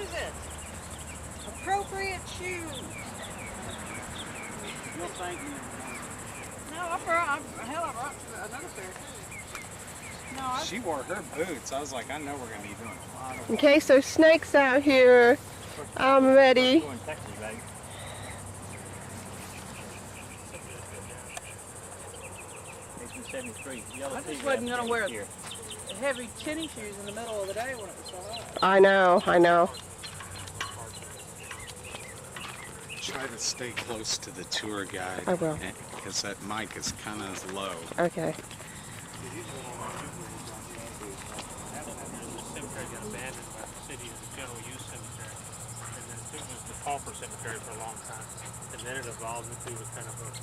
is this? Appropriate shoes. You'll thank me. No, I brought another pair too. No, She wore her boots. I was like, I know we're going to be doing a lot of Okay, so snakes out here. I'm ready. I just wasn't going to wear heavy tennis shoes in the middle of the day when it was so hot. I know. Try to stay close to the tour guide. I will. Because that mic is kind of low. Okay. Pauper cemetery for a long time, and then it evolved into a kind of a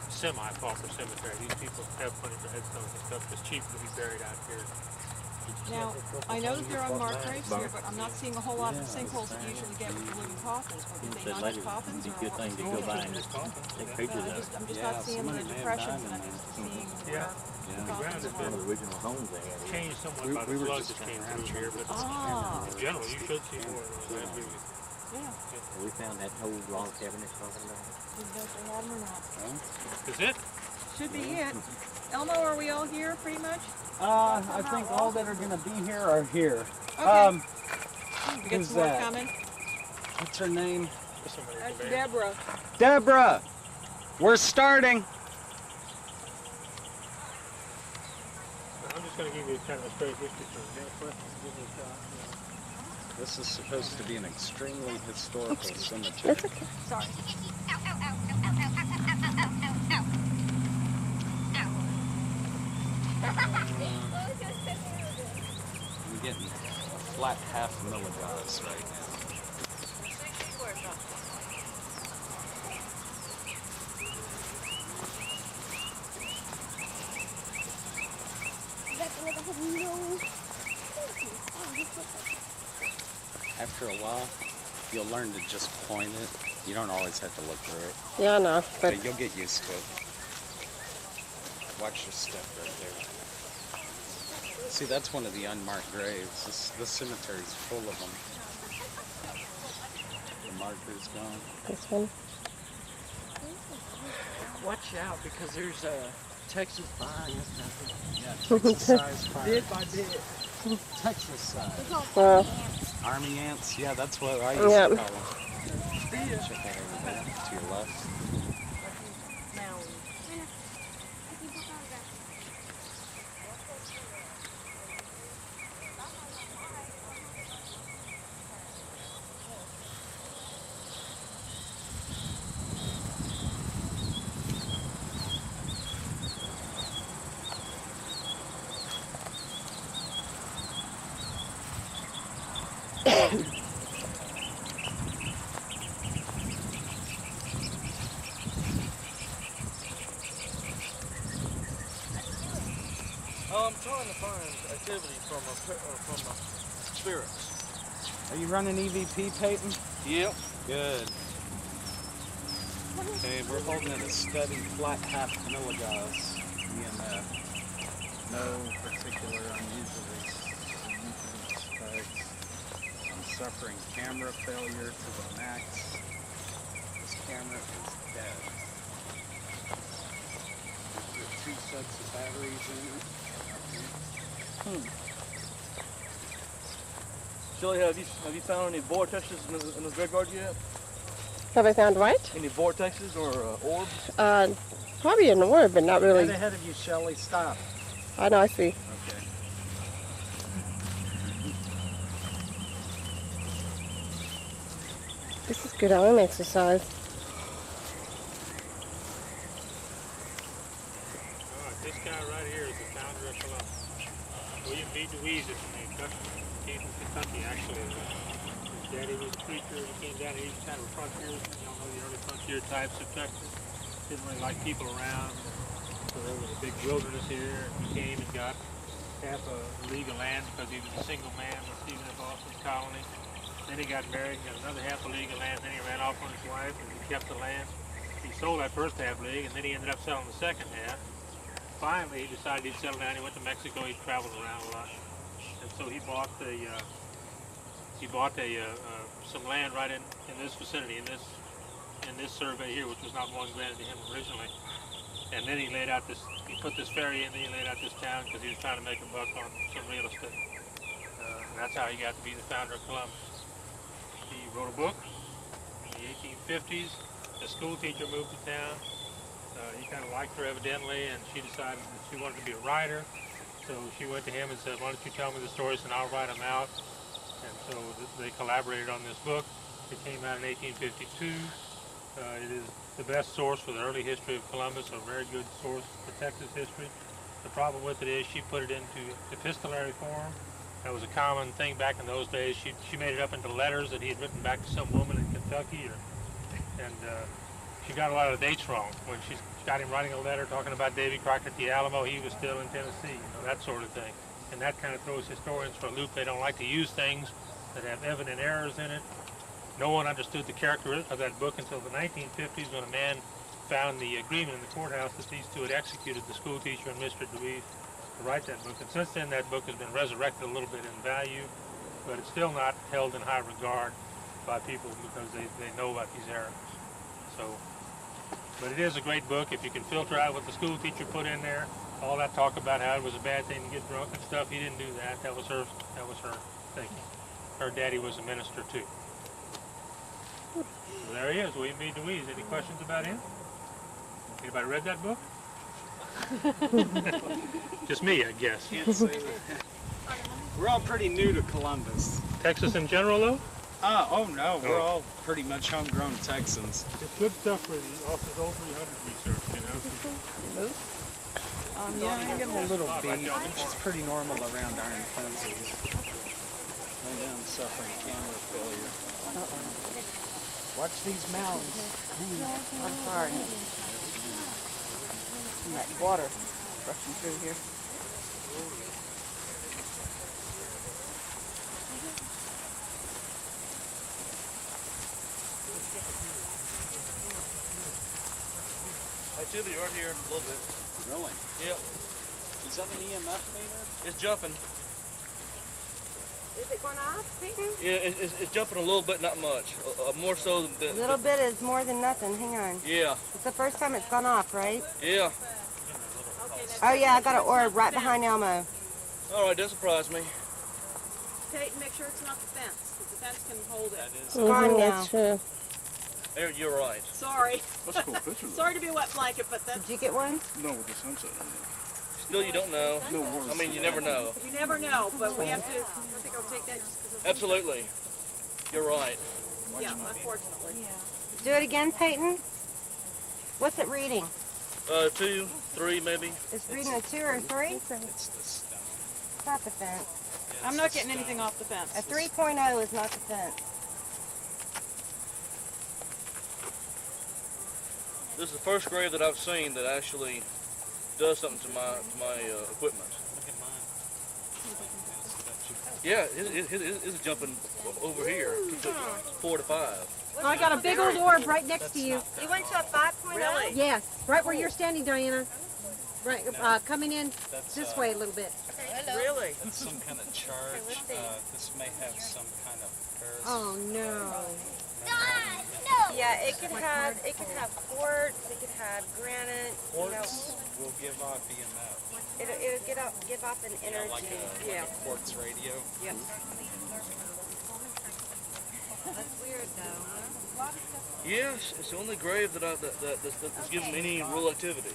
semi-pauper cemetery. These people have plenty of headstones and stuff. It's cheap to be buried out here. Now, I know that there are marked graves here, but I'm not seeing a whole lot of the sinkholes that you usually get with the wooden coffins. Did they not have coffins? Or good thing to go by and take pictures of it. I'm just not seeing the depressions, and I'm just seeing the ground has been original homes they had. Changed somewhat by the floods that came through here, but in general, you should see more of those. Yeah. We found that old log cabin it's talking about. Didn't know if they had them or not. Is it? Should be it. Elmo, are we all here pretty much? I think all that are going to be here are here. Okay. We got who's some more that? coming. What's her name? That's Deborah. Deborah! We're starting. I'm just going to give you kind of a straight history from This is supposed to be an extremely historical cemetery. It's okay. Sorry. I'm getting a flat half milligauss right now. After a while, you'll learn to just point it. You don't always have to look through it. Yeah, I know, but But you'll get used to it. Watch your step right there. See, that's one of the unmarked graves. This cemetery's full of them. The marker's gone. this one. Watch out, because there's a Texas fire. Yeah, Texas size fire. Bit by bit. Texas size. Well, Army ants? Yeah, that's what I used to call them. Check that over there to your left. I'm trying to find activity from spirits. Are you running EVP, Peyton? Yep. Good. Okay, we're holding at a steady flat half milligauss EMF. No particular unusual spikes. I'm suffering camera failure to the max. This camera is dead. There's 2 sets of batteries in it. Shelly, have you found any vortexes in this graveyard yet? Have I found what? Any vortexes or orbs? Probably an orb, but not really. Right ahead of you, Shelly. Stop. I know, I see. Okay. This is good arm exercise. This guy right here is the founder of philosophy. William B. DeWeese is from Kentucky, actually. His daddy was a preacher. He came down here. He was kind of a frontier, the early frontier types of Texas. Didn't really like people around. So there was a big wilderness here. He came and got half a league of land because he was a single man receiving a Boston colony. Then he got married and got another half a league of land. Then he ran off on his wife and he kept the land. He sold that first half league and then he ended up selling the second half. Finally, he decided he'd settle down. He went to Mexico. He traveled around a lot. And so he bought the he bought some land right in this vicinity, in this survey here, which was not one granted to him originally. And then he put this ferry in, and he laid out this town because he was trying to make a buck on some real estate. And that's how he got to be the founder of Columbus. He wrote a book in the 1850s. A school teacher moved to town. He kind of liked her evidently, and she decided that she wanted to be a writer. So she went to him and said, "Why don't you tell me the stories and I'll write them out?" And so they collaborated on this book. It came out in 1852. It is the best source for the early history of Columbus, a very good source for Texas history. The problem with it is she put it into epistolary form. That was a common thing back in those days. She made it up into letters that he had written back to some woman in Kentucky, and she got a lot of the dates wrong. When she got him writing a letter talking about Davy Crockett at the Alamo, he was still in Tennessee, that sort of thing. And that kind of throws historians for a loop. They don't like to use things that have evident errors in it. No one understood the character of that book until the 1950s, when a man found the agreement in the courthouse that these two had executed, the school teacher and Mr. Dewey, to write that book. And since then, that book has been resurrected a little bit in value, but it's still not held in high regard by people because they know about these errors. So, but it is a great book if you can filter out what the school teacher put in there. All that talk about how it was a bad thing to get drunk and stuff, he didn't do that. That was her thinking. Her daddy was a minister too. So there he is, William B. Dewey. Any questions about him? Anybody read that book? Just me, I guess. Can't say that. We're all pretty new to Columbus. Texas in general, though? Oh no, we're all pretty much homegrown Texans. It's good stuff for the Office of 300 research, you know. Yeah, I get A little beat, which is pretty normal around iron fences. Maybe I'm suffering camera failure. Watch these mounds. I'm sorry. That water rushing through here. I should be right here a little bit. Really? Yep. Is that an EMF meter? It's jumping. Is it going off, Peter? Yeah, it's jumping a little bit, not much. More so than... A little bit is more than nothing. Hang on. Yeah. It's the first time it's gone off, right? Yeah. Oh, yeah, I got an orb right behind Elmo. All right, that surprised me. Peyton, make sure it's not the fence, because the fence can hold it. It's gone now. That's true. There, you're right. Sorry. That's a cool picture. Sorry to be a wet blanket, but that's... Did you get one? No, with the sunset on Still, you don't know. it. No worries. I mean, you never know. You never know, but we have to... I think I'll take that just because... Absolutely. You're right. Yeah, unfortunately. Do it again, Peyton. What's it reading? 2, 3, maybe. It's reading a 2 or a 3? It's the stone. It's not the fence. I'm not getting anything off the fence. A 3.0 is not the fence. This is the first grave that I've seen that actually does something to my equipment. Look at mine. Yeah, it's jumping over here to 4 to 5. I got a big old orb right next to you. You went to a 5.0? Really? Yes, right where you're standing, Diana. Right, coming in That's, this way a little bit. Really? That's some kind of charge. This may have some kind of parasite. Oh no. Yeah, it could have quartz, it could have granite. Quartz will give off EMF. It'll give off an energy. Like a quartz radio. Yes. That's weird though. Yes, it's the only grave that's given any real activity.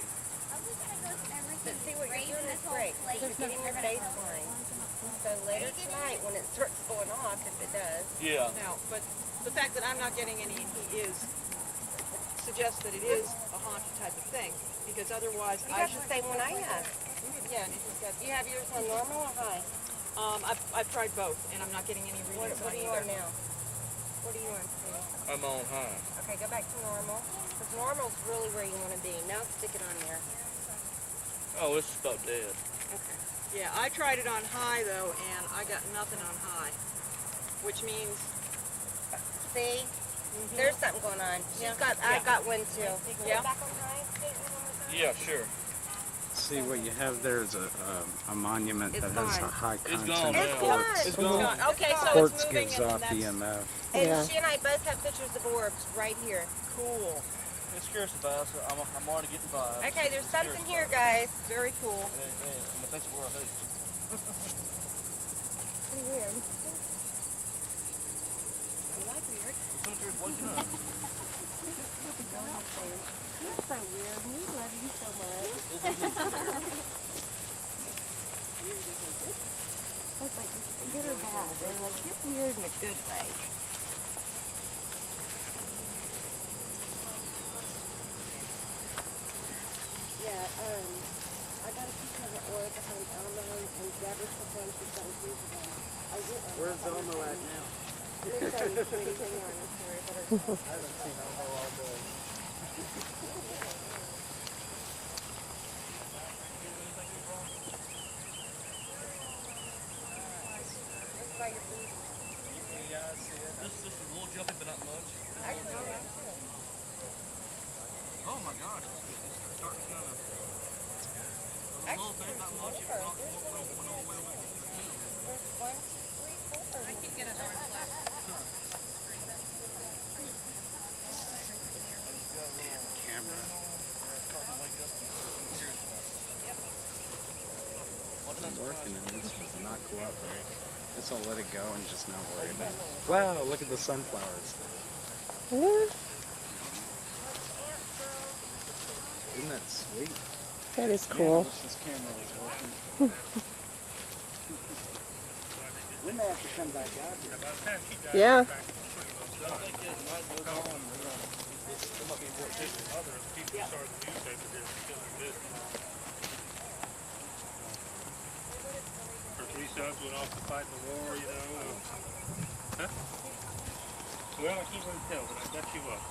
But see what you're doing is great. You're getting your baseline. So later tonight, when it starts going off, if it does. Yeah. Now, but the fact that I'm not getting any suggests that it is a haunted type of thing, because otherwise You got the same one I have. Yeah, and it just got... You have yours on normal or high? I've tried both, and I'm not getting any What readings are on you either. on now? What are you on, Steve? I'm on high. Okay, go back to normal. Because normal's really where you want to be. Now stick it on there. Oh, it's about dead. Okay. Yeah, I tried it on high though, and I got nothing on high, which means... See? There's something going on. She's got. I've got one too. Yeah. Back on high. Yeah, sure. See what you have there is a monument that has a high It's content gone of now. quartz. It's gone. Okay, so Quartz it's moving gives and off that's... EMF. And Yeah. she and I both have pictures of orbs right here. Cool. It scares the vibes. I'm already getting vibes. Okay, there's something here, guys. Very cool. And that's where I hate. Pretty weird. Cemetery's waking up. You're so weird. We love you so much. It's like good or bad. They're like, you're weird in a good way. Yeah, I got a picture of an orb behind Elmo and Deborah's performed for 7 years ago. Where's Elmo at now? They're trying to do anything on this story, but I haven't seen Elmo all day. This is a little jumpy, but not much. Oh my gosh. It's starting to kind of... A little bit, not much. It's not went all the way over to I can get a darn flash. Camera. I'm working and this does not cooperate. Guess I'll let it go and just not worry about it. Wow, look at the sunflowers. Yeah, Isn't that sweet? that is cool. Wish this camera was working. We may have to come back out here. Yeah. Her 3 sons went off to fight in the war, you know. Huh? Well, I can't really tell, but I bet you will.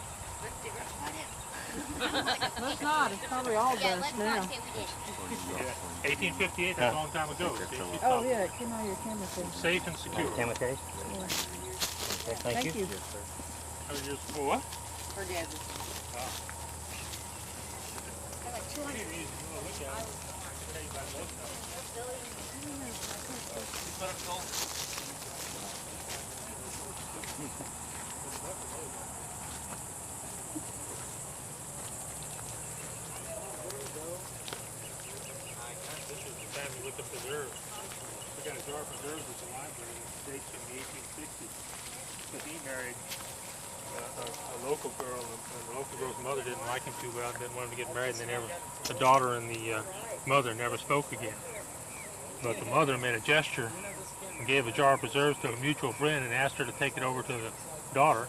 Let's not, it's probably all dust now. Yeah. 1858, that's a long time ago. See, she's Oh, probably yeah, it came out of your camera thing. safe and secure. Timothy? Okay, thank you. How many years before what? For Dad. This is the family with the preserves. We got a jar of preserves at the library that dates from the 1860s. But he married a local girl, and the local girl's mother didn't like him too well, didn't want him to get married, and the daughter and the mother never spoke again. But the mother made a gesture and gave a jar of preserves to a mutual friend and asked her to take it over to the daughter.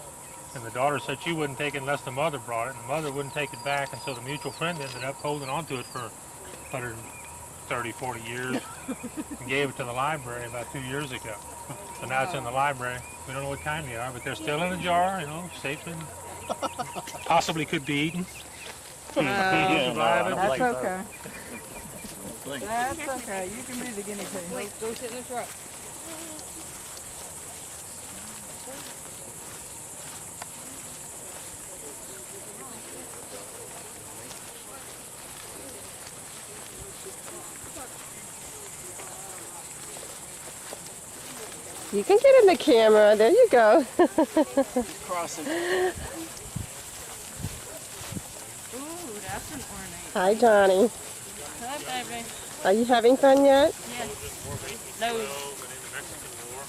And the daughter said she wouldn't take it unless the mother brought it, and the mother wouldn't take it back, and so the mutual friend ended up holding on to it for 130, 40 years and gave it to the library about 2 years ago. So now it's in the library. We don't know what kind they are, but they're still in a jar, you know, safe and possibly could be eaten. That's okay. That's okay, you can be the guinea pig. Wait, go sit in the truck. You can get in the camera. There you go. Crossing. Ooh, that's an ornate. Hi, Johnny. Hi, baby. Are you having fun yet? Yes. No. And in the Mexican War.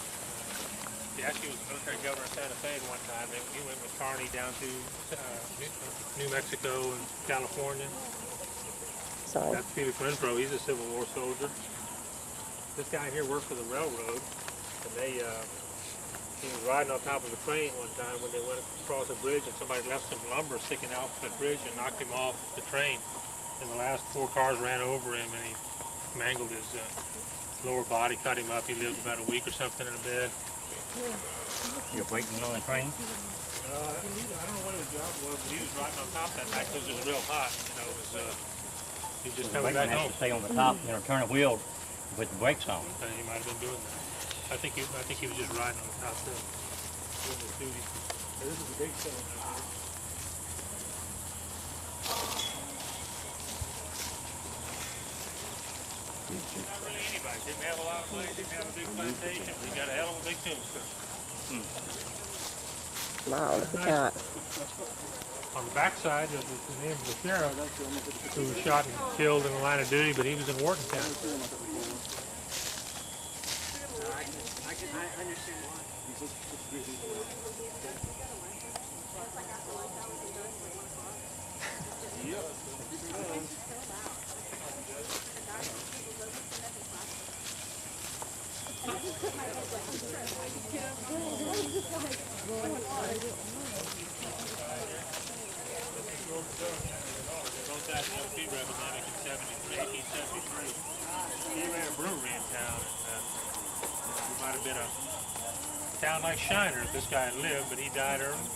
He actually was military governor of Santa Fe at one time. He went with Carney down to New Mexico and California. Sorry. That's Felix Renfro. He's a Civil War soldier. This guy here worked for the railroad, and he was riding on top of a train one time when they went across a bridge, and somebody left some lumber sticking out from the bridge and knocked him off the train. And the last 4 cars ran over him, and he mangled his lower body, cut him up. He lived about a week or something in a bed. You're waiting on the train? I don't know what his job was, but he was riding on top that night because it was real hot. You know, it was, he just coming back home. To stay on the top, turn the wheel with the brakes on. He might have been doing that. I think he was just riding on the top there, doing his duty. This is a big cylinder here. Not really anybody. Didn't have a lot of money, didn't have a big plantation. He got a hell of a big tombstone. Wow, look at that. On the backside is the name of the sheriff who was shot and killed in the line of duty, but he was in Wharton County. I understand why. Both sides of the feed epidemic in 1873. He ran a brewery in town, and it might have been a town like Shiner if this guy had lived, but he died early.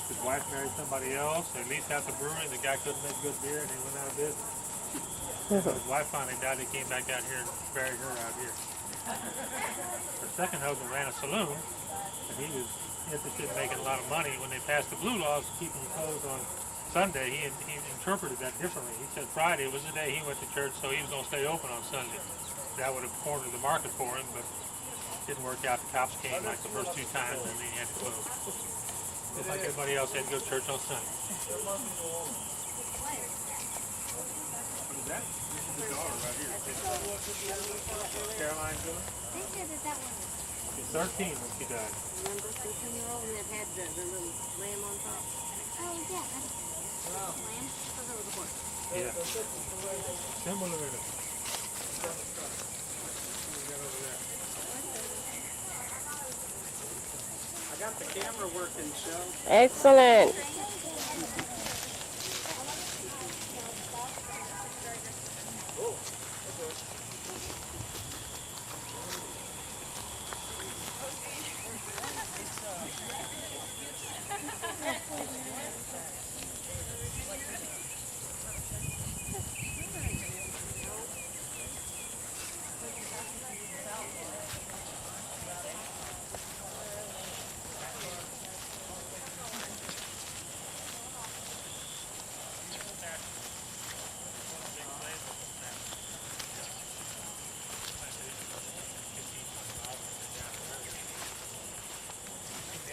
His wife married somebody else. They leased out the brewery, and the guy couldn't make good beer, and he went out of business. His wife finally died. He came back out here and buried her out here. Her second husband ran a saloon, and he was interested in making a lot of money. When they passed the blue laws keeping you closed on Sunday, he interpreted that differently. He said Friday was the day he went to church, so he was going to stay open on Sunday. That would have cornered the market for him, but it didn't work out. The cops came like the first 2 times, and then he had to close. Just like everybody else had to go to church on Sunday. What is that? This is the daughter right here. Caroline Dillon? They said that was She's 13 when she died. Remember 13-year-old and that had the little lamb on top? oh yeah, that's lamb. So that was a horse. Yeah. Similar in it. I got the camera working, Shell. Excellent.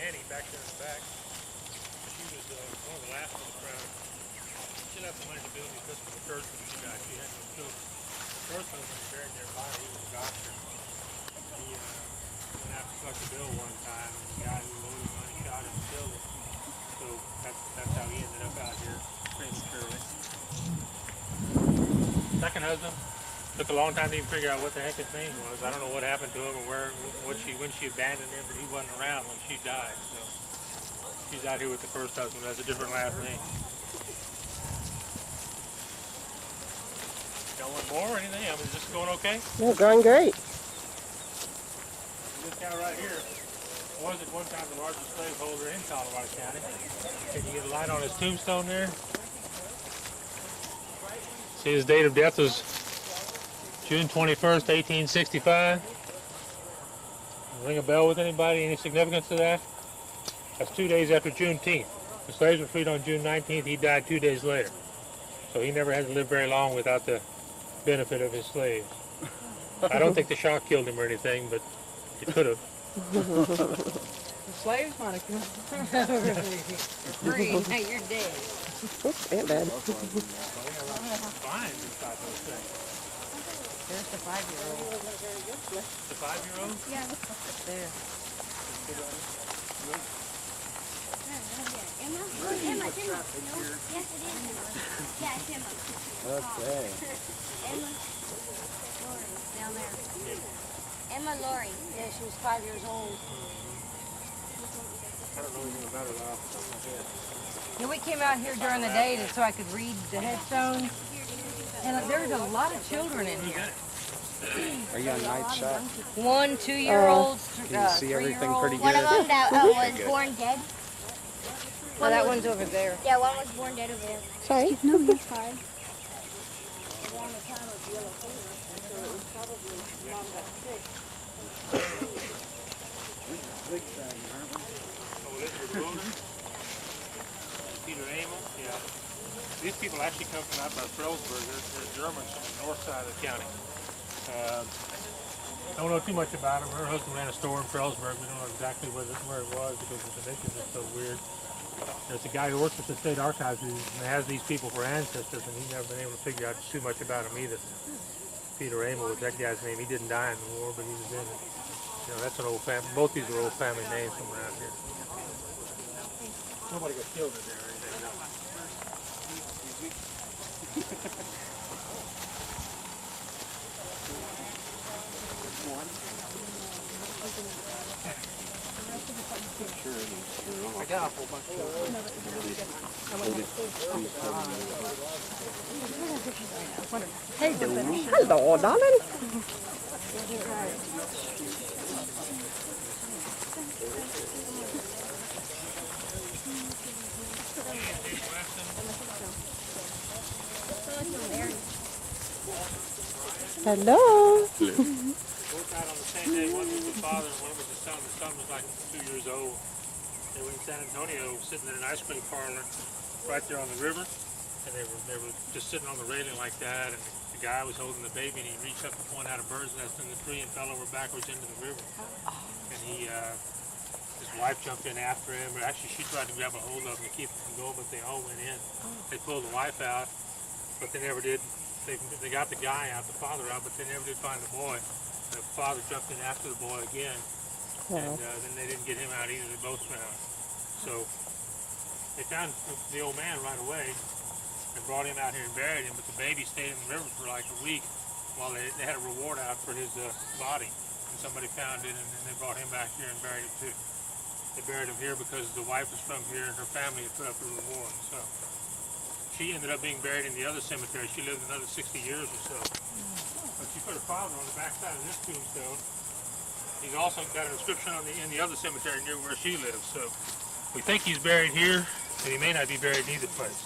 Annie back there in the back. She was one of the last of the crowd. She left the money to build the Episcopal church when she died. She had no children. The first husband was buried nearby. He was a doctor. He went out to collect a bill one time, and the guy who owed him money shot him and killed him. So that's how he ended up out here prematurely. Second husband took a long time to even figure out what the heck his name was. I don't know what happened to him or when she abandoned him, but he wasn't around when she died. So she's out here with the first husband. That's a different last name. Got one more or anything? I mean, is this going okay? They're going great. This guy right here was at one time the largest slaveholder in Colorado County. Can you get a light on his tombstone there? See, his date of death was June 21st, 1865. Ring a bell with anybody? Any significance to that? That's 2 days after Juneteenth. The slaves were freed on June 19th. He died 2 days later. So he never had to live very long without the benefit of his slaves. I don't think the shock killed him or anything, but it could have. The slaves might have killed him. Free, now you're dead. Oops, ain't bad. Fine inside those things. There's the 5-year-old. The 5-year-old? Yeah. There. Emma? Emma, it's Emma. No? Yes, it is Emma. Yeah, it's Emma. Okay. Emma. Lori, down there. Emma Lori. Yeah, she was 5 years old. I don't know anything about it off the top of my head. Yeah, we came out here during the day so I could read the headstones. And there's a lot of children in here. Are you on night shot? 1, 2-year-olds, Can you see everything pretty One of good? them that was born dead. Oh, that one's over there. Yeah, one was born dead over there. Sorry? No, you're fine. Elizabeth Wilder, Peter Amel, yeah. These people actually come from out by Frelsburg. They're Germans from the north side of the county. Don't know too much about him. Her husband ran a store in Frelsburg. We don't know exactly where it was because the conditions are so weird. There's a guy who works at the state archives who has these people for ancestors, and he's never been able to figure out too much about him either. Peter Amel was that guy's name. He didn't die in the war, but he was in it. You know, that's an old family. Both these are old family names from around here. Nobody got killed in there or anything. No. I got a whole bunch Hello, darling. Hello. Both died on the same day. One was the father and one was the son. The son was like 2 years old. They were in San Antonio sitting in an ice cream parlor right there on the river. And they were just sitting on the railing like that. And the guy was holding the baby and he reached up to point out a bird's nest in the tree and fell over backwards into the river. And his wife jumped in after him. Or actually, she tried to grab a hold of him to keep him from going, but they all went in. They pulled the wife out, but they never did. They got the guy out, the father out, but they never did find the boy. The father jumped in after the boy again, and then they didn't get him out either. They both went out. So they found the old man right away and brought him out here and buried him, but the baby stayed in the river for like a week while they had a reward out for his body. And somebody found it, and then they brought him back here and buried him too. They buried him here because the wife was from here and her family had put up a reward. So she ended up being buried in the other cemetery. She lived another 60 years or so. But she put her father on the back side of this tombstone. He's also got an inscription in the other cemetery near where she lives. So we think he's buried here, and he may not be buried in either place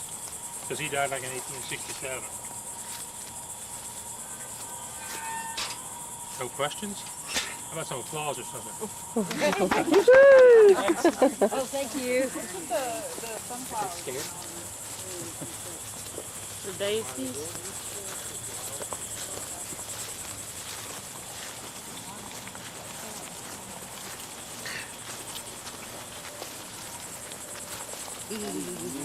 because he died like in 1867. No questions? How about some applause or something? Oh, thank you. The sunflowers. The daisies. You know,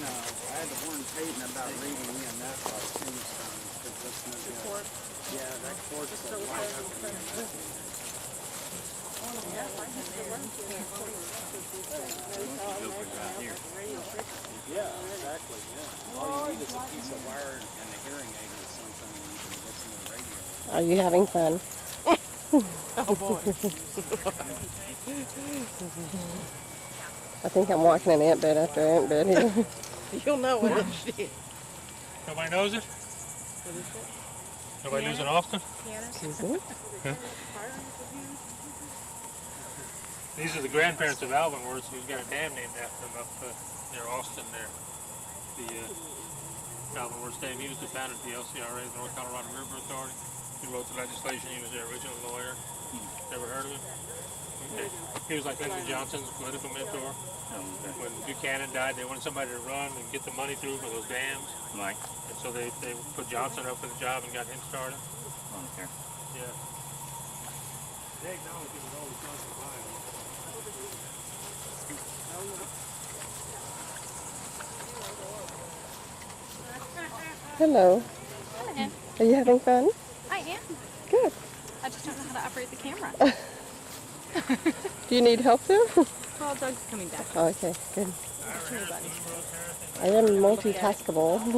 I had to warn Peyton about reading in that about tombstones because listening to yeah, that quartz is so light up in there. Yeah, exactly, yeah. All you need is a piece of wire and a hearing aid or something and you can listen to the radio. Are you having fun? Oh boy. I think I'm walking an ant bed after ant bed here. You'll know when it's shit. Nobody knows it? Nobody lose it often? Mhm. Huh? These are the grandparents of Alvin Worth, who's got a dam named after him up near Austin there. The Alvin Worth dam. He was the founder of the LCRA, the North Colorado River Authority. He wrote the legislation. He was their original lawyer. Never heard of him? Okay. He was like Lyndon Johnson's political mentor. When Buchanan died, they wanted somebody to run and get the money through for those dams. Right. And so they put Johnson up for the job and got him started. Okay. Yeah. They acknowledged he was always Johnson alive. Hello. Hello. Are you having fun? I am. Good. I just don't know how to operate the camera. Do you need help there? Well, Doug's coming back. Oh, okay, good. I am multitaskable. Okay.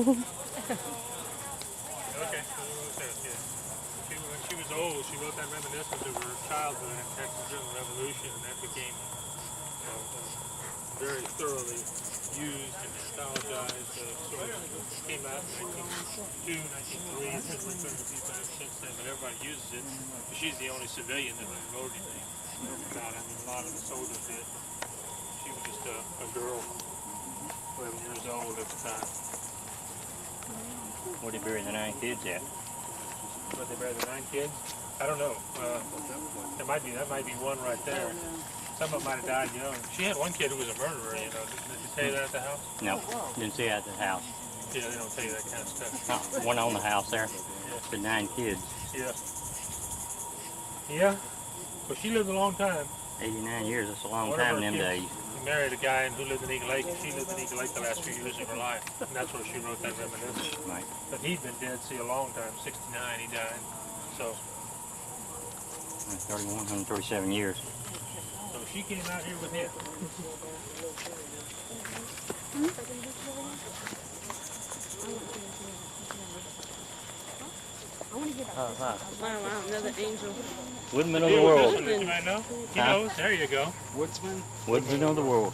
When she was old, she wrote that reminiscence of her childhood in Texas during the Revolution, and that became very thoroughly used and nostalgized. Sort of came out in 1902, 1903, and been returned a few times since then, but everybody uses it. But she's the only civilian that wrote anything about it. I mean, a lot of the soldiers did. She was just a girl, 11 years old at the time. Where they bury the 9 kids at? But they buried the 9 kids? I don't know. That might be one right there. Some of them might have died young. She had one kid who was a murderer, you know. Did they tell you that at the house? No, didn't see it at the house. Yeah, they don't tell you that kind of stuff. One on the house there. Yeah. The 9 kids. Yeah. Yeah. Well, she lived a long time. 89 years, that's a long One of time her in them kids days. married a guy who lived in Eagle Lake, and she lived in Eagle Lake the last few years of her life. And that's where she wrote that reminiscence. Right. But he'd been dead, see, a long time. 69, he died. So 31, 137 years. so she came out here with him. Wow, another angel. Woodman of the world. You might know? He Huh? knows. There you go. Woodsman? Woodman of the world.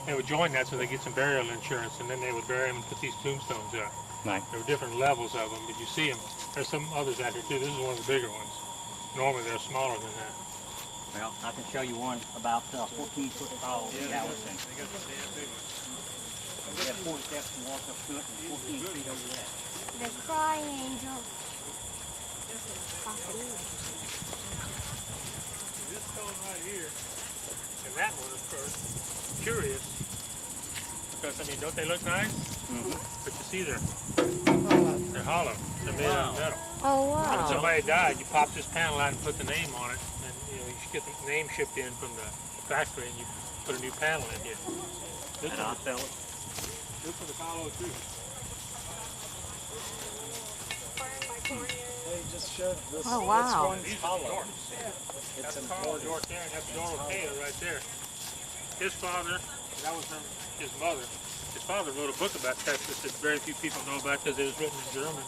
They would join that so they get some burial insurance, and then they would bury him and put these tombstones up. Right. There were different levels of them, but you see them. There's some others out here too. This is one of the bigger ones. Normally they're smaller than that. Well, I can show you one about 14 foot tall. Yeah, we have 4 steps to walk up to it and 14 feet over that. The crying angel. This stone right here, and that one, of course, curious, because, I mean, don't they look nice? Mm-hmm. But you see they're hollow. They're made out of metal. Oh, When somebody died, you pop this panel out and put the name on it, and you should get the name shipped in from the factory, and you put a new panel in here. This one would sell it. This one is hollow too. They just showed this. Oh, wow. This one's hollow. That's Carl York there, and that's Dorothea right there. His father, that was his mother. His father wrote a book about Texas that very few people know about because it was written in Germany.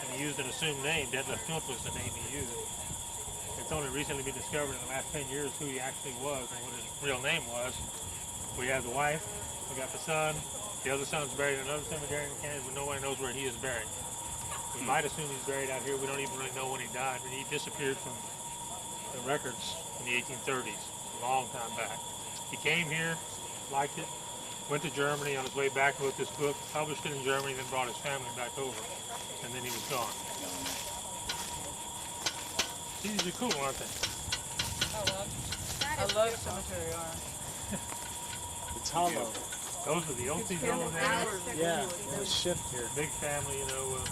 And he used an assumed name. Detlef Knuth was the name he used. It's only recently been discovered in the last 10 years who he actually was and what his real name was. We have the wife, we got the son. The other son's buried in another cemetery in Kansas, but nobody knows where he is buried. We might assume he's buried out here. We don't even really know when he died, but he disappeared from the records in the 1830s, a long time back. He came here, liked it, went to Germany. On his way back, wrote this book, published it in Germany, then brought his family back over, and then he was gone. These are cool, aren't they? I love cemetery art. It's hollow. Those are the Oakley's over there. Yeah, it was shipped here. Big family, you know.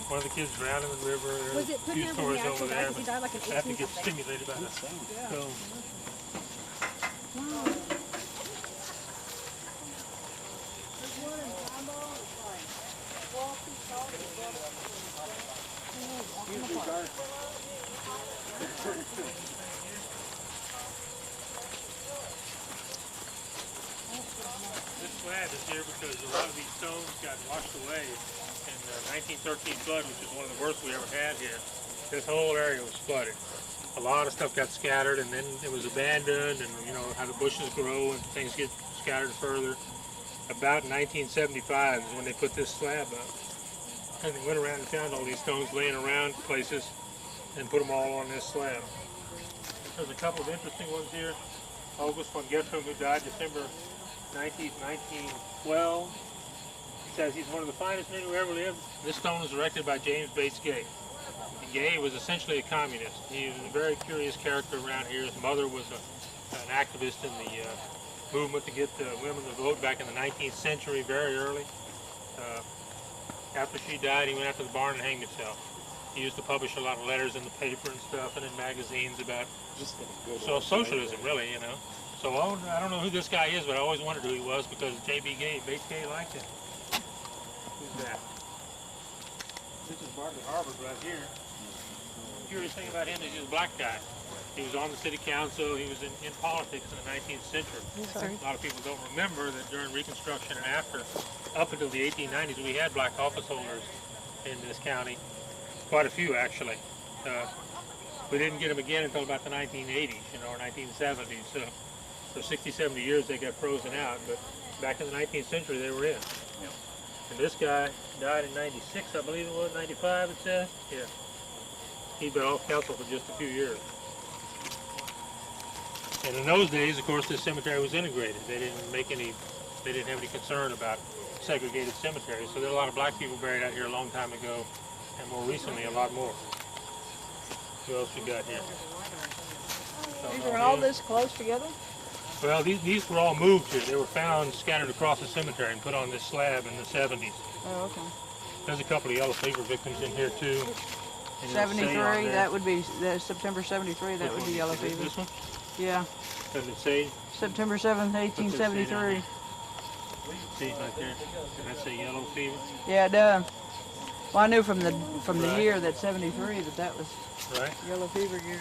One of the kids drowned in the river. Was it put Few here when he stories over actually there, died? He died like in but have to get 18 stimulated by the stone. This slab is here because a lot of these stones got washed away in the 1913 flood, which is one of the worst we ever had here. This whole area was flooded. A lot of stuff got scattered, and then it was abandoned, and you know how the bushes grow and things get scattered further. About 1975 is when they put this slab up. And they went around and found all these stones laying around places and put them all on this slab. There's a couple of interesting ones here. August von Gettrum, who died December 19th, 1912. It says he's one of the finest men who ever lived. This stone was erected by James Bates Gay. And Gay was essentially a communist. He was a very curious character around here. His mother was an activist in the movement to get women to vote back in the 19th century, very early. After she died, he went out to the barn and hanged himself. He used to publish a lot of letters in the paper and stuff and in magazines about socialism, really, you know. So I don't know who this guy is, but I always wondered who he was because J.B. Gay, Bates Gay liked him. Who's that? This is Bartley Harvard right here. The curious thing about him is he's a black guy. He was on the city council. He was in politics in the 19th century. A lot of people don't remember that during Reconstruction and after, up until the 1890s, we had black office holders in this county. Quite a few, actually. We didn't get them again until about the 1980s, you know, or 1970s. So for 60, 70 years, they got frozen out. But back in the 19th century, they were in. And this guy died in 96, I believe it was, 95, it says. Yeah. He'd been off council for just a few years. And in those days, of course, this cemetery was integrated. They didn't have any concern about segregated cemeteries. So there are a lot of black people buried out here a long time ago, and more recently, a lot more. Who else we got here? These are all this close together? Well, these were all moved here. They were found scattered across the cemetery and put on this slab in the 70s. Oh, okay. There's a couple of yellow fever victims in here, too. And it'll say on 73, there- that would be, September 73, that would be yellow Is it fever. This one? Yeah, Does it say? September 7th, 1873. See right there? Does that say yellow fever? Yeah, it does. Well, I knew from the Right. year that 73 that was Right. yellow fever year.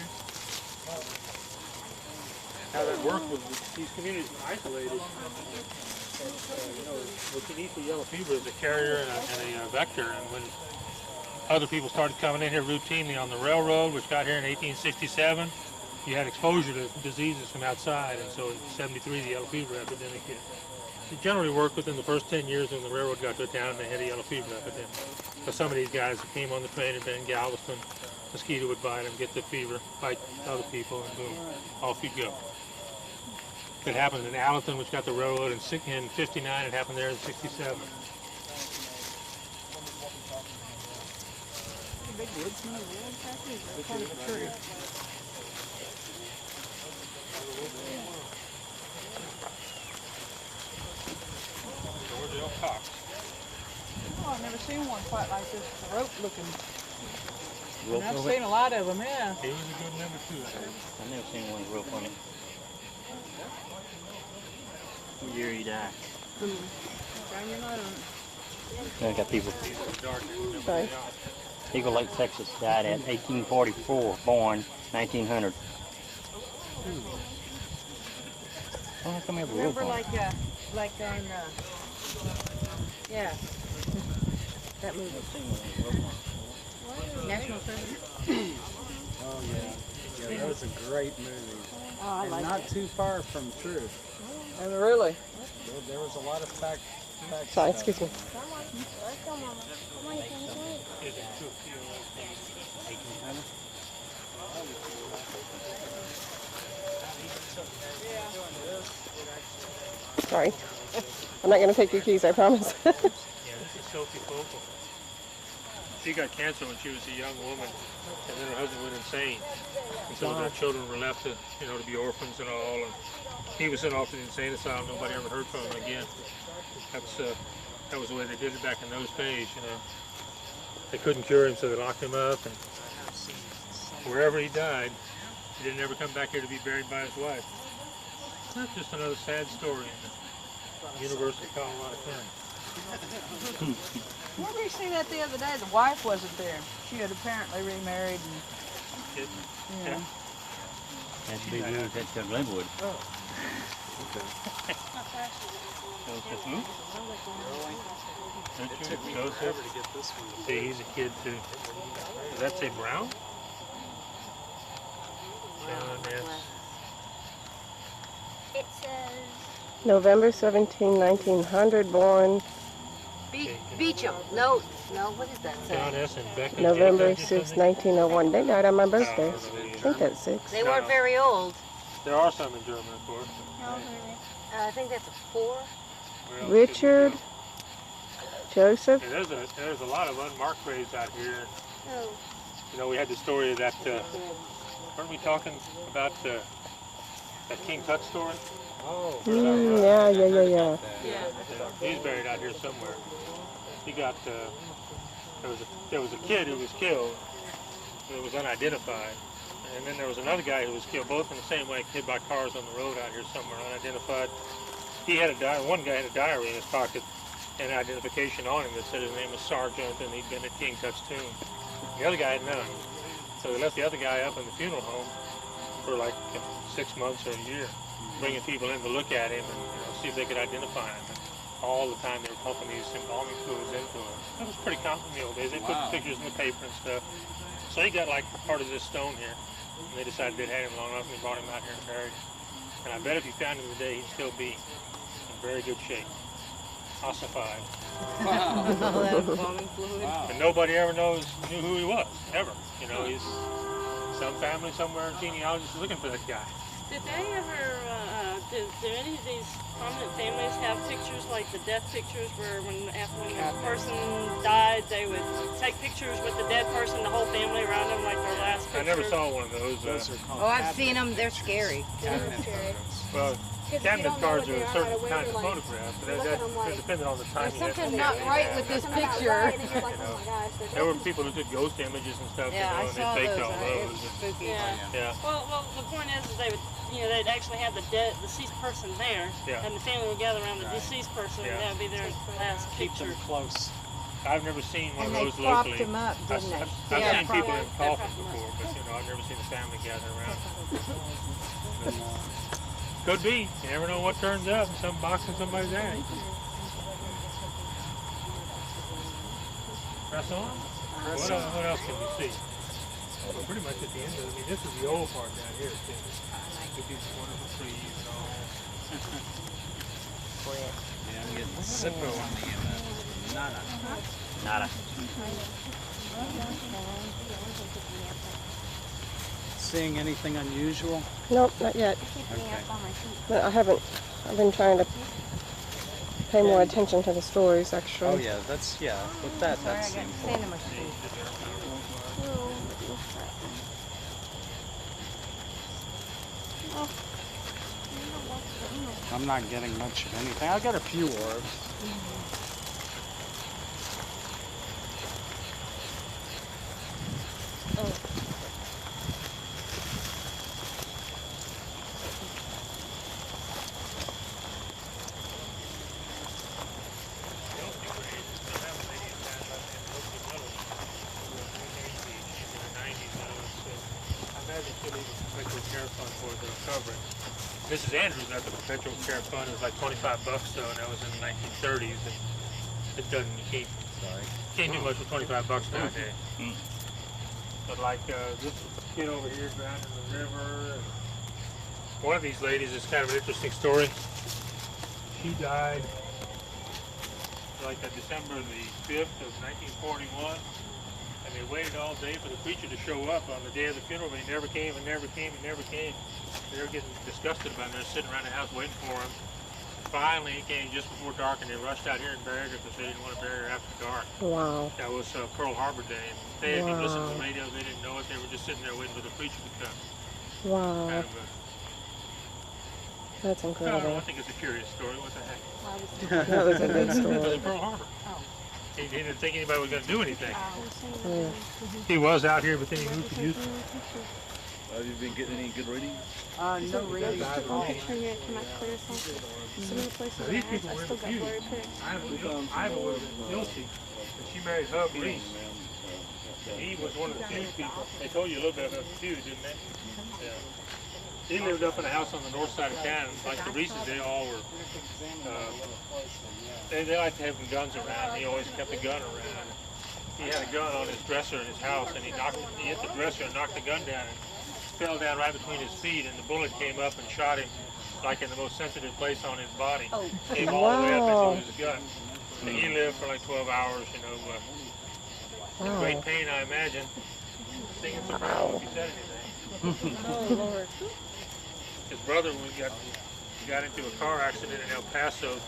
How that worked with these communities isolated. You know, what you need for yellow fever is a carrier and a vector. And when other people started coming in here routinely on the railroad, which got here in 1867, you had exposure to diseases from outside. And so in 73, the yellow fever epidemic hit. It generally worked within the first 10 years when the railroad got to a town and they had a yellow fever epidemic. So some of these guys that came on the train had been in Galveston, mosquito would bite them, get the fever, bite other people, and boom, off you go. It happened in Allerton, which got the railroad in 59. It happened there in 67. Where's the old cox? Oh, I've never seen one quite like this, rope looking. Rope I've over seen a lot of them, yeah. He was a good number too. I've never seen one with rope on it. What year he died? I got people. Sorry. Eagle Lake, Texas, died at 1844, born 1900. Oh, how come I have a rope Remember on? like on, yeah, that movie. National Treasure. Oh yeah. Yeah, that was a great movie. Oh, I And like not it. too far from truth. And really? There was a lot of fact Sorry, stuff. excuse me. Sorry. I'm not going to take your keys, I promise. Yeah, this is Sophie Focal. She got cancer when she was a young woman, and then her husband went insane. And so their children were left to, to be orphans and all. And he was sent off to the insane asylum. Nobody ever heard from him again. That was the way they did it back in those days. They couldn't cure him, so they locked him up. And wherever he died, he didn't ever come back here to be buried by his wife. That's just another sad story in the University of Colorado County. Where did we see that the other day? The wife wasn't there. She had apparently remarried and, Yeah. That's big news at Glenwood. Joseph who? Joseph. See, he's a kid too. Does that say Brown? Brown, yes. It says November 17, 1900, born Beecham. No, what is that John say? S. and Becca November Jacobs or 6, something? 1901. They died on my birthday. I think that's 6. They weren't very old. There are some in German, of course. I think that's a 4. Where else Richard, did Joseph. we go? Yeah, there's a lot of unmarked graves out here. oh, We had the story of that, weren't we talking about that King Tut story? Oh, Yeah. He's buried out here somewhere. He got, there was a kid who was killed that was unidentified. And then there was another guy who was killed, both in the same way, hit by cars on the road out here somewhere, unidentified. He had one guy had a diary in his pocket and identification on him that said his name was Sergeant and he'd been at King Tut's tomb. The other guy had none. So they left the other guy up in the funeral home for like 6 months or a year, bringing people in to look at him and see if they could identify him. And all the time they were pumping these embalming fluids into him. It was pretty common in the old days. They put pictures in the paper and stuff. So he got like part of this stone here. And they decided they'd had him long enough and they brought him out here and buried him. And I bet if you found him today, he'd still be in very good shape. Ossified. And nobody ever knew who he was, ever. He's some family somewhere in genealogists looking for that guy. Did they ever, did any of these prominent families have pictures like the death pictures where when the person died, they would take pictures with the dead person, the whole family around them, like their last picture? I never saw one of those. Oh, I've seen them. They're scary. Well, cabinet cards are a certain kind of photograph, but that depended on the time. There's something not right with this picture. There were people who did ghost images and stuff, Yeah, I and saw they faked those. all those. Spooky. Yeah. Well, the point is they would, they'd actually have the deceased person there, and the family would gather around the deceased person, and that would be their last Keep picture. them close. I've never seen one And of they those propped locally. them up, didn't they? I've Yeah, seen people in propped coffins them up. before, but I've never seen the family gather around. Could be. You never know what turns up in some box in somebody's attic. Press on? What else can we see? Well, we're pretty much at the end of it. I mean, this is the old part down here, too. With these wonderful trees and all. Yeah, I'm getting zippo on the nada. Nada. Seeing anything unusual? Nope, not yet. Okay. But I've been trying to pay more attention to the stories, actually. Oh yeah, that's with that seems Sand in my shoes. I'm not getting much of anything. I got a few orbs. Mrs. Andrews got the perpetual care fund. It was like $25 though, and that was in the 1930s. And it doesn't, you can't do much with $25 nowadays. But like this kid over here drowned in the river. And one of these ladies is kind of an interesting story. She died like December the 5th of 1941. And they waited all day for the preacher to show up on the day of the funeral, but he never came and never came and never came. They were getting disgusted about it. They're sitting around the house waiting for him. Finally, he came just before dark, and they rushed out here and buried her because they didn't want to bury her after dark. Wow. That was Pearl Harbor Day. And they didn't even listen to the radio. They didn't know it. They were just sitting there waiting for the preacher to come. Wow. Kind of That's I incredible. think it's a curious story. What the heck? That was a good It was story. in Pearl Harbor. He didn't think anybody was going to do anything. Yeah. He was out here, but then he moved to Houston. Have you been getting any good readings? No reading. Picture yet came out clear something. Some of the places Now, I these had, people I were still got confused. blurry pics. Iva was guilty, and she married Hub Reese. He was one of the feud people. They told you a little bit about the feud, didn't they? Yeah. He lived up in a house on the north side of town. Like the Reeses, they all were. They like to have guns around. He always kept a gun around. He had a gun on his dresser in his house, and he hit the dresser and knocked the gun down. And fell down right between his feet, and the bullet came up and shot him like in the most sensitive place on his body. Came all the way up into his gut. And he lived for like 12 hours, you know, in great pain, I imagine. Thinking so proud if he said anything. Oh, Lord. His brother got into a car accident in El Paso.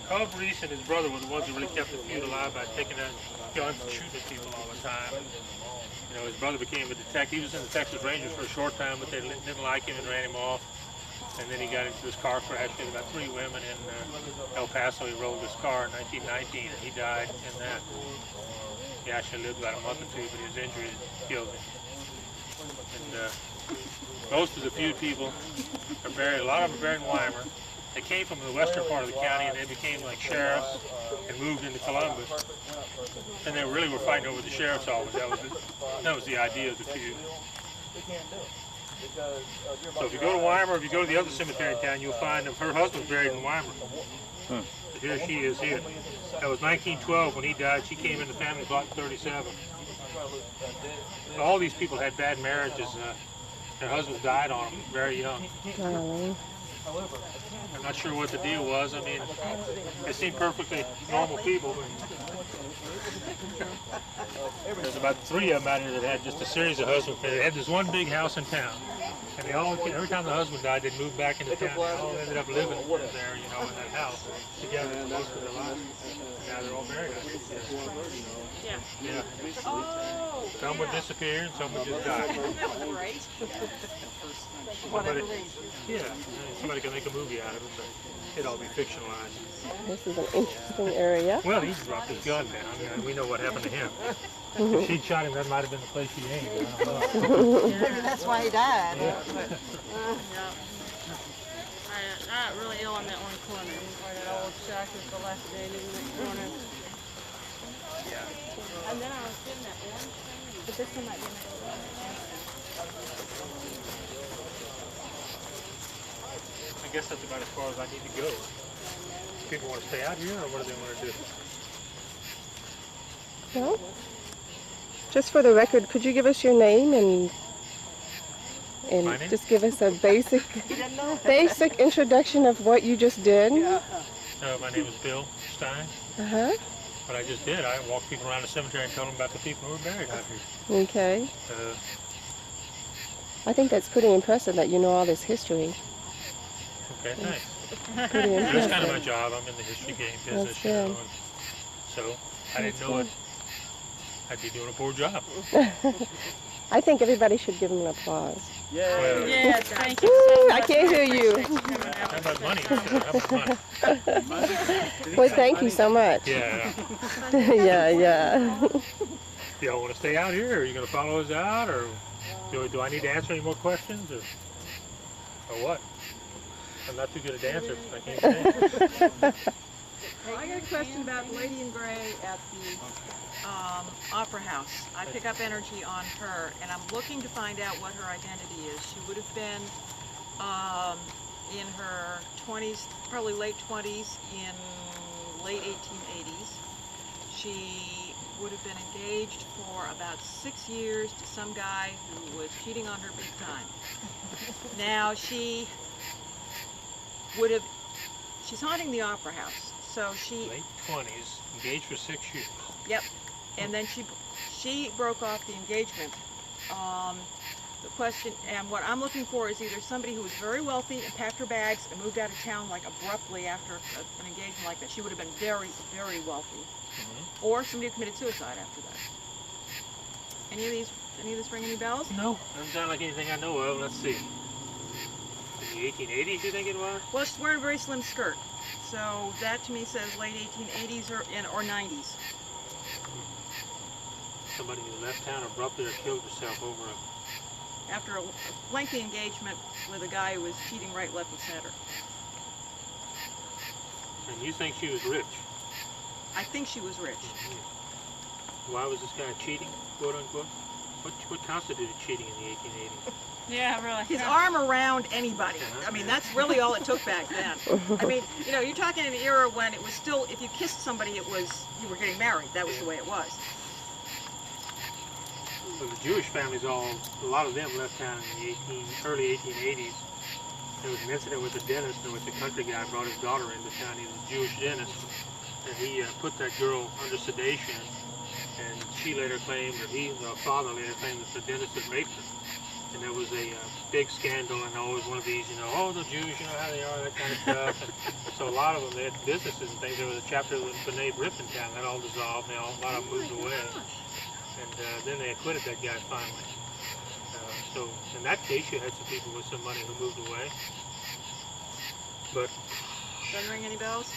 Hub Reese and his brother were the ones who really kept the feud alive by taking out guns and shooting at people all the time. You know, his brother became a detective. He was in the Texas Rangers for a short time, but they didn't like him and ran him off. And then he got into this car crash with about 3 women in El Paso. He rolled his car in 1919, and he died in that. He actually lived about a month or two, but his injuries killed him. And most of the feud people are buried, a lot of them are buried in Weimar. They came from the western part of the county, and they became like sheriffs and moved into Columbus. And they really were fighting over the sheriff's office. That was the idea of the feud. So if you go to Weimar, if you go to the other cemetery in town, you'll find her husband's buried in Weimar. Here she is here. That was 1912 when he died. She came in the family plot in 37. All these people had bad marriages. Their husbands died on them very young. I'm not sure what the deal was. I mean, they seemed perfectly normal people. There's about 3 of them out here that had just a series of husbands. They had this one big house in town. And they all, every time the husband died, they'd move back into town. They all ended up living there, you know, in that house together for most of their lives. And now they're all married. Yeah. Some would disappear and some would just die. Whatever reason. Yeah. somebody could make a movie out of it, but it'd all be fictionalized. This is an interesting area. Well, he dropped his gun down. I mean, we know what happened to him. If she'd shot him, that might have been the place she aimed. I don't know. Maybe that's why he died. Yeah. I got really ill on that one corner, where that old shack was dilapidated in that corner. And then I was getting that orange thing. But this one might be nice. I guess that's about as far as I need to go. People want to stay out here, or what do they want to do? No? Just for the record, could you give us your name and My name? just give us a basic introduction of what you just did? My name is Bill Stein. Uh-huh. What I just did, I walked people around the cemetery and told them about the people who were buried out here. Okay. I think that's pretty impressive that you know all this history. Okay, thanks. Pretty That's impressive. kind of my job. I'm in the history game business, That's you know, good. and so I didn't know it. I'd be doing a poor job. I think everybody should give him an applause. Well, Yes, thank you Woo, so much. I can't hear you. how about money? How about money? Well, thank you so much. Yeah. yeah. Do y'all want to stay out here, or are you going to follow us out, or do I need to answer any more questions, or what? I'm not too good at answers. I can't say. Well, I got a question about the Lady in Gray at the Opera House. I pick up energy on her, and I'm looking to find out what her identity is. She would have been in her 20s, probably late 20s, in late 1880s. She would have been engaged for about 6 years to some guy who was cheating on her big time. Now she would have, she's haunting the Opera House, so she... Late 20s, engaged for 6 years. Yep, and then she broke off the engagement. The question, and what I'm looking for is either somebody who was very wealthy and packed her bags and moved out of town like abruptly after an engagement like that. She would have been very, very wealthy. Or somebody who committed suicide after that. Any of this ring any bells? No, doesn't sound like anything I know of. Let's see. In the 1880s, you think it was? Well, she's wearing a very slim skirt. So that to me says late 1880s or 90s. Somebody who left town abruptly or killed herself over After a lengthy engagement with a guy who was cheating right, left, and center. And you think she was rich? I think she was rich. Why was this guy cheating, quote unquote? What constituted cheating in the 1880s? Yeah, really. His arm around anybody. I mean, that's really all it took back then. I mean, you know, you're talking in an era when it was still, if you kissed somebody, it was, you were getting married. That was the way it was. So the Jewish families, a lot of them left town in the early 1880s. There was an incident with a dentist in which a country guy brought his daughter into town. He was a Jewish dentist, and he put that girl under sedation, and she later claimed, or the father later claimed that the dentist had raped her. And there was a big scandal, and always one of these, you know, oh, the Jews, you know how they are, that kind of stuff. And so a lot of them, they had businesses and things. There was a chapter of the B'nai B'rith in town. That all dissolved, and a lot of them moved away. And then they acquitted that guy finally. So in that case, you had some people with some money who moved away. But, Doesn't ring any bells?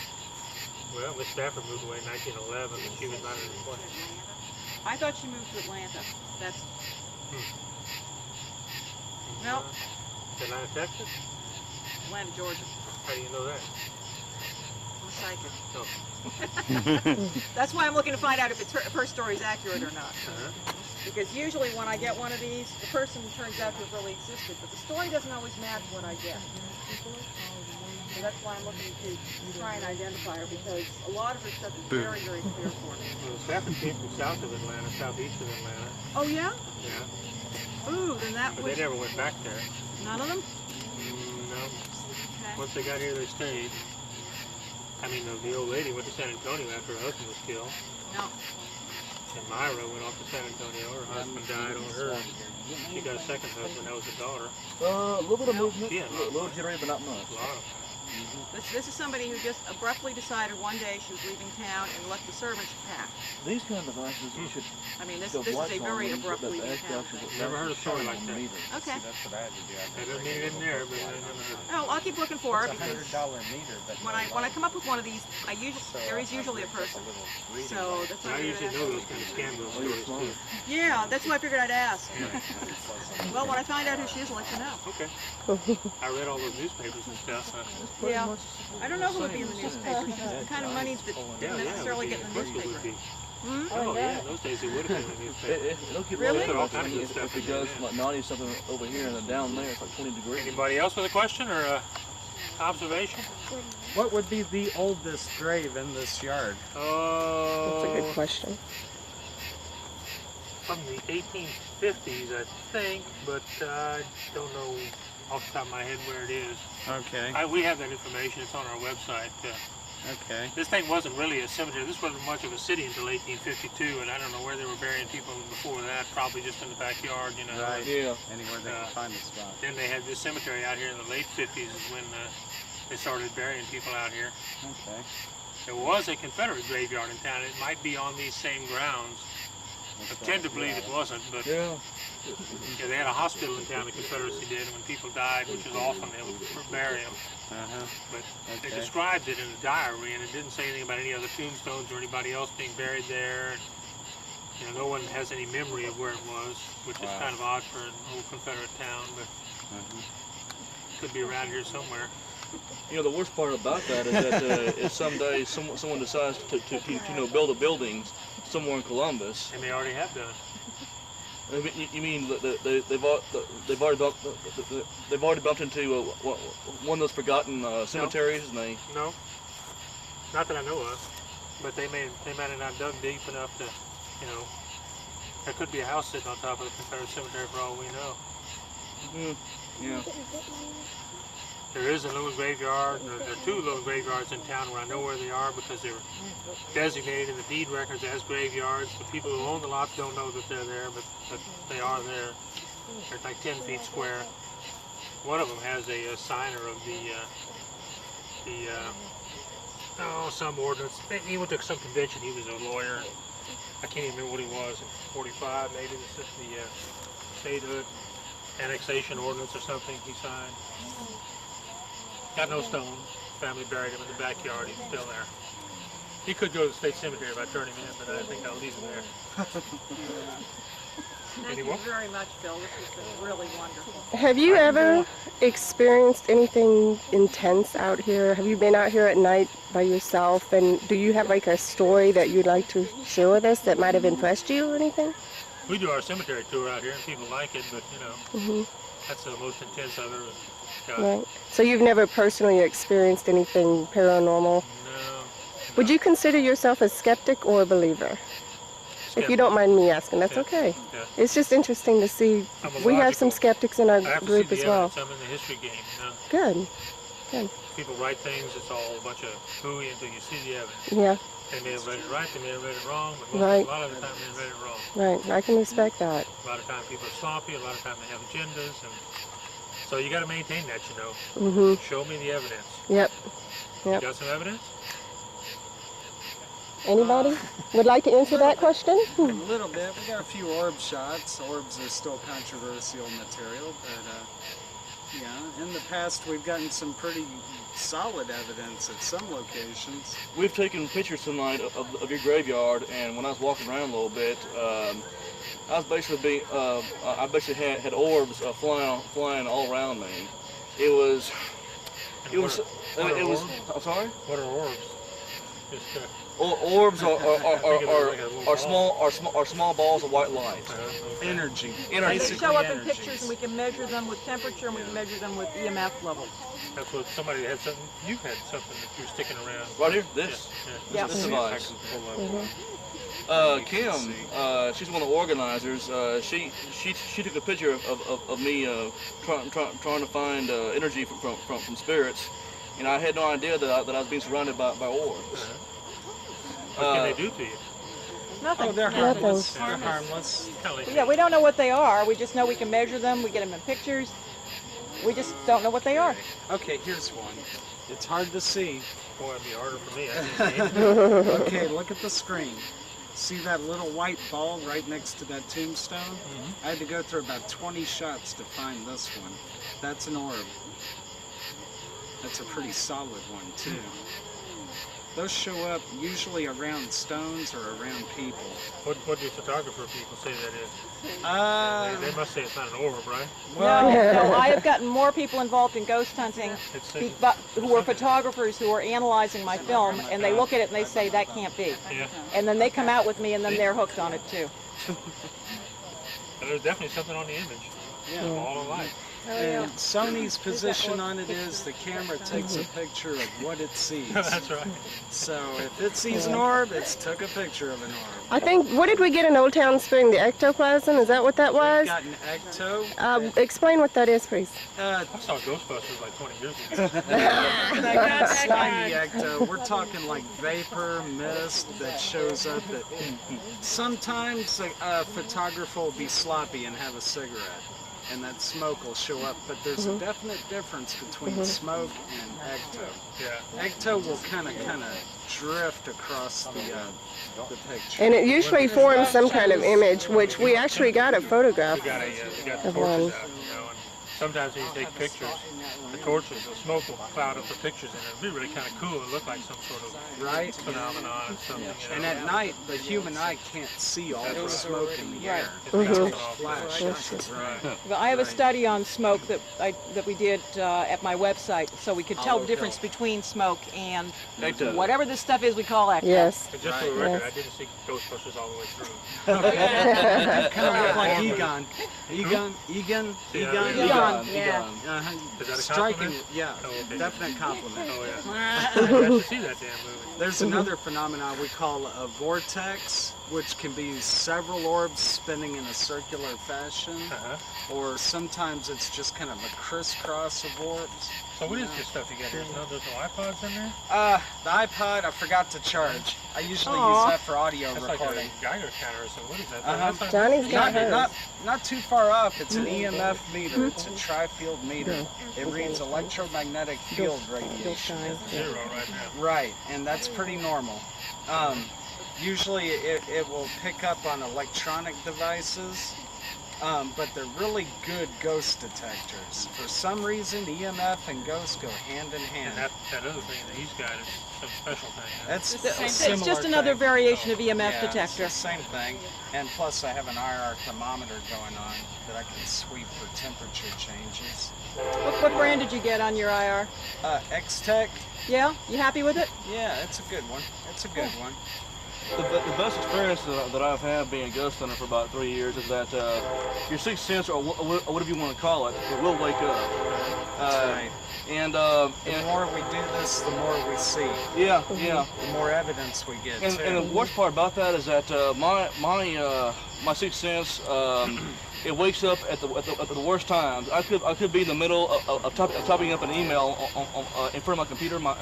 well, Miss Stafford moved away in 1911, and she was not in her 20s. I thought she moved to Atlanta. That's... No, Atlanta, Texas? Atlanta, Georgia. How do you know that? I'm a psychic. Oh. That's why I'm looking to find out if her story is accurate or not. Because usually when I get one of these, the person turns out to have really existed, but the story doesn't always match what I get. So that's why I'm looking to try and identify her, because a lot of her stuff is very, very clear for me. Well, Stafford came from south of Atlanta, southeast of Atlanta. Oh, yeah? Yeah. Ooh, then that But was... they never went back there. None of them? No. Okay. Once they got here, they stayed. I mean, the old lady went to San Antonio after her husband was killed. No. And Myra went off to San Antonio. Her husband died on her. She got a second husband. That was a daughter. A little bit of movement, Yeah. a little jittery, but not much. A lot of This is somebody who just abruptly decided one day she was leaving town and let the servants pack. These kind of devices, you should. I mean, this is a very abrupt leaving town thing. Never heard a story like that. Okay. That's what I had to do. I didn't mean it in there, but I never. Oh, I'll keep looking for her It's because $100 meter, but when I come up with one of these, there is usually a person. So that's why I usually know those kind of scandal stories too. Yeah, that's why I figured I'd ask. Well, when I find out who she is, I'll let you know. Okay. I read all those newspapers and stuff. Yeah. I don't know who would be in the newspaper. She's the kind of money that didn't necessarily get in the newspaper. Oh yeah, in those days it would have been in the newspaper. It'll keep Really? All kinds of stuff if it in there, goes yeah. like 90 something over here and then down there, it's like 20 degrees. Anybody else with a question or a observation? what would be the oldest grave in this yard? That's a good question. From the 1850s, I think, but I don't know off the top of my head where it is. Okay. We have that information. It's on our website. Okay. This thing wasn't really a cemetery. This wasn't much of a city until 1852, and I don't know where they were burying people before that. Probably just in the backyard, you know. Right. Yeah. Anywhere they can find a spot. Then they had this cemetery out here in the late 50s is when they started burying people out here. Okay. There was a Confederate graveyard in town. It might be on these same grounds. I tend to believe it wasn't, but Yeah. yeah, they had a hospital in town, the Confederacy did, and when people died, which is often, they would bury them. But they Okay. described it in a diary, and it didn't say anything about any other tombstones or anybody else being buried there. You know, no one has any memory of where it was, which is kind of odd for an old Confederate town, but could be around here somewhere. You know, the worst part about that is that if someday someone decides to build a building somewhere in Columbus. They may already have done. You mean they've already bumped into one of those forgotten cemeteries, and they? No, not that I know of. But they might have not dug deep enough to, you know. There could be a house sitting on top of the Confederate cemetery for all we know. Yeah. There is a little graveyard. There are two little graveyards in town where I know where they are because they were designated in the deed records as graveyards. The people who own the lots don't know that they're there, but they are there. They're like 10 feet square. One of them has a signer of some ordinance. He went to some convention. He was a lawyer. I can't even remember what he was. 45 maybe. This is the statehood annexation ordinance or something he signed. Got no stone. Family buried him in the backyard. He's still there. He could go to the state cemetery if I turn him in, but I think I'll leave him there. Thank you very much, Bill. This has been really wonderful. Have you ever experienced anything intense out here? Have you been out here at night by yourself? And do you have like a story that you'd like to share with us that might have impressed you or anything? We do our cemetery tour out here, and people like it, but you know, that's the most intense I've ever got. Right. So you've never personally experienced anything paranormal? No. Would you consider yourself a skeptic or a believer? If you don't mind me asking, that's okay. Yeah. It's just interesting to see. We have some skeptics in our group as well. I'm in the history game, you know. Good. Good. People write things, it's all a bunch of hooey until you see the evidence. Yeah. They may have read it right, they may have read it wrong, but Right. a lot of the time they read it wrong. Right. I can respect that. A lot of time people are sloppy, a lot of time they have agendas, and so you got to maintain that, you know. Mhm. Show me the evidence. Yep. You got some evidence? Anybody would like to answer that question? A little bit. We got a few orb shots. Orbs are still controversial material, but yeah, in the past we've gotten some pretty solid evidence at some locations. We've taken pictures tonight of your graveyard, and when I was walking around a little bit, I was basically I basically had orbs flying all around me. It was. I'm sorry. What are orbs? Just, orbs are small balls of white light. Energy. They show up in pictures, and we can measure them with temperature, and we can measure them with EMF levels. That's what somebody had something. You had something that you were sticking around. Right here. This. Yeah. This device. Kim, she's one of the organizers. She took a picture of me trying to find energy from spirits, and I had no idea that I was being surrounded by orbs. What can they do to you? Nothing. Oh, they're harmless. They're harmless. Yeah, we don't know what they are. We just know we can measure them. We get them in pictures. We just don't know what they are. Okay, here's one. It's hard to see. Boy, it'd be harder for me. I can't see it. Okay, look at the screen. See that little white ball right next to that tombstone? I had to go through about 20 shots to find this one. That's an orb. That's a pretty solid one, too. Those show up usually around stones or around people. What do photographer people say that is? They must say it's not an orb, right? No, I have gotten more people involved in ghost hunting who are photographers who are analyzing my film, and they look at it and they say, that can't be. Yeah. And then they come out with me, and then they're hooked on it, too. There's definitely something on the image. Yeah. All alike. And Sony's position on it is the camera takes a picture of what it sees. That's right. So if it sees an orb, it's took a picture of an orb. I think, what did we get in Old Town Spring? The ectoplasm? Is that what that was? We've got an ecto. Explain what that is, please. I saw Ghostbusters like 20 years ago. That's not the ecto. We're talking like vapor, mist that shows up. Sometimes a photographer will be sloppy and have a cigarette, and that smoke will show up, but there's a definite difference between smoke and ecto. Yeah. Ecto will kind of drift across the picture. And it usually forms some kind of image, which we actually got a photograph We got the of torches one. out, you know, and sometimes when you take pictures, the torches, the smoke will cloud up the pictures, and it'll be really kind of cool. It look like some sort of phenomenon or something. You know? And at night, the human eye can't see all the smoke in the air. Right. It's flash. Right. Well, I have a study on smoke that we did at my website, so we could tell the difference between smoke and whatever this stuff is we call ecto. Yes. And just for the record, I didn't see Ghostbusters all the way through. Kind of look like Egon. Egon. Yeah. Is that a Striking, compliment? yeah, Oh, okay. definite compliment. Oh, yeah. I should see that damn movie. There's another phenomenon we call a vortex, which can be several orbs spinning in a circular fashion, or sometimes it's just kind of a crisscross of orbs. So what is this stuff you got here? There's no iPods in there? The iPod, I forgot to charge. I usually use that for audio That's recording. like a Geiger counter or something. What is that? That's not- Johnny's got hers. Not too far off. It's an EMF meter. It's a tri-field meter. It reads electromagnetic field radiation. Zero right now. Right, and that's pretty normal. Usually it will pick up on electronic devices, but they're really good ghost detectors. For some reason, EMF and ghosts go hand in hand. And that other thing that he's got is some special thing. That's It's just another variation of EMF detector. It's the same thing, and plus I have an IR thermometer going on that I can sweep for temperature changes. What brand did you get on your IR? X-Tech. Yeah? You happy with it? Yeah, it's a good one. It's a good one. The best experience that I've had being a ghost hunter for about 3 years is that your sixth sense, or whatever you want to call it will wake up. That's right. And the more we do this, the more we see. Yeah. The more evidence we get. And the worst part about that is that my sixth sense, it wakes up at the worst times. I could be in the middle of typing up an email in front of my computer in my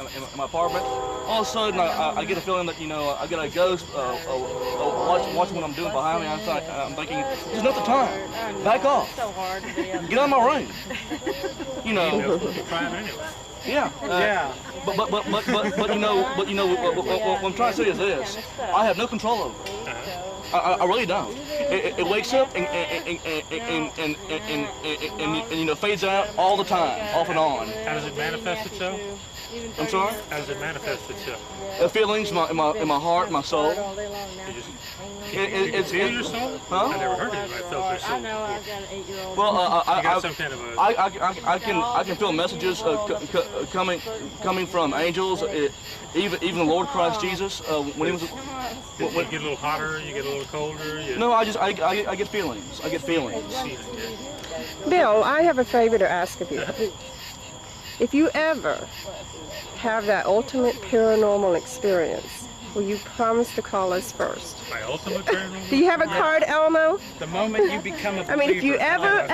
apartment. All of a sudden, I get a feeling that I get a ghost watching what I'm doing behind me. I'm thinking, there's not the time. Back off. So hard. Get out of my room. Try it anyway. Yeah. But what I'm trying to say is this: I have no control over it. I really don't. It wakes up and fades out all the time, off and on. How does it manifest itself? I'm sorry? How does it manifest itself? The feelings in my heart, my soul. You feel your soul? Huh? I never heard anybody felt their soul. I know, I've got an 8-year-old. Well, You got some kind of a... I can feel messages coming from angels, even the Lord Christ Jesus. When he was, you get a little hotter, you get a little colder. No, I get feelings. I get feelings. Bill, I have a favor to ask of you. If you ever have that ultimate paranormal experience, will you promise to call us first? My ultimate paranormal? Do you have a card, Elmo? The moment you become a believer, I mean, if you ever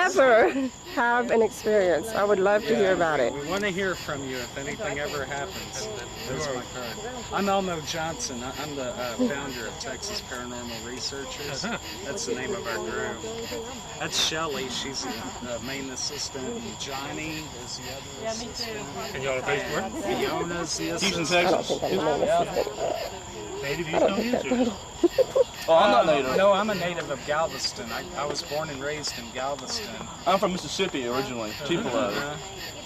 have an experience. I would love to hear about it. We want to hear from you if anything ever happens. There's my card. I'm Elmo Johnson. I'm the founder of Texas Paranormal Researchers. That's the name of our group. That's Shelly. She's the main assistant. And Johnny is the other assistant. And y'all are based where? Fiona's the Houston, assistant. Texas. Native Houstonians? Oh, I'm not native. No, I'm a native of Galveston. I was born and raised in Galveston. I'm from Mississippi originally, Tupelo.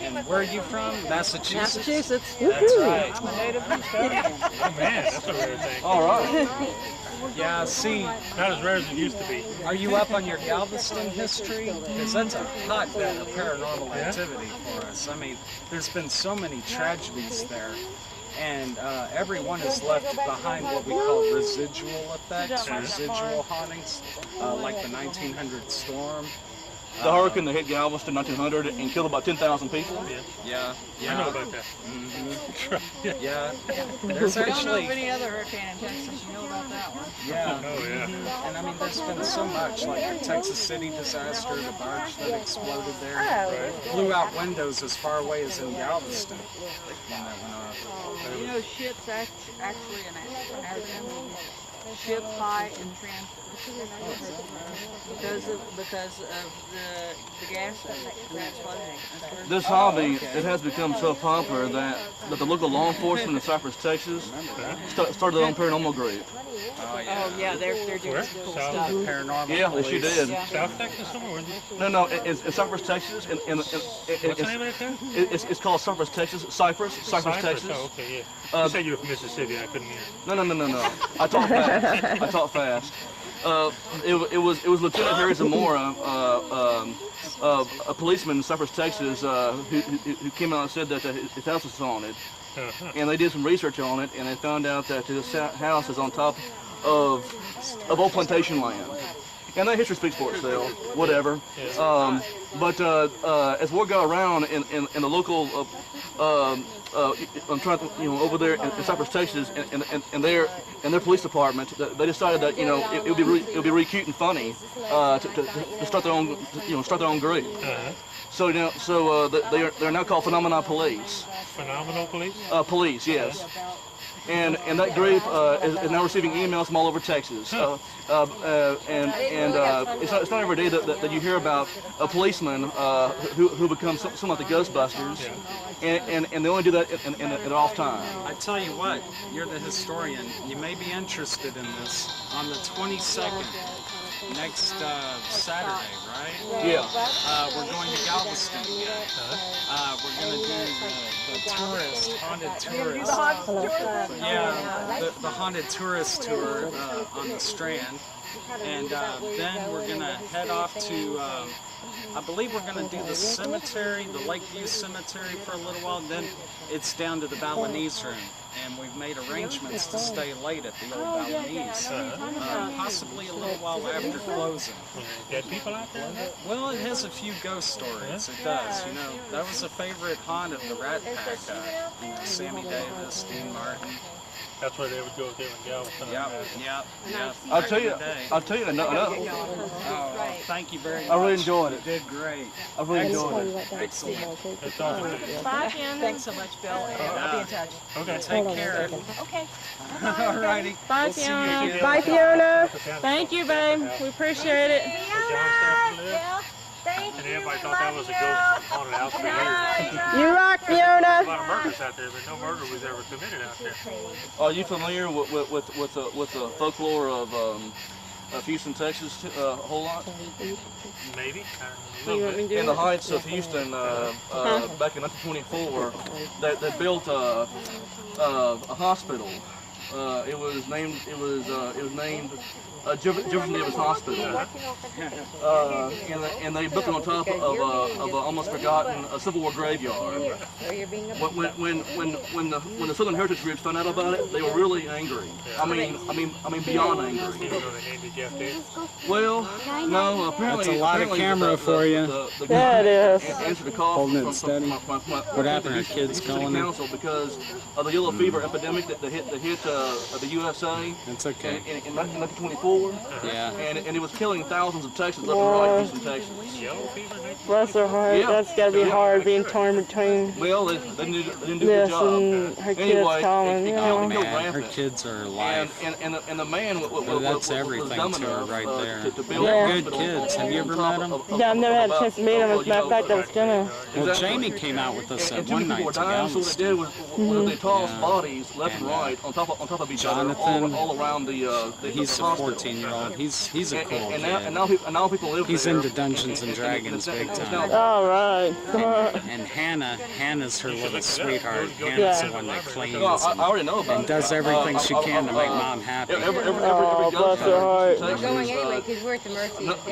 And where are you from? Massachusetts? Massachusetts. That's right. I'm a native Houstonian. Oh man, that's a rare thing. All right. Yeah, see, Not as rare as it used to be. are you up on your Galveston history? Because that's a hotbed of paranormal activity for us. I mean, there's been so many tragedies there. And everyone has left behind what we call residual effects, residual hauntings, like the 1900 storm. The hurricane that hit Galveston in 1900 and killed about 10,000 people. Yeah, I know about that. yeah. There's I don't know actually, of any other hurricane in Texas. You know about that one? yeah. Oh yeah. And I mean, there's been so much, like the Texas City disaster, the barge that exploded there, blew out windows as far away as in Galveston when that went off. You know, ship's actually an acronym. Ship high in transit. Because of the gas and the explosion. This hobby, it has become so popular that the local law enforcement in Cypress, Texas, started their own paranormal group. Oh yeah, they're doing Where? some cool South? stuff. Paranormal Yeah, they sure police. did. South Texas somewhere? No, it's Cypress, Texas. What's the name of it then? It's called Cypress, Texas. Cypress, Texas. Oh, okay, yeah. You said you were from Mississippi. I couldn't hear. No. I talk fast. I talk fast. It was Lieutenant Harry Zamora, a policeman in Cypress, Texas, who came out and said that his house was haunted. And they did some research on it, and they found out that this house is on top of old plantation land. And that history speaks for itself, whatever. But as we go around in the local, I'm trying to, over there in Cypress, Texas, and their police department, they decided that it would be really cute and funny to start their own group. So they're now called Phenomenon Police. Phenomenal Police? Police, yes. And that group is now receiving emails from all over Texas. It's not every day that you hear about a policeman who becomes something like the Ghostbusters, and they only do that at off time. I tell you what, you're the historian. You may be interested in this. On the 22nd, next Saturday, right? Yeah. We're going to Galveston. We're going to do the haunted tourist. Yeah, the haunted tourist tour on the Strand. And then we're going to head off to, I believe we're going to do the cemetery, the Lakeview Cemetery for a little while. Then it's down to the Balinese room. And we've made arrangements to stay late at the old Balinese, possibly a little while after closing. Dead people out there? Well, it has a few ghost stories. It does. That was a favorite haunt of the Rat Pack. Sammy Davis, Dean Martin. That's where they would go if they were in Galveston. Yep. I'll tell you. Oh, thank you very much. I really enjoyed it. You did great. I really enjoyed it. Excellent. That's awesome. Bye, Fiona. Thanks so much, Bill. And I'll be in touch. Okay. Take care. Okay. All righty. Bye, We'll see you Fiona. again. Bye, Fiona. Thank you, babe. We appreciate it. And everybody thought that was a ghost haunted house for years. You rock, A Fiona. lot of murders out there, but no murder was ever committed out there. Are you familiar with the folklore of Houston, Texas, a whole lot? Maybe. In the heights of Houston, back in 1924, they built a hospital. It was named Jefferson Davis Hospital, and they built it on top of a almost forgotten Civil War graveyard. When the Southern Heritage groups found out about it, they were really angry. I mean beyond angry. Well, no, apparently That's a lot of camera for you. Yeah, it is. Answered the call Holding it from steady. what happened? Our kids City calling you? Council because of the yellow fever epidemic that hit the USA. It's okay. In 1924. Yeah. And it was killing thousands of Texans left and right, Houston, Texas. Yellow fever. Bless her heart. Yeah. That's got to be hard being torn between Well, they didn't do a good this job. and her kids Anyway, calling. You it know. killed Man, her rampant. kids are life. And the man That's was everything dumb to her enough, right there. to build Yeah. a Good hospital kids. Have you ever met them? Yeah, I've never had a chance to meet him. As a matter of fact, I was gonna. Well, Jamie came out with us And at two one people night were to dying, so what they did was they tossed Yeah. bodies left and And, right on top of each Jonathan, other all around the He's a hospital. 14-year-old. He's a cool And kid. now people live He's there. into Dungeons and Dragons big time. All right. And Hannah's her little sweetheart. Hannah's Yeah. the one that cleans No, I already know about and it. does everything she can to make Mom happy. Every Oh, bless her heart. We're going anyway because we're at the mercy of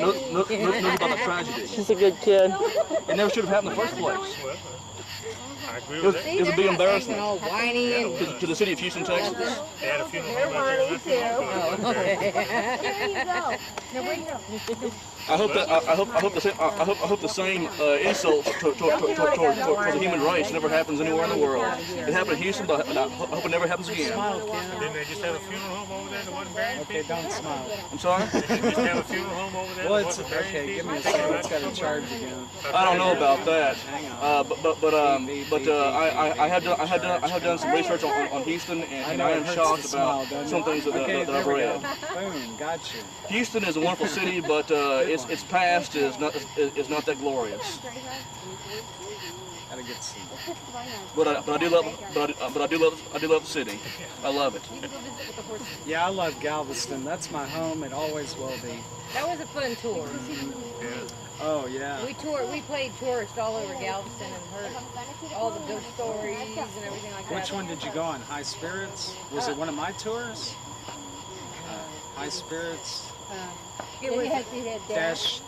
knows about the tragedy. She's a good kid. It never should have happened in the first place. I agree It with was, that. it was a big embarrassment all whiny and... to the city of Houston, Texas. They had a funeral home out there. I hope the same insult toward the human race never happens anywhere in the world. It happened in Houston, but I hope it never happens again. Didn't they just have a funeral home over there that wasn't burying Okay, people? don't smile. I'm sorry? Didn't they just have a funeral home over there Well, that it's wasn't burying okay. Give people? me a second. It's got to charge again. I don't know about that, I have done some research on Houston, and I am shocked about some things that I've read. Boom, got you. Houston is a wonderful city, but its past is not that glorious. Gotta get some. But I do love the city. I love it. Yeah, I love Galveston. That's my home. It always will be. That was a fun tour. Oh yeah. We played tourist all over Galveston and heard all the ghost stories and everything like that. Which one did you go on? High Spirits? Was it one of my tours? High Spirits? It was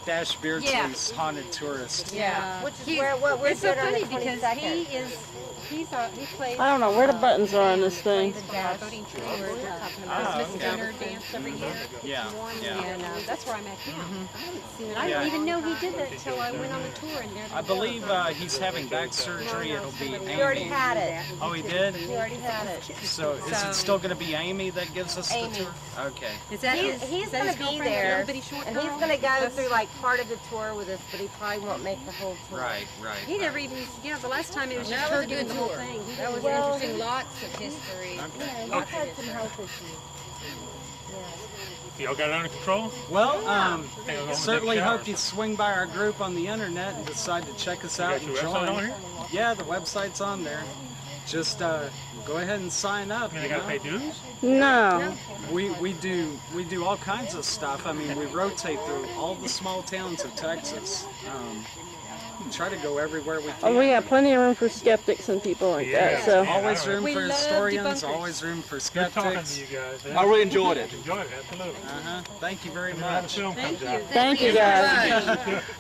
Dash Beardsley's Haunted Tourist. yeah. Which is what we're It's so doing on the funny because 22nd. he plays. I don't know where the buttons are on this thing. Voting tree where Christmas dinner dance every year. Yeah, yeah. And that's where I met him. I haven't seen it. I didn't even know he did that until I went on the tour. And there I believe he's having back surgery. It'll be Amy. He already had it. Oh, he did? He already had it. So is it still going to be Amy that gives us Amy. the tour? Okay. Is that He's going to be there, and he's going to go through like part of the tour with us, but he probably won't make the whole tour. Right, right. He never even, the last time it was just her doing the whole thing. That was Well, interesting. Lots of history. Yeah, I've had some health issues. Y'all got it under control? Well, Hang on, certainly take hope showers. you swing by our group on the internet and decide to check us out got and your website on join. here? Yeah, the website's on there. Just go ahead and sign up. You you gotta know? pay dues? No. We do all kinds of stuff. I mean, we rotate through all the small towns of Texas. Try to go everywhere we can. Oh, we have plenty of room for skeptics and people like that. So Always room We for love historians. debunkers. Always room for Good talking to skeptics. you guys. I really enjoyed it. Enjoyed it, absolutely. Thank you very When the much. film comes out. thank you guys.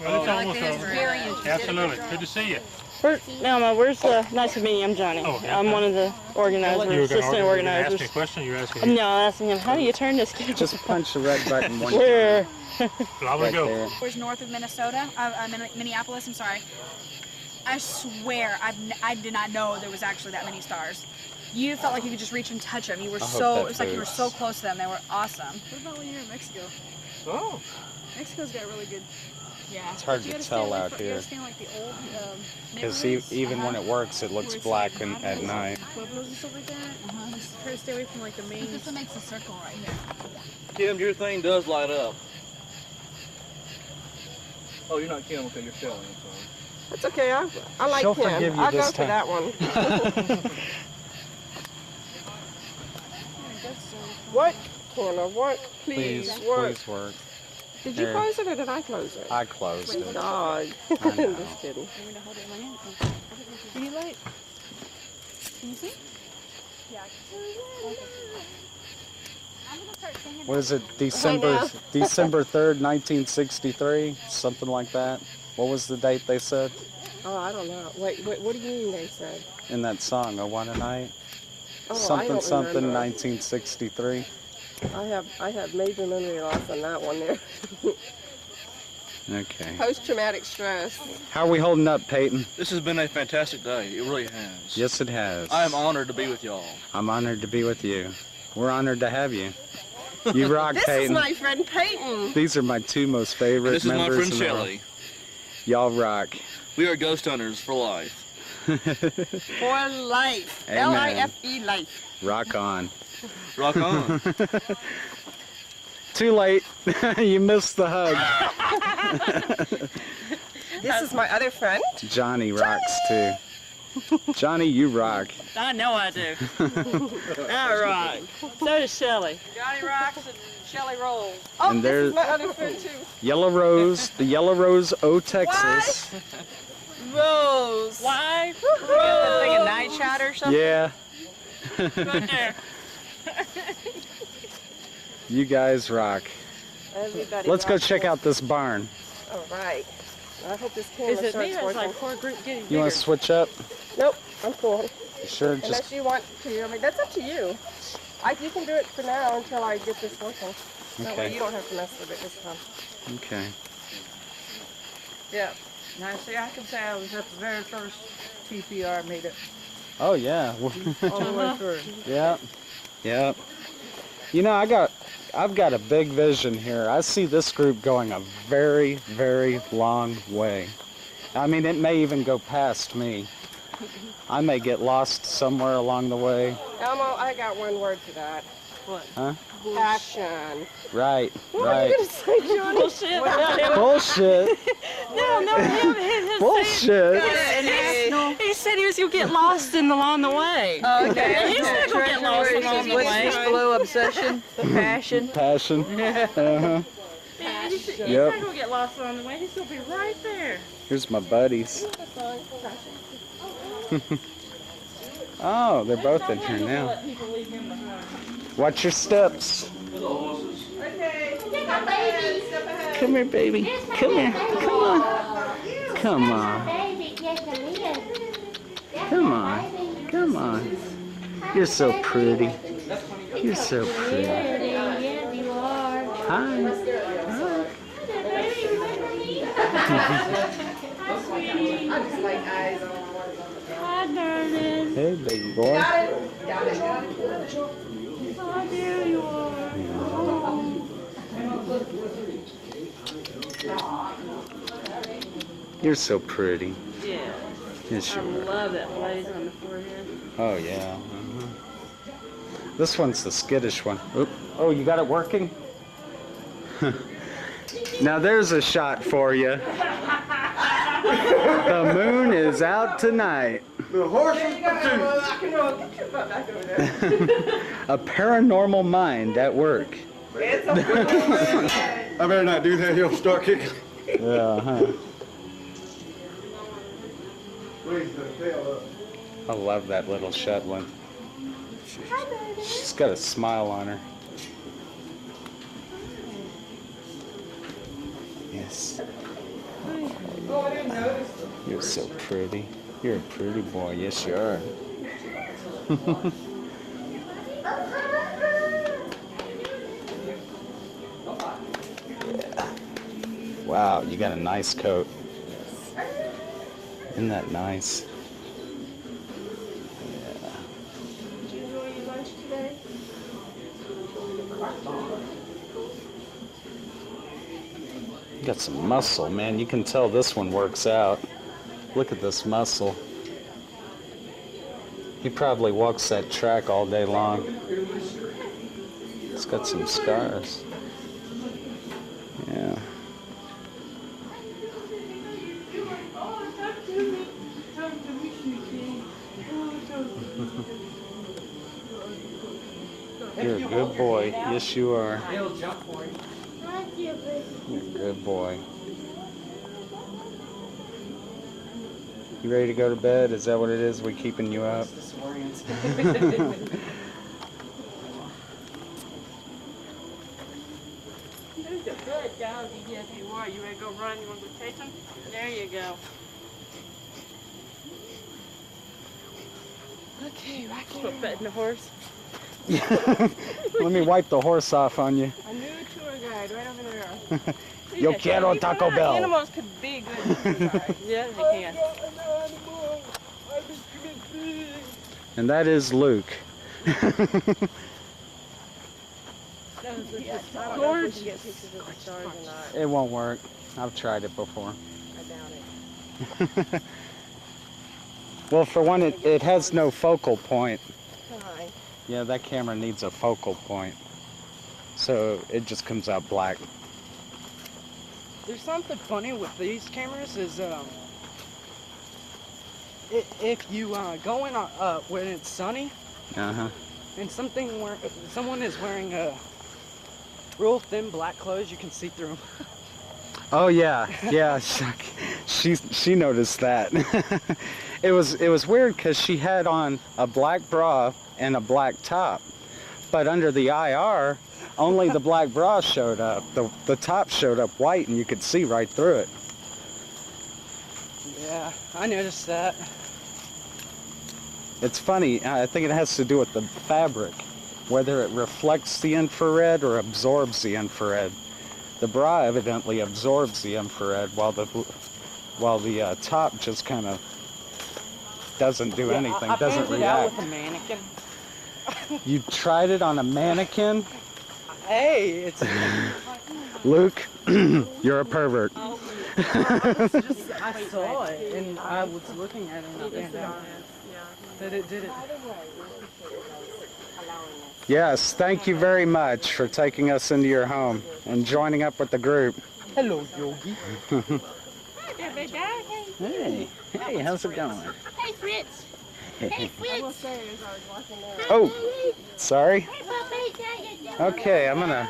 Well, it's almost It's over. very interesting. Absolutely. Good to see you. Nelma, where's the? Nice to meet you. I'm Johnny. Oh, yeah. I'm one of the organizers, You were assistant going to ask organizers. me a question. You're asking me. No, I'm asking him. How do you turn this camera? Just punch the red button one Where? Well, I'm gonna go. Hours north of Minnesota, Minneapolis. I'm sorry. I swear, I did not know there was actually that many stars. You felt like you could just reach and touch them. You were so, it's like you were so close to them. They were awesome. What about when you're in Mexico? Oh. Mexico's got really good. Yeah. It's hard You to gotta tell stay away out from- You here. gotta stay in like the old Because neighborhoods, even when it works, it looks black at night. pueblos and stuff like that. Just try to stay away from like the main. This makes a circle right here. Kim, your thing does light up. Oh, you're not Kim, okay, you're Shelley. I'm sorry. That's okay. I like She'll him. forgive you I'll go this for time. that one. What corner? What? Please, work. Please work. Did you Here. close it or did I close it? I closed it. God. I know. Just kidding. You need light? Can you see? What is it? December 3rd, 1963, something like that. What was the date they said Oh, I don't know. Wait, what do you mean they said? in that song? "I Want a Night." Oh, I Something don't something remember. 1963. I have major memory loss on that one there. Okay. Post-traumatic stress. How are we holding up, Peyton? This has been a fantastic day. It really has. Yes, it has. I am honored to be with y'all. I'm honored to be with you. We're honored to have you. You rock, This Peyton. is my friend Peyton. These are my two most favorite This is my members friend in the world. Shelly. Y'all rock. We are ghost hunters for life. For life. Amen. L-I-F-E, life. Rock on. Rock on. Too late. You missed the hug. This is my other friend. Johnny rocks too. Johnny, you rock. I know I do. I rock. So does Shelly. Johnny rocks and Shelly rolls. Oh, And this there's is my other friend too. Yellow Rose, the Yellow Rose O Texas. Rose. Why? Like a night shot or something? Yeah. Right there. You guys rock. Everybody Let's go rocks. check out this barn. All right. I hope this camera Is it starts me or is working. like poor group getting You bigger? want to switch up? Nope, I'm cool. You sure? Unless Just you want to. I mean, that's up to you. You can do it for now until I get this working. That way Okay. you don't have to mess with it this time. okay. Yeah. Now, see, I can say I was at the very first TPR meetup. Oh yeah. All the way through. Yeah. Yeah. You know, I've got a big vision here. I see this group going a very, very long way. I mean, it may even go past me. I may get lost somewhere along the way. Elmo, I got one word for that. What? Huh? Passion. Right. What right. are you going to say, Johnny? Bullshit. Bullshit. No, his Bullshit. He said he was going to get lost along the way. Okay. He's not going to get lost along the way. Below obsession, passion. Passion. Uh-huh. He's not Yep. going to get lost along the way. He's going to be right there. Here's my buddies. Oh, they're both in here now. Let people leave him behind. Watch your steps. Okay. Come here, baby. Come here. Come on. Come on. Come on. Come on. You're so pretty. You're so pretty. Hi. Hi, darling. Hey, baby boy. Oh, there you are. You're so pretty. Yeah. Yes, I you are. love that blaze on the forehead. Oh, yeah. This one's the skittish one. Oop. Oh, you got it working? Now there's a shot for you. The moon is out tonight. The horse is A paranormal mind at work. I better not do that, he'll start kicking. Yeah, huh? I love that little Shetland. She's got a smile on her. Yes. You're so pretty. You're a pretty boy. Yes, you are. Yeah. Wow, you got a nice coat. Isn't that nice? Did you enjoy your lunch today? You got some muscle, man. You can tell this one works out. Look at this muscle. He probably walks that track all day long. It's got some scars. Yeah. You're a good boy. Yes, you are. He'll jump for you. You're a good boy. You ready to go to bed? Is that what it is? We keeping you up? Who's a good doggy? Yes, you are. You ready to go run? You want to go chase him? There you go. Okay, right Quit petting the horse. Let me wipe the horse off on you. A new tour guide right over there. Yo quiero Taco Bell. Animals could be good tour guides. Yeah, they can. And that is Luke. Gorgeous. It won't work. I've tried it before. I doubt it. Well, for one, it has no focal point. Hi. Yeah, that camera needs a focal point. So it just comes out black. There's something funny with these cameras is if you go in when it's sunny Uh-huh. and someone is wearing real thin black clothes, you can see through them. Oh yeah, yeah. She noticed that. It was weird because she had on a black bra and a black top, but under the IR, only the black bra showed up. The top showed up white, and you could see right through it. Yeah, I noticed that. It's funny. I think it has to do with the fabric, whether it reflects the infrared or absorbs the infrared. The bra evidently absorbs the infrared, while the top just kind of doesn't do anything, doesn't I out react. with a mannequin. You tried it on a mannequin? Hey, it's Luke, you're a pervert. I saw it and I was looking at it and I found out that it did it. Yes, thank you very much for taking us into your home and joining up with the group. Hello, Yogi. Hey, how's it going? Hey, Fritz. Hey, Fritz. Oh, sorry. Okay, I'm gonna.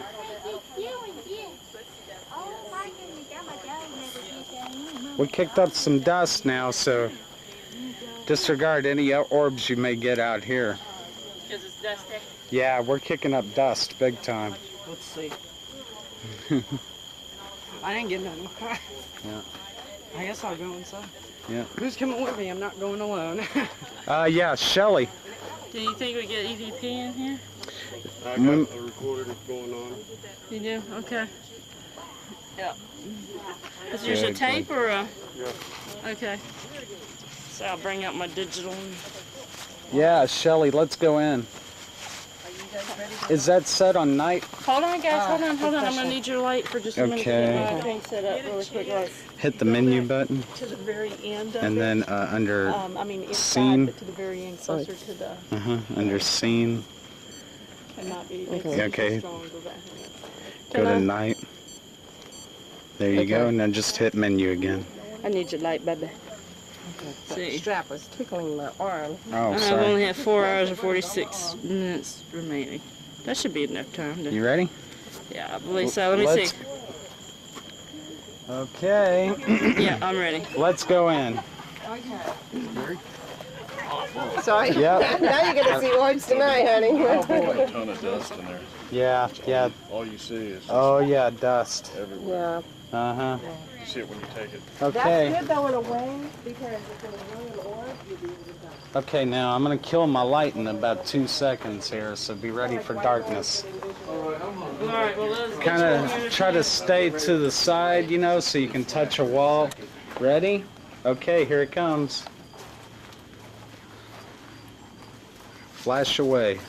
We kicked up some dust now, so disregard any orbs you may get out here. Because it's dusty. Yeah, we're kicking up dust big time. Let's see. I didn't get none. Yeah. I guess I'll go inside. Yeah. Who's coming with me? I'm not going alone. Yeah, Shelly. Do you think we get EVP in here? I got a recorder that's going on. You do? Okay. Yeah. Is yours a tape or a? Yeah. Okay. So I'll bring out my digital. Yeah, Shelly, let's go in. Is that set on night? Hold on, guys. Hold on. I'm gonna need your light for just a minute to Okay. get my thing set up really quick. Right. Hit the menu button, To the very end of and it. then under I mean, inside, scene. but to the very end, closer to the, Under scene. cannot be. Okay. Strong, go back. Go to night. There you go, and then just hit menu again. I need your light, baby. The strap was tickling my arm. Oh, I sorry. only have 4 hours and 46 minutes remaining. That should be enough time. You ready? Yeah, I believe so. Let me Let's- see. Okay. Yeah, I'm ready. Let's go in. Sorry. Yep. Now you're gonna see orbs tonight, honey. A ton of dust in there. Yeah, yeah. All you see is Oh, yeah, dust. everywhere. Yeah. Uh-huh. You see it when you take it. Okay. That's good though in a way because if it's a real orb, you'll be able to tell. Okay, now I'm going to kill my light in about 2 seconds here, so be ready for darkness. Alright, well, let's Kind of try to stay to the side, you know, so you can touch a wall. Ready? Okay, here it comes. Flash away.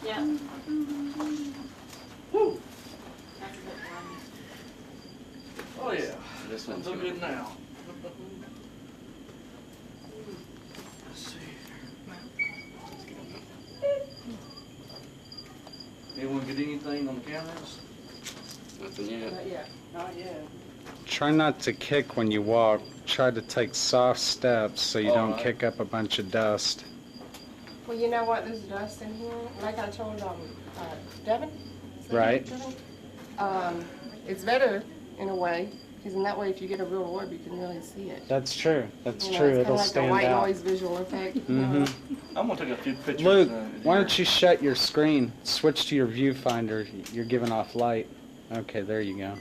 Yeah. Oh yeah, this one's so good now. Let's see. Anyone get anything on the cameras? Nothing yet. Not yet. Not yet. Try not to kick when you walk. Try to take soft steps so you don't kick up a bunch of dust. Well, you know what? There's dust in here. Like I told Devin. Right. It's better in a way, because in that way, if you get a real orb, you can really see it. That's true. That's You know, true. it's It'll kinda like stand a white out. noise visual effect. Mm-hmm. I'm gonna take a few pictures. Luke, why don't you shut your screen? Switch to your viewfinder. You're giving off light. Okay, there you go.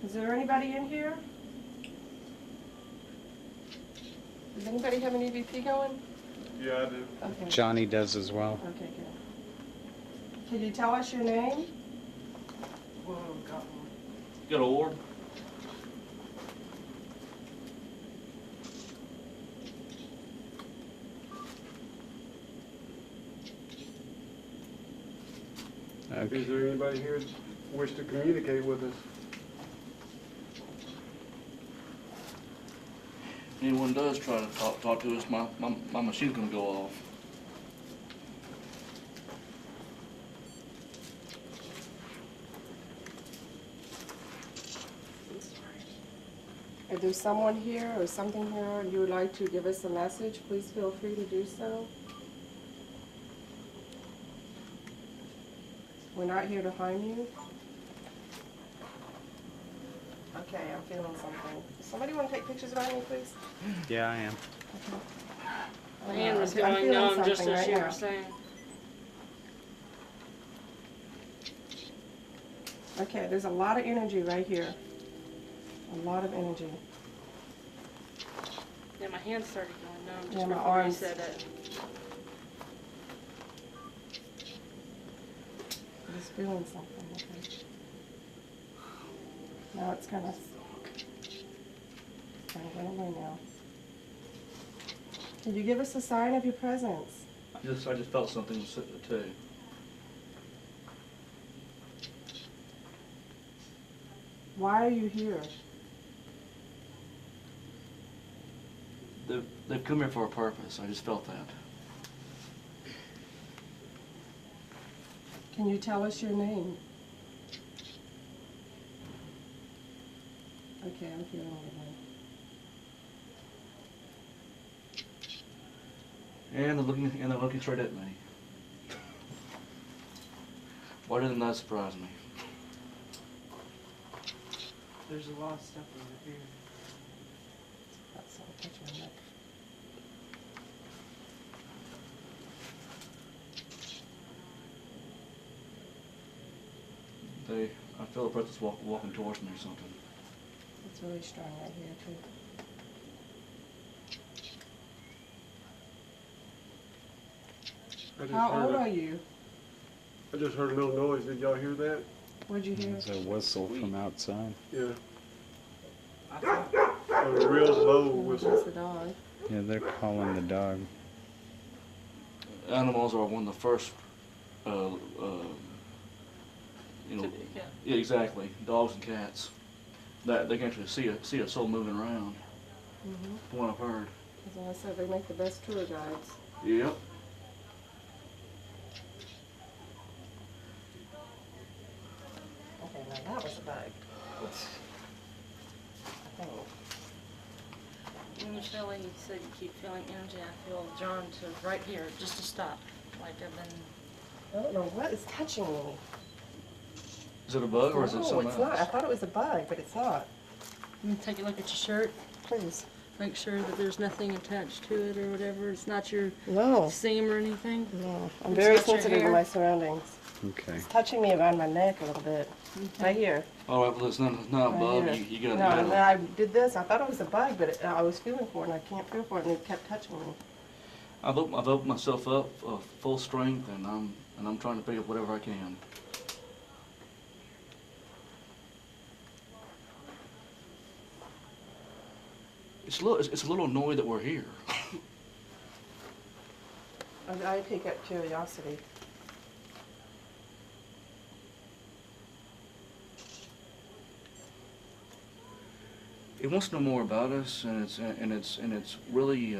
Is there anybody in here? Does anybody have an EVP going? Yeah, I do. Okay. Johnny does as well. Okay, good. Can you tell us your name? Got an orb? Okay. Is there anybody here that wish to communicate with us? Anyone does try to talk to us, my machine's gonna go off. If there's someone here or something here and you would like to give us a message, please feel free to do so. We're not here to harm you. Okay, I'm feeling something. Somebody want to take pictures of me, please? Yeah, I am. My hand was I'm going feeling numb just something as right you now. were saying. Okay, there's a lot of energy right here. A lot of energy. Yeah, my hand started going numb just Yeah, my before you arms. said it. I'm just feeling something. Okay. Now it's kind of going away now. Did you give us a sign of your presence? I just felt something too. Why are you here? They've come here for a purpose. I just felt that. Can you tell us your name? Okay, I'm feeling it now. And they're looking straight at me. Why didn't that surprise me? There's a lot of stuff over here. That's all. Touch my neck. I feel a presence walking towards me or something. It's really strong right here too. How old are you? I just heard a little noise. Did y'all hear that? What'd you hear? There's a whistle from outside. Yeah. A real low whistle. That's the dog. Yeah, they're calling the dog. Animals are one of the first, yeah, exactly. Dogs and cats. That they can actually see a soul moving around. From what I've heard. As I said, they make the best tour guides. Yep. Okay, now that was a bug. I think. When Shelley said you keep feeling energy, I feel drawn to right here, just to stop. Like I've been... I don't know what is touching me. Is it a bug or is it No, something it's else? not. I thought it was a bug, but it's not. You can take a look at your shirt. Please. Make sure that there's nothing attached to it or whatever. It's not your No. seam or anything. No. I'm It's very not your sensitive to hair. my surroundings. Okay. It's touching me around my neck a little bit. Right here. All right, well, it's not a Right bug. here. You got No, and it. then I did this. I thought it was a bug, but I was feeling for it, and I can't feel for it, and it kept touching me. I've opened myself up full strength, and I'm trying to pick up whatever I can. It's a little annoyed that we're here. I pick up curiosity. It wants to know more about us, and it's really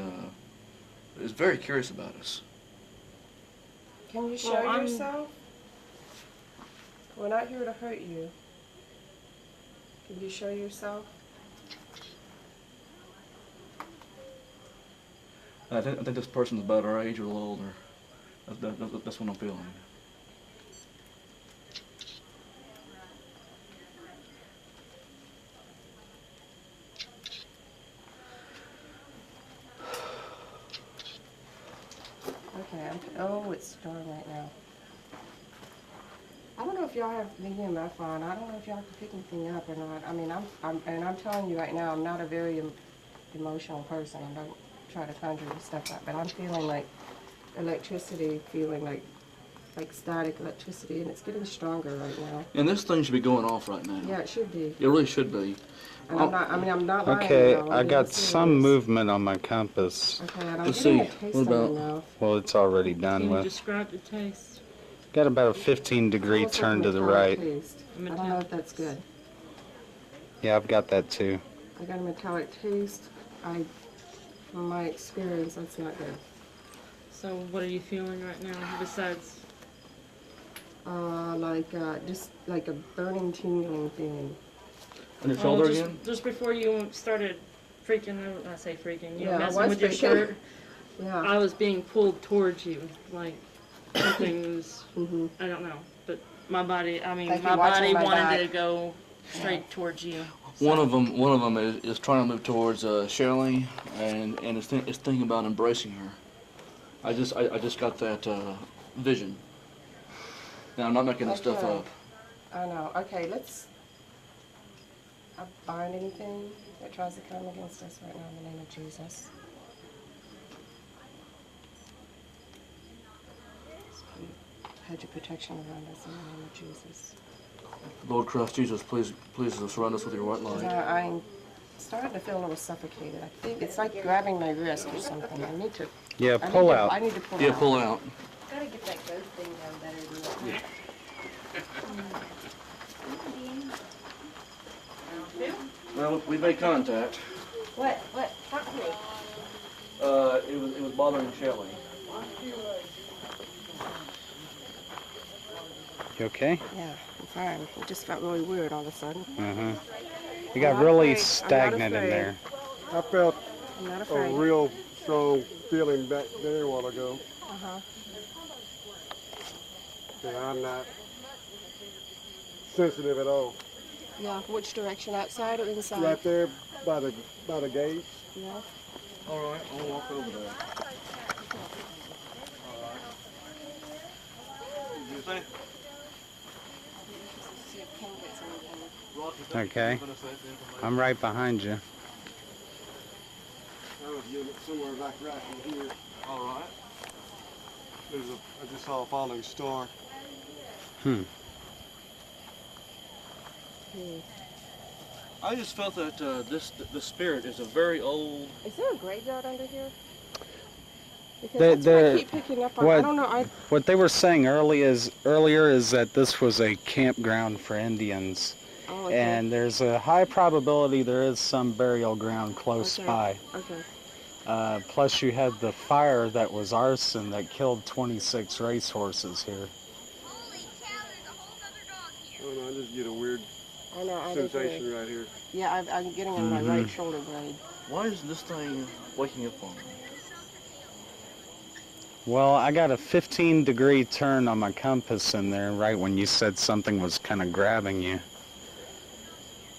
it's very curious about us. Can you show Well, I'm- yourself? We're not here to hurt you. Can you show yourself? I think this person's about our age or a little older. That's what I'm feeling. Okay, oh, it's strong right now. I don't know if y'all have the EMF on. I don't know if y'all can pick anything up or not. I mean, I'm telling you right now, I'm not a very emotional person. I don't try to conjure this stuff up, but I'm feeling like electricity, feeling like static electricity, and it's getting stronger right now. And this thing should be going off right now. Yeah, it should be. It really should be. And I'm not lying. Okay, now. I'm I being got serious. some movement on my compass. Okay, and I'm Let's getting see. a taste What in my about- mouth. Well, it's already done Can you with. describe the taste? Got about a 15-degree Almost like turn to the metallic right. taste. I don't know if that's good. Yeah, I've got that too. I got a metallic taste. From my experience, that's not good. So what are you feeling right now besides? Just like a burning, tingling feeling. On your shoulder just, again? Just before you started freaking, I say freaking, you know, Yeah, I messing was with your freaking. shirt, Yeah. I was being pulled towards you, like something was, Mm-hmm. I don't know, but my body, I mean, Like my you're watching body my wanted back. to go straight towards you. One of them is trying to move towards Shirley, and is thinking about embracing her. I just got that vision. Now I'm not making this stuff Okay. up. I know. Okay, let's bind anything that tries to come against us right now in the name of Jesus. Hedge of protection around us in the name of Jesus. Lord Christ Jesus, please surround us with your white light. I'm starting to feel a little suffocated. I think it's like grabbing my wrist or something. I need to. Yeah, pull out. I need to pull Yeah, out. pull out. Gotta get that ghost thing down better than that. Well, we made contact. What? Talk to me. It was bothering Shelley. You okay? Yeah, I'm fine. It just felt really weird all of a sudden. You got I'm not really afraid. I'm not stagnant in afraid. there. I felt I'm not a afraid. real strong feeling back there a while ago. Uh-huh. And I'm not sensitive at all. Yeah, which direction? Outside or inside? Right there by the gate. Yeah. All right, I'll walk over there. Okay. I'm right behind you. I was getting it somewhere like right in here. All right. I just saw a falling star. I just felt that the spirit is a very old. Is there a graveyard under here? Because The- that's what I the- keep picking up on. what- I don't know. What they were saying earlier is that this was a campground for Indians. Oh, okay. And there's a high probability there is some burial ground close Okay. by. Okay. Plus you had the fire that was arson that killed 26 racehorses here. Oh no, I just get a weird I know. I do sensation too. right here. Yeah, I'm getting in my right shoulder blade. Why is this thing waking up on me? Well, I got a 15-degree turn on my compass in there right when you said something was kind of grabbing you.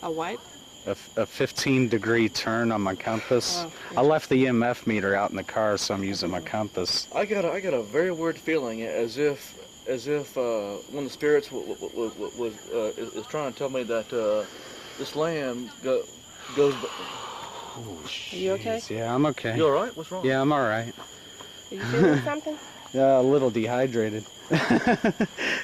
A what? A 15-degree turn on my compass. Oh, I left the EMF meter out in the car, so I'm using my compass. I got a very weird feeling, as if one of the spirits is trying to tell me that this land goes. Are you okay? Yeah, I'm okay. You all right? What's wrong? Yeah, I'm all right. Are you feeling something? Yeah, a little dehydrated.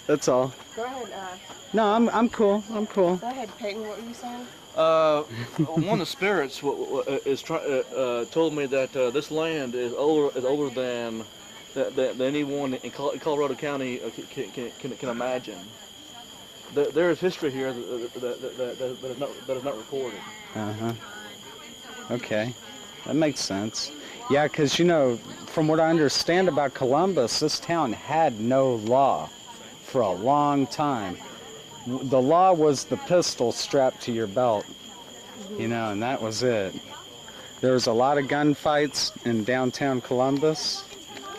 That's all. Go ahead. No, I'm cool. I'm cool. Go ahead, Peyton. What were you saying? One of the spirits told me that this land is older than anyone in Colorado County can imagine. There is history here that is not recorded. Okay, that makes sense. Yeah, because you know, from what I understand about Columbus, this town had no law for a long time. The law was the pistol strapped to your belt, you know, and that was it. There was a lot of gunfights in downtown Columbus,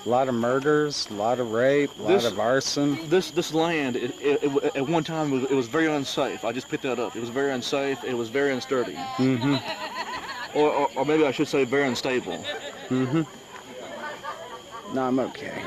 a lot of murders, a lot of rape, a lot of arson. This land, at one time, it was very unsafe. I just picked that up. It was very unsafe. It was very unsturdy. Or maybe I should say very unstable. No, I'm okay.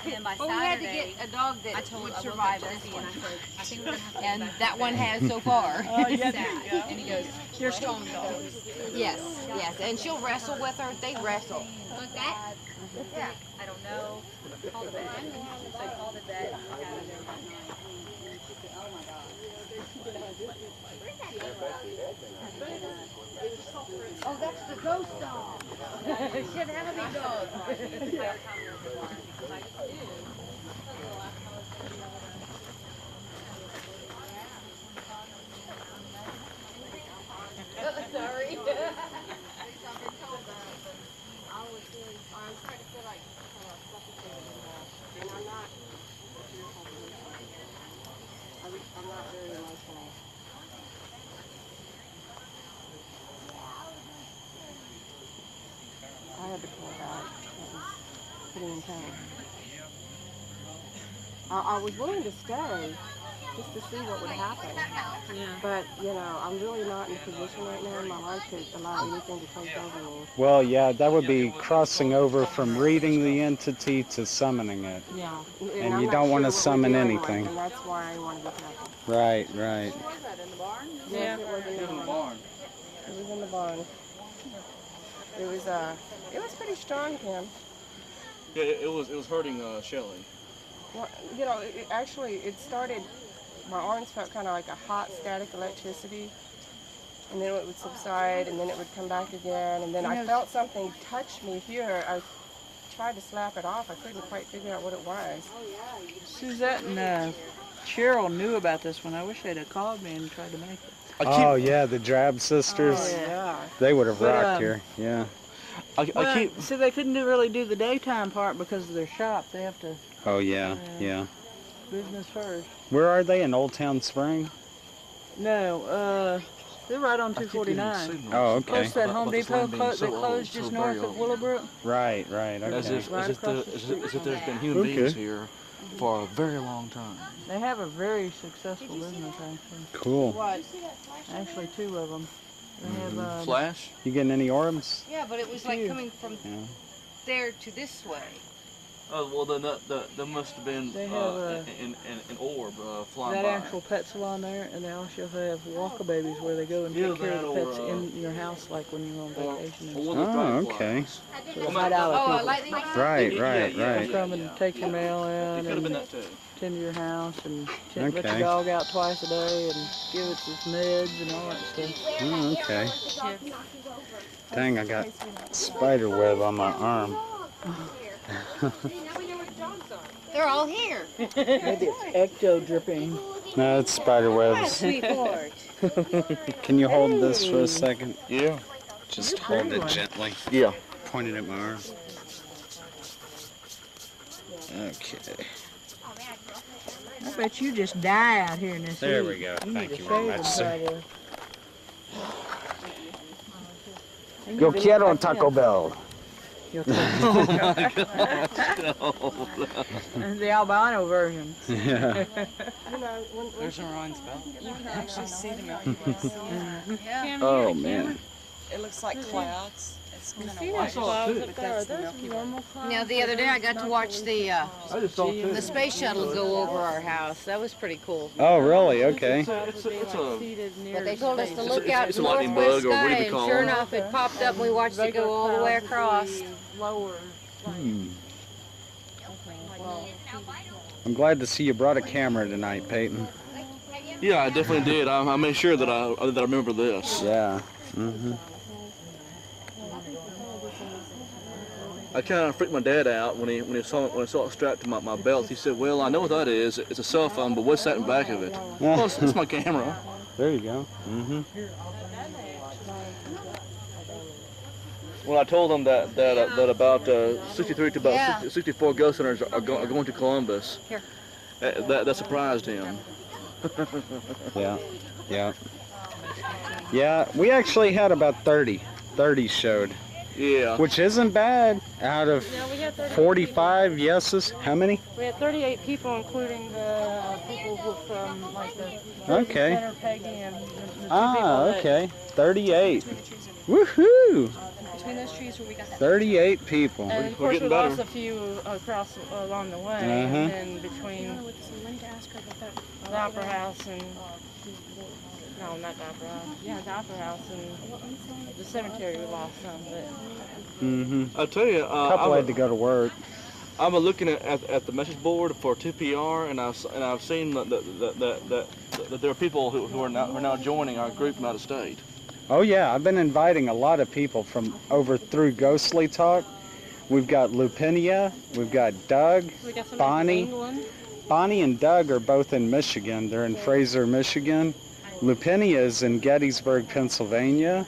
And then by But we had to Saturday, get a dog I that told would I looked survive at this Jesse one. and I said, I think we're gonna have to And get that one has so far. Oh, yeah, there you go. And he goes, "You're strong dogs." Yes, yes, and she'll wrestle with her. They wrestle. Like that? Yeah. I don't know. Call the vet. So I called the vet. Oh, that's the ghost dog. Should have a big dog. Sorry. I had to pull it out. It was pretty intense. I was willing to stay just to see what would happen. Yeah. But, you know, I'm really not in a position right now in my life to allow anything to take over me. Well, yeah, that would be crossing over from reading the entity to summoning it. Yeah. And I'm you not don't want to sure what we're summon dealing with, anything. and that's why I want to be careful. Right, right. Yes, it was in the barn. It was in the barn. It was pretty strong, Kim. Yeah, it was hurting Shelly. Well, you know, it started, my arms felt kind of like a hot static electricity, and then it would subside, and then it would come back again, and then I felt something touch me here. I tried to slap it off. I couldn't quite figure out what it was. Suzette and Cheryl knew about this one. I wish they'd have called me and tried to make it. Oh, yeah, the Drab sisters. Oh, yeah. They would have But, rocked here, yeah. See, they couldn't really do the daytime part because of their shop. They have to Oh, yeah, yeah. business first. Where are they, in Old Town Spring? No, they're right on 249. Oh, okay. Close to that Home Depot that closed just north of Willowbrook. Right, right, okay. As if Right across the street there's from been human beings here for a very long time. They have a very successful business, actually. Cool. Actually, two of them. They have Flash? You getting any orbs? Yeah, but it was like coming from Yeah. there to this way. Oh, well, then there must have been They have, an orb flying that by. actual pet salon there, and they also have walker babies where they go and Yeah, take care of the that pets or, in your house, like when you're on vacation. and or stuff. Oh, okay. So hide out with Oh, people. like these? Right, right, They'll right. come and take your mail in It could have been and that too. tend to your house and let Okay. your dog out twice a day and give it its meds and all that stuff. Oh, okay. Dang, I got spider web on my arm. They're all here. Maybe it's ecto dripping. No, it's spider webs. Sweetheart. Can you hold this for a second? Yeah. Just hold it gently. Yeah. Pointing at my arm. Okay. I bet you just die out here in this There heat. we go. You Thank need to you very shave much, and sir. try to- Yo quiero Taco Bell. Oh my God. And the albino version. Yeah. There's Orion's belt. You can actually see them out here. Oh, man. It looks like clouds. It's kind of see white, those clouds but up there? that's the Are those Milky Way. normal clouds? Now, the other day I got to watch the the space shuttle go over our house. That was pretty cool. Oh, really? Okay. But they told us to look out it's the a lightning northwest bug, or what do sky, you and call sure it? enough, it popped up and we watched it go all the way across. I'm glad to see you brought a camera tonight, Peyton. Yeah, I definitely did. I made sure that I remember this. Yeah. Mm-hmm. I kind of freaked my dad out when he saw it strapped to my belt. He said, "Well, I know what that is. It's a cell phone, but what's that in the back of it?" Well, it's my camera. There you go. Mm-hmm. When I told them that about 63 to about 64 ghost hunters are going to Columbus, Here. that surprised him. Yeah. Yeah. Yeah, we actually had about 30. 30 showed. Yeah. Which isn't bad out of 45 yeses. How many? We had 38 people, including the people from like the Okay. Center, Peggy, and the two people Ah, that- okay. 38. Woohoo! between those trees where we got that. 38 people. And of course we lost a few across along the way, and then between the Opera House and no, not the Opera House. Yeah, the Opera House and the cemetery we lost some, but. I'll tell you, a couple had to go to work. I've been looking at the message board for TPR, and I've seen that there are people who are now joining our group from out of state. Oh yeah, I've been inviting a lot of people from over through Ghostly Talk. We've got Lupinia, we've got Doug, Bonnie. Bonnie and Doug are both in Michigan. They're in Fraser, Michigan. Lupinia is in Gettysburg, Pennsylvania.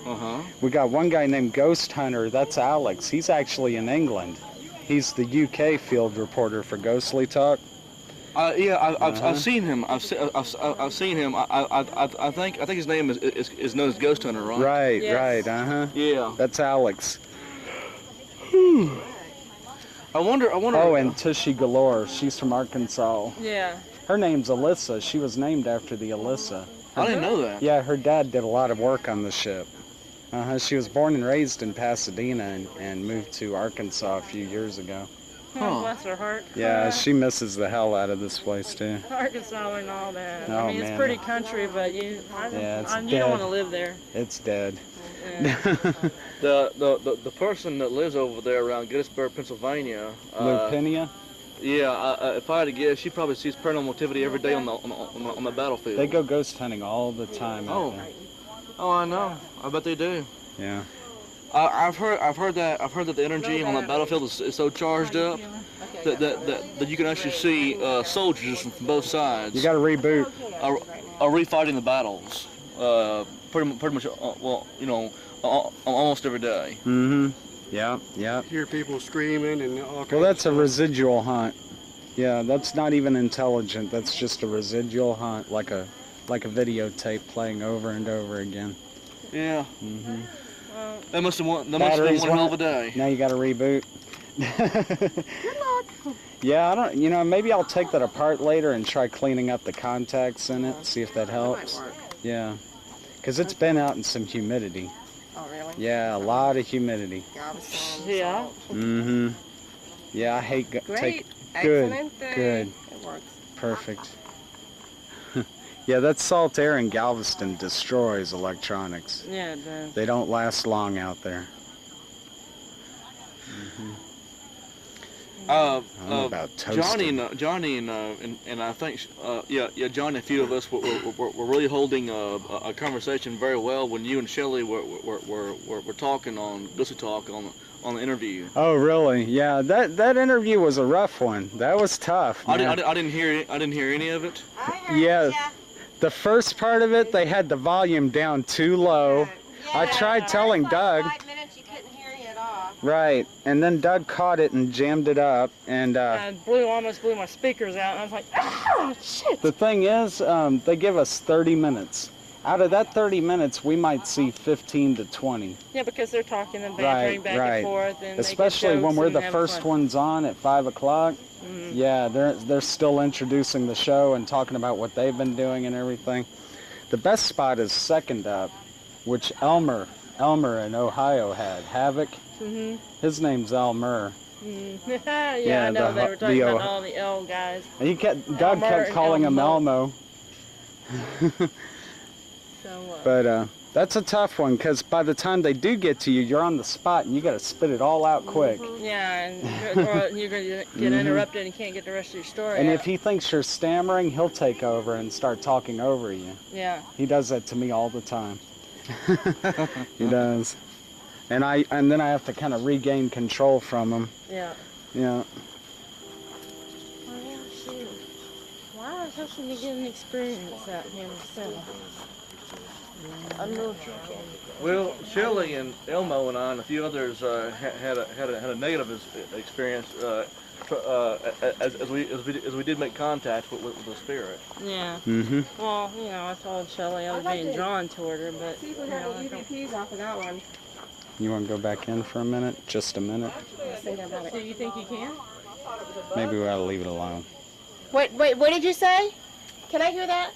We got one guy named Ghost Hunter. That's Alex. He's actually in England. He's the UK field reporter for Ghostly Talk. Yeah, I've seen him. I've seen him. I think his name is known as Ghost Hunter, right? Right, right. Yeah. That's Alex. I wonder. Oh, and Tushy Galore. She's from Arkansas. Yeah. Her name's Alyssa. She was named after the Alyssa. I didn't know that. Yeah, her dad did a lot of work on the ship. She was born and raised in Pasadena and moved to Arkansas a few years ago. Oh, bless her heart. Yeah, she misses the hell out of this place too. Arkansas and all that. Oh, I mean, man. it's pretty country, but you don't want to live there. It's dead. Yeah. The person that lives over there around Gettysburg, Pennsylvania. Lupinia? Yeah, if I had to guess, she probably sees paranormal activity every day on the battlefield. They go ghost hunting all the time. Oh, I know. I bet they do. Yeah. I've heard that the energy on the battlefield is so charged up that you can actually see soldiers from both sides. You got to reboot. Are refighting the battles. Pretty much. Well, you know, almost every day. Yeah, yeah. Hear people screaming and all kinds Well, that's a of stuff. residual hunt. Yeah, that's not even intelligent. That's just a residual hunt, like a videotape playing over and over again. Yeah. That must have been one hell of a day. Now you got to reboot. Good luck. Yeah, I don't. You know, maybe I'll take that apart later and try cleaning up the contacts in it. See if that helps. Yeah, because it's been out in some humidity. Oh, really? Yeah, a lot of humidity. Yeah. Yeah, I hate Great. Good. Excellent. Good. It works. Perfect. Yeah, that salt air in Galveston destroys electronics. Yeah, it does. They don't last long out there. I don't know about toasting. Johnny and I think Johnny, a few of us were really holding a conversation very well when you and Shelley were talking on Ghostly Talk on the interview. Oh, really? Yeah, that interview was a rough one. That was tough. I didn't hear any of it. Yeah, the first part of it, they had the volume down too low. I tried telling Doug. 5 minutes you couldn't hear you at all. Right, and then Doug caught it and jammed it up, and almost blew my speakers out, and I was like, ah, shit. The thing is, they give us 30 minutes. Out of that 30 minutes, we might see 15 to 20. Yeah, because they're talking and bantering back and forth, and especially when we're the first ones on at 5 o'clock. Yeah, they're still introducing the show and talking about what they've been doing and everything. The best spot is second up, which Elmer in Ohio had. Havoc. His name's Elmer. Yeah, I know they were talking about all the L guys. And Doug kept calling him Elmo. But that's a tough one, because by the time they do get to you, you're on the spot and you got to spit it all out quick. Yeah, or you're going to get interrupted and can't get the rest of your story And out. if he thinks you're stammering, he'll take over and start talking over you. Yeah. He does that to me all the time. He does. And then I have to kind of regain control from him. Yeah. Yeah. Well, shoot. Well, I was hoping to get an experience out here myself. I'm real tricky. Well, Shelley and Elmo and I and a few others had a negative experience as we did make contact with the spirit. Yeah. Well, you know, I told Shelley I was being drawn toward her, but See if we have any EVPs off of that one. You want to go back in for a minute? Just a minute? So you think you can? Maybe we ought to leave it alone. Wait, what did you say? Can I hear that?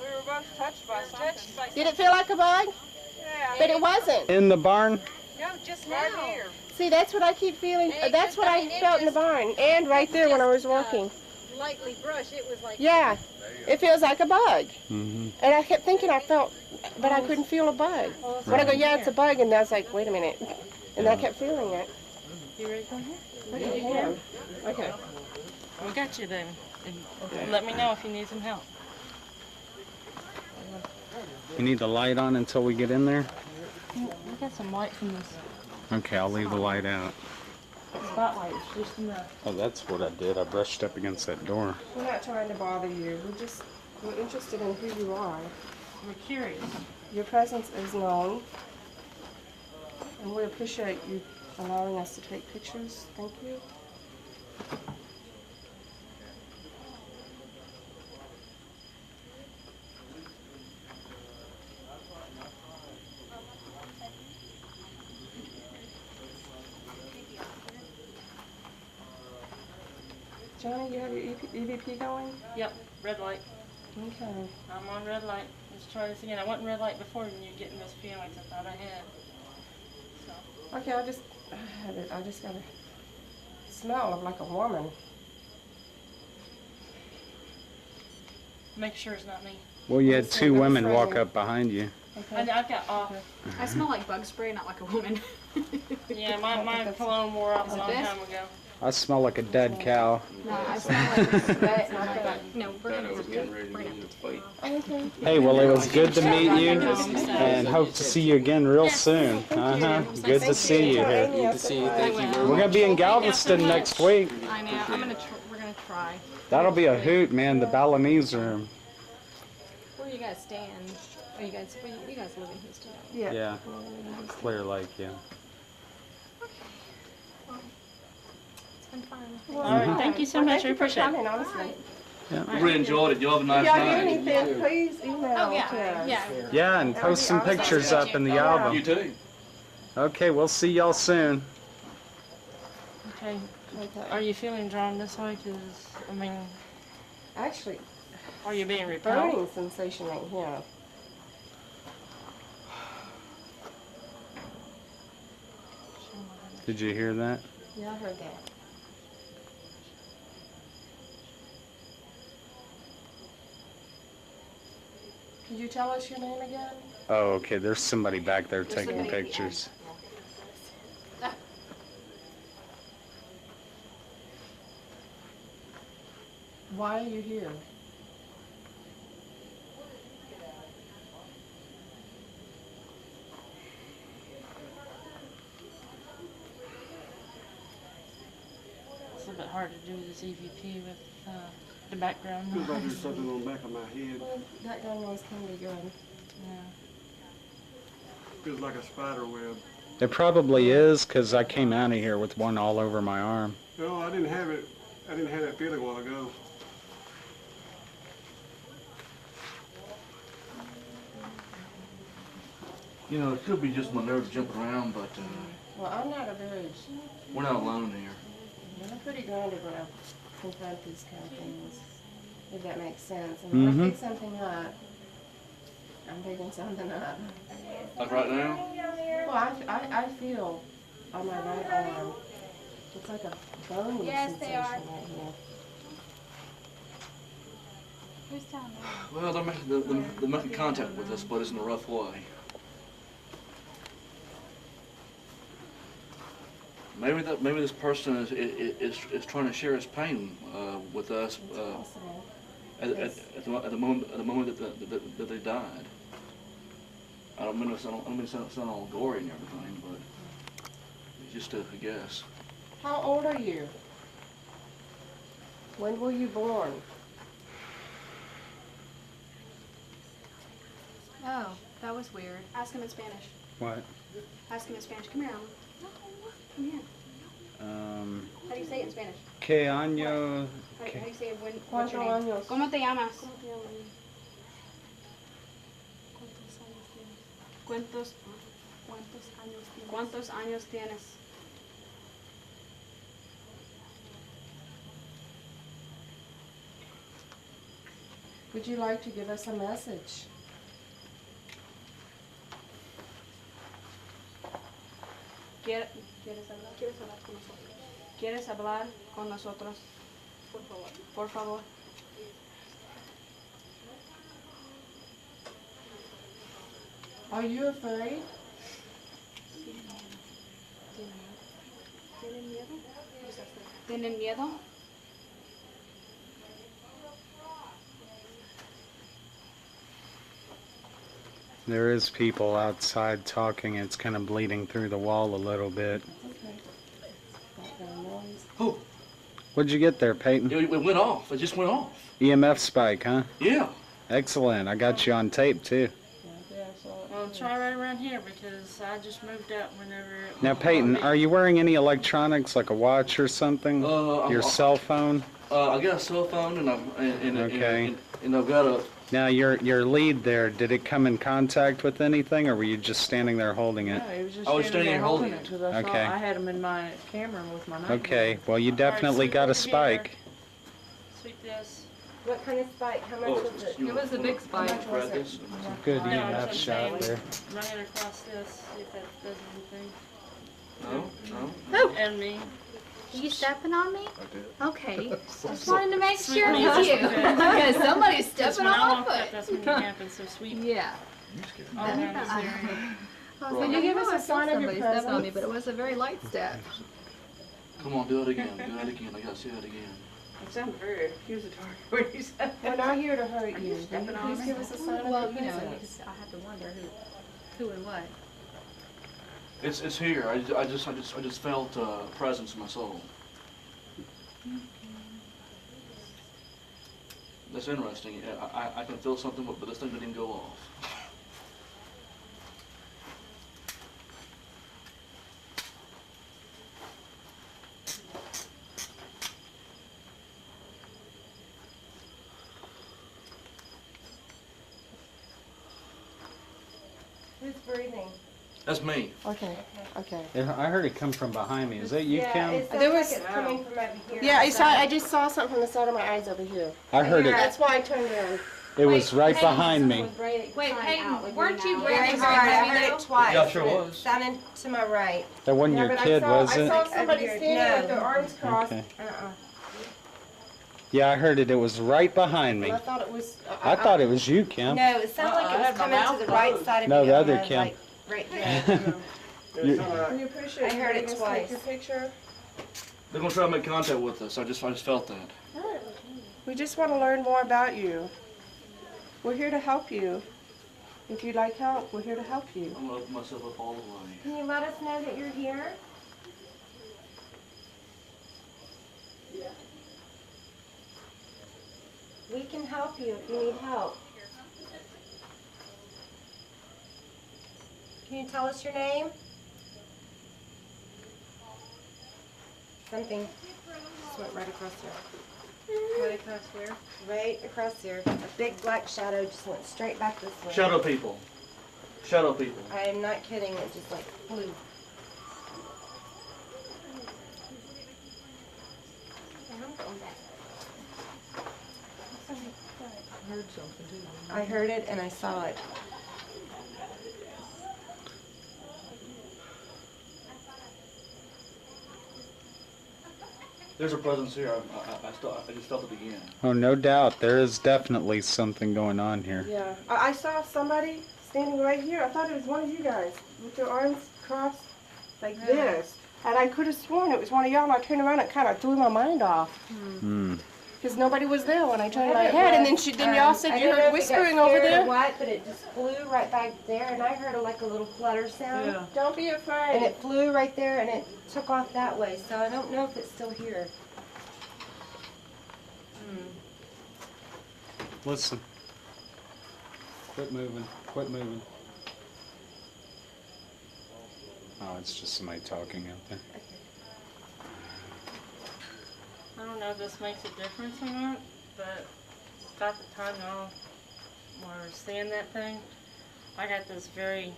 We were both touched by something. Did it feel like a bug? Yeah. But it wasn't. In the barn? No, just now. See, that's what I keep feeling. That's what I felt in the barn, and right there when I was walking. Lightly brushed, it was like. Yeah, it feels like a bug. Mm-hmm. And I kept thinking I felt, but I couldn't feel a bug. When I go, yeah, it's a bug, and I was like, wait a minute, and I kept feeling it. You ready to go here? Yeah. Okay. We got you, baby. Let me know if you need some help. You need the light on until we get in there? We got some light from this Okay, I'll leave the light out. spotlight. It's just enough. Oh, that's what I did. I brushed up against that door. We're not trying to bother you. We're interested in who you are. We're curious. Your presence is known, and we appreciate you allowing us to take pictures. Thank you. Johnny, you have your EVP going? Yep, red light. Okay. I'm on red light. Let's try this again. I wasn't red light before when you're getting those feelings I thought I had. So. Okay, I just got a smell of like a woman. Make sure it's not me. Well, you had two women walk up behind you. Okay. I've got off. I smell like bug spray, not like a woman. Yeah, my cologne wore off a long time ago. I smell like a dead cow. No, I smell like a no, we're gonna Hey, well, it was good to meet you, and hope to see you again real soon. Good to see you here. Good to see you. Thank you very much. We're gonna be in Galveston next week. I know. We're gonna try. That'll be a hoot, man. The Balinese room. Where you guys stand? Oh, you guys live in Houston. Yeah. Clear Lake, yeah. It's been fun. All right, thank you so much. I appreciate it. Honestly. Yeah. I really enjoyed it. You have a nice If y'all night. need anything, please email Oh, yeah. to us. Yeah. Yeah, and post some pictures up in the album. You too. Okay, we'll see y'all soon. Okay. Are you feeling drawn this way? Because, I mean, Actually, are you being repelled? burning sensation right here. Did you hear that? Yeah, I heard that. Could you tell us your name again? Oh, okay. There's somebody back there taking pictures. Why are you here? It's a little bit hard to do this EVP with the background. Feels like there's something on the back of my head. Well, background noise can be good. Yeah. Feels like a spider web. It probably is, because I came out of here with one all over my arm. No, I didn't have it. I didn't have that feeling a while ago. You know, it could be just my nerves jumping around, but Well, I'm not a very... we're not alone here. I'm pretty grounded when I confront these kind of things, if that makes sense. And when I pick something up, I'm picking something up. Like right now? Well, I feel on my right arm, it's like a burning sensation right here. Who's telling me? Well, they're making contact with us, but it's in a rough way. Maybe this person is trying to share his pain with us at the moment that they died. I don't mean to sound all gory and everything, but it's just a guess. How old are you? When were you born? Oh, that was weird. Ask him in Spanish. What? Ask him in Spanish. Come here, Alan. Come here. How do you say it in Spanish? ¿Qué año? How do you say it? ¿Cuántos años? ¿Cómo te llamas? ¿Cuántos años tienes? Would you like to give us a message? ¿Quieres hablar con nosotros? Por favor. Por favor. Are you afraid? ¿Tienen miedo? There is people outside talking. It's kind of bleeding through the wall a little bit. Oh. What'd you get there, Peyton? It went off. It just went off. EMF spike, huh? Yeah. Excellent. I got you on tape, too. Well, try right around here because I just moved out whenever. Now, Peyton, are you wearing any electronics, like a watch or something? Your cell phone? I got a cell phone and I've got a. Now, your lead there, did it come in contact with anything, or were you just standing there holding it? No, he was just I was standing there holding it. 'cause I Okay. I had him in my camera with my knife. Okay, well, you definitely got a spike. Sweep this. What kind of spike? How much was it? It was a big spike. How much was it? It's a good No, that's what EMF I'm shot saying. there. Run it across this, see if that does anything. No. And me. You stepping on me? I did. Okay. Just wanted to make Sweep sure me. it was you. Okay. Because somebody's That's stepping when I on my walked up, foot. that's when it happened, so sweep. Yeah. All around this area. Can you give us a sign of your presence? On me, but it was a very light step. Come on, do it again. Do it again. I gotta see that again. It sounded very accusatory when you said We're not here to hurt you. stepping Will you on please me? give us a sign Well, of you your know, presence? I have to wonder who and what. It's here. I just felt presence in my soul. That's interesting. I can feel something, but this thing didn't even go off. Who's breathing? That's me. Okay. Okay. I heard it come from behind me. Is that you, Yeah, Kim? it sounds There like was- it's coming from over here. Yeah, I just saw something from the side of my eyes over here. I heard it. That's why I turned around. It was right behind me. Wait, Peyton, weren't you Very breathing hard. I very heard heavy it twice. Yeah, sure and it was. sounded to my right. That wasn't Yeah, your but kid, was I it? saw somebody standing with their arms crossed. Okay. Uh-uh. Yeah, I heard it. It was right behind me. I thought it was. I thought it was you, Kim. No, it sounded like I it had was my coming mouth to the right closed. side of No, me. the other Kim. Like, right there. You- Your picture. I heard it twice. Your picture. They're gonna try to make contact with us. I just felt that. We just want to learn more about you. We're here to help you. If you'd like help, we're here to help you. I'm gonna open myself up all the way. Can you let us know that you're here? We can help you if you need help. Can you tell us your name? Something just went right across there. Right across where? Right across there. A big black shadow just went straight back this way. Shadow people. Shadow people. I am not kidding, it just like flew. I heard it and I saw it. There's a presence here. I just felt it again. Oh, no doubt. There is definitely something going on here. Yeah, I saw somebody standing right here. I thought it was one of you guys with their arms crossed like this. And I could have sworn it was one of y'all, and I turned around and it kind of threw my mind off. Hmm. Because nobody was there when I turned my head, and then y'all said you heard whispering over there. What? But it just flew right back there, and I heard like a little flutter sound. Yeah. Don't be afraid. And it flew right there, and it took off that way. So I don't know if it's still here. Listen. Quit moving. Quit moving. Oh, it's just somebody talking out there. I don't know if this makes a difference or not, but about the time y'all were seeing that thing, I got this very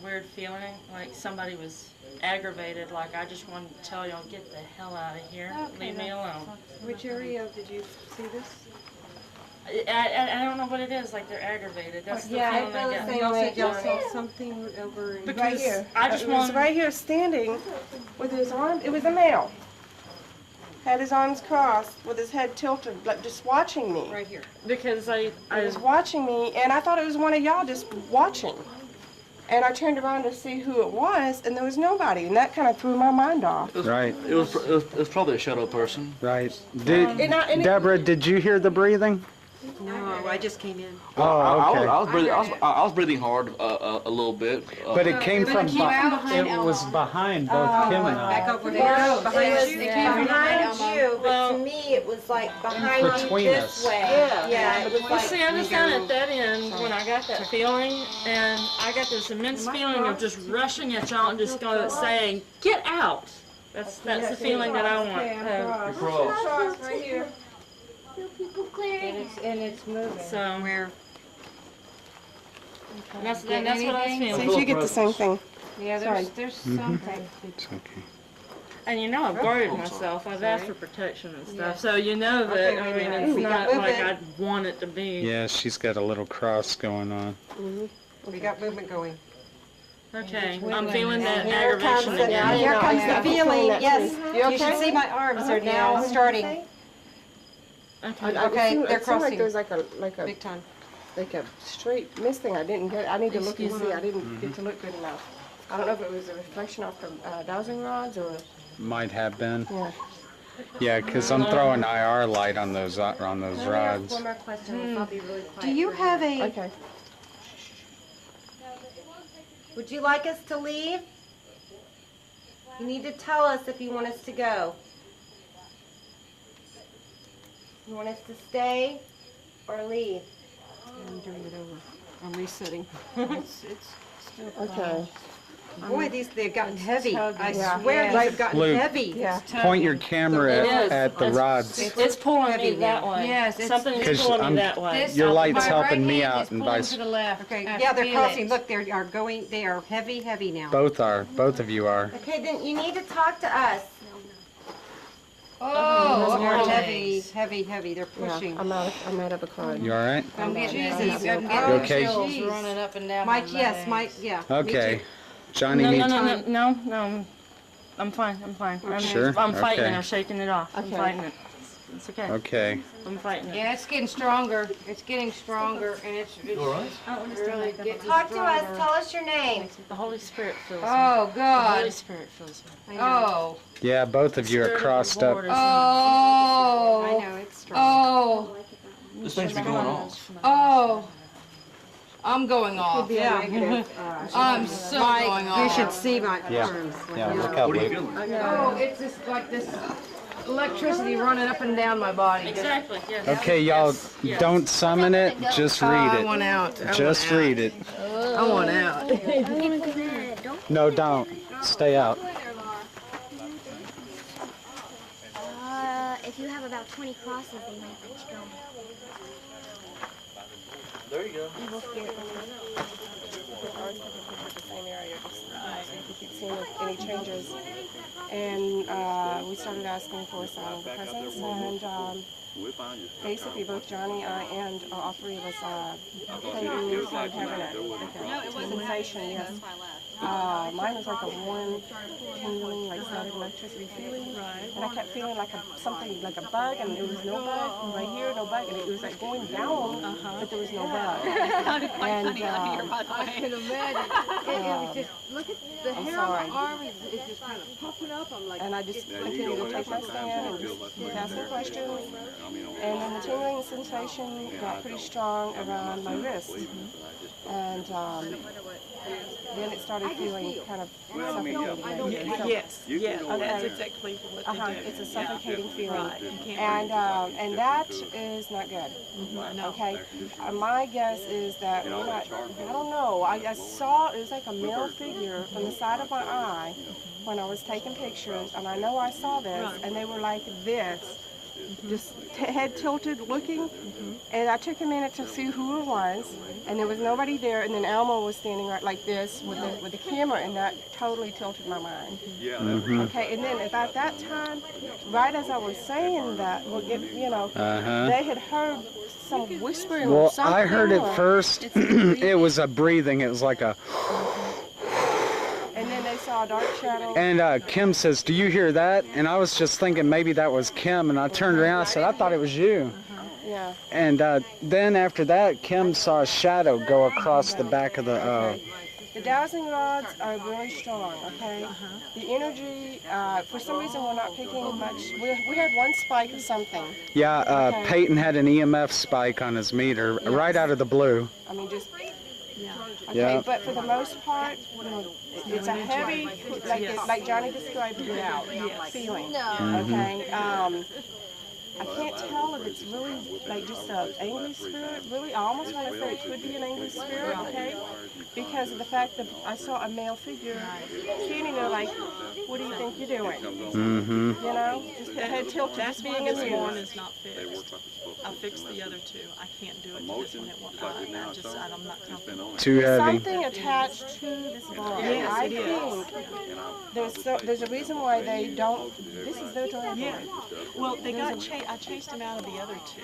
weird feeling, like somebody was aggravated, like I just wanted to tell y'all, get the hell out of here, leave me alone. Which area did you see this? I don't know what it is. Like they're aggravated. That's the Yeah, I feeling feel get. the same way. Y'all saw something over Because right here. I just It was want- right here standing with his arm. It was a male. Had his arms crossed with his head tilted, like just watching me. Right here. Because He was watching me, and I thought it was one of y'all just watching. And I turned around to see who it was, and there was nobody, and that kind of threw my mind off. Right. It was probably a shadow person. Right. Did and it- Deborah? Did you hear the breathing? No, I just came in. Oh, okay. I was breathing hard a little bit. But it came from it came from behind it was behind both Kim and I. Back over No, there. it was behind you, but Well- to me it was like behind you Between this us. way. Yeah, it was Well, like. see, I just found at that end when I got that feeling, and I got this immense feeling of just rushing at y'all and just saying, "Get out!" That's the feeling that I want. Cross right here. And it's moving. So Where? that's what I was feeling. See if you get the same thing. Yeah, Sorry. there's something. It's okay. And you know, I've guarded myself. I've asked for protection and stuff. So you know that, I mean, it's We got not like movement. I want it to be. Yeah, she's got a little cross going on. We got movement going. Okay, I'm feeling that Here comes aggravation the, again. here comes Yeah. the feeling, yes. You should see my arms are now starting. Okay, they're It seemed like crossing. there was like a Big time. straight mist thing. I didn't get. I need to look and Excuse see. me. I didn't get to look good enough. I don't know if it was a reflection off the dowsing rods or. Might have been. Yeah. Yeah, because I'm throwing IR light on those rods. One more question, I'll be really quiet. Do you have a, Okay. Would you like us to leave? You need to tell us if you want us to go. You want us to stay or leave? I'm doing it over. I'm resetting. Okay. Boy, they've gotten heavy. I Yeah. swear they've gotten Luke. heavy. Yeah. Point your camera It is. at the rods. It's pulling heavy me that now. way. Yes, it's- Something is 'Cause pulling I'm- me that way. This- Your light's my helping right me hand out is and pulling vice. to the left. Okay, I yeah, they're feel crossing. it. Look, they are going, they are heavy, heavy now. Both are. Both of you are. Okay, then you need to talk to us. Oh, They're okay. heavy, heavy, heavy. They're pushing. I'm out of a card. You all right? I'm getting Jesus, I'm you getting okay? chills Jeez. running up and down Mike, my yes, legs. Mike, yeah. me Okay. too. Johnny No, needs. no. I'm fine. Sure? I'm fighting Okay. it. I'm shaking it off. I'm Okay. fighting it. It's okay. Okay. I'm fighting it. Yeah, it's getting stronger. It's getting stronger, and it's all right? really getting Talk to us, stronger. tell us your name. The Holy Spirit fills me. Oh, The Holy God. Spirit fills me. Oh. Yeah, both of you are Spirit of the crossed up. Lord is in me. Oh. I know, it's strong. Oh. This thing's be going off. Oh. I'm going off. Yeah. I'm so Mike, going off. you should see my Yeah. arms. Yeah, look out, What are you Luke. feeling? Oh, it's just like this electricity running up and down my body. Exactly. Yes. Okay, y'all, Yes. don't summon it. Just read I want it. out. Just read it. I want out. No, don't. Stay out. If you have about 20 crosses, they might let you go. There you go. The same area, just see if we keep seeing any changes. And we started asking for some of the presents, and basically both Johnny, I, and all three of us claimed from having a sensation, yes. Mine was like a warm, tingling, like static electricity feeling. And I kept feeling like something, like a bug, and there was no bug. Right here, no bug. And it was like going down, but there was no bug. Sounded quite funny on here, by the way. I can imagine. It was just, look at the I'm hair on sorry. my arm is just kind of puffing up. I'm like, And I just continued to take my stand and just ask the questions. And then the tingling sensation got pretty strong around my wrist. And then it started feeling kind of suffocating. Yes, yes, Okay. that's exactly what they do. It's a suffocating feeling. Right, you can't And that is not good. Okay? My guess is that we're not, I don't know, I saw, it was like a male figure from the side of my eye when I was taking pictures, and I know I saw this, and they were like this just head tilted looking. And I took a minute to see who it was, and there was nobody there. And then Elmo was standing right like this with the camera, and that totally tilted my mind. Okay, and then about that time, right as I was saying that, they had heard some whispering or Well, something. I heard it first. It was a breathing. It was like a... And then they saw a dark shadow. And Kim says, "Do you hear that?" And I was just thinking maybe that was Kim, and I turned around and said, "I thought it was you." Yeah. And then after that, Kim saw a shadow go across the back of the... The dowsing rods are really strong, okay? The energy, for some reason we're not picking much. We had one spike of something. Yeah, Okay. Peyton had an EMF spike on his meter right out of the blue. I mean, just... Okay, Yeah. but for the most part, it's a heavy, like Johnny described it out, feeling, okay? I can't tell if it's really like just an angry spirit. Really, I almost want to say it could be an angry spirit, okay? Because of the fact that I saw a male figure standing there like, what do you think you're doing? Mm-hmm. You know, just the head tilted, That's just why being this amused. one is not fixed. I fixed the other two. I can't do it to this one. It won't. I'm not comfortable. Too heavy. Something attached to this barn. Yes, I it is. think there's a reason why they don't. This is their driveway. Yeah. Well, they got I chased them out of the other two.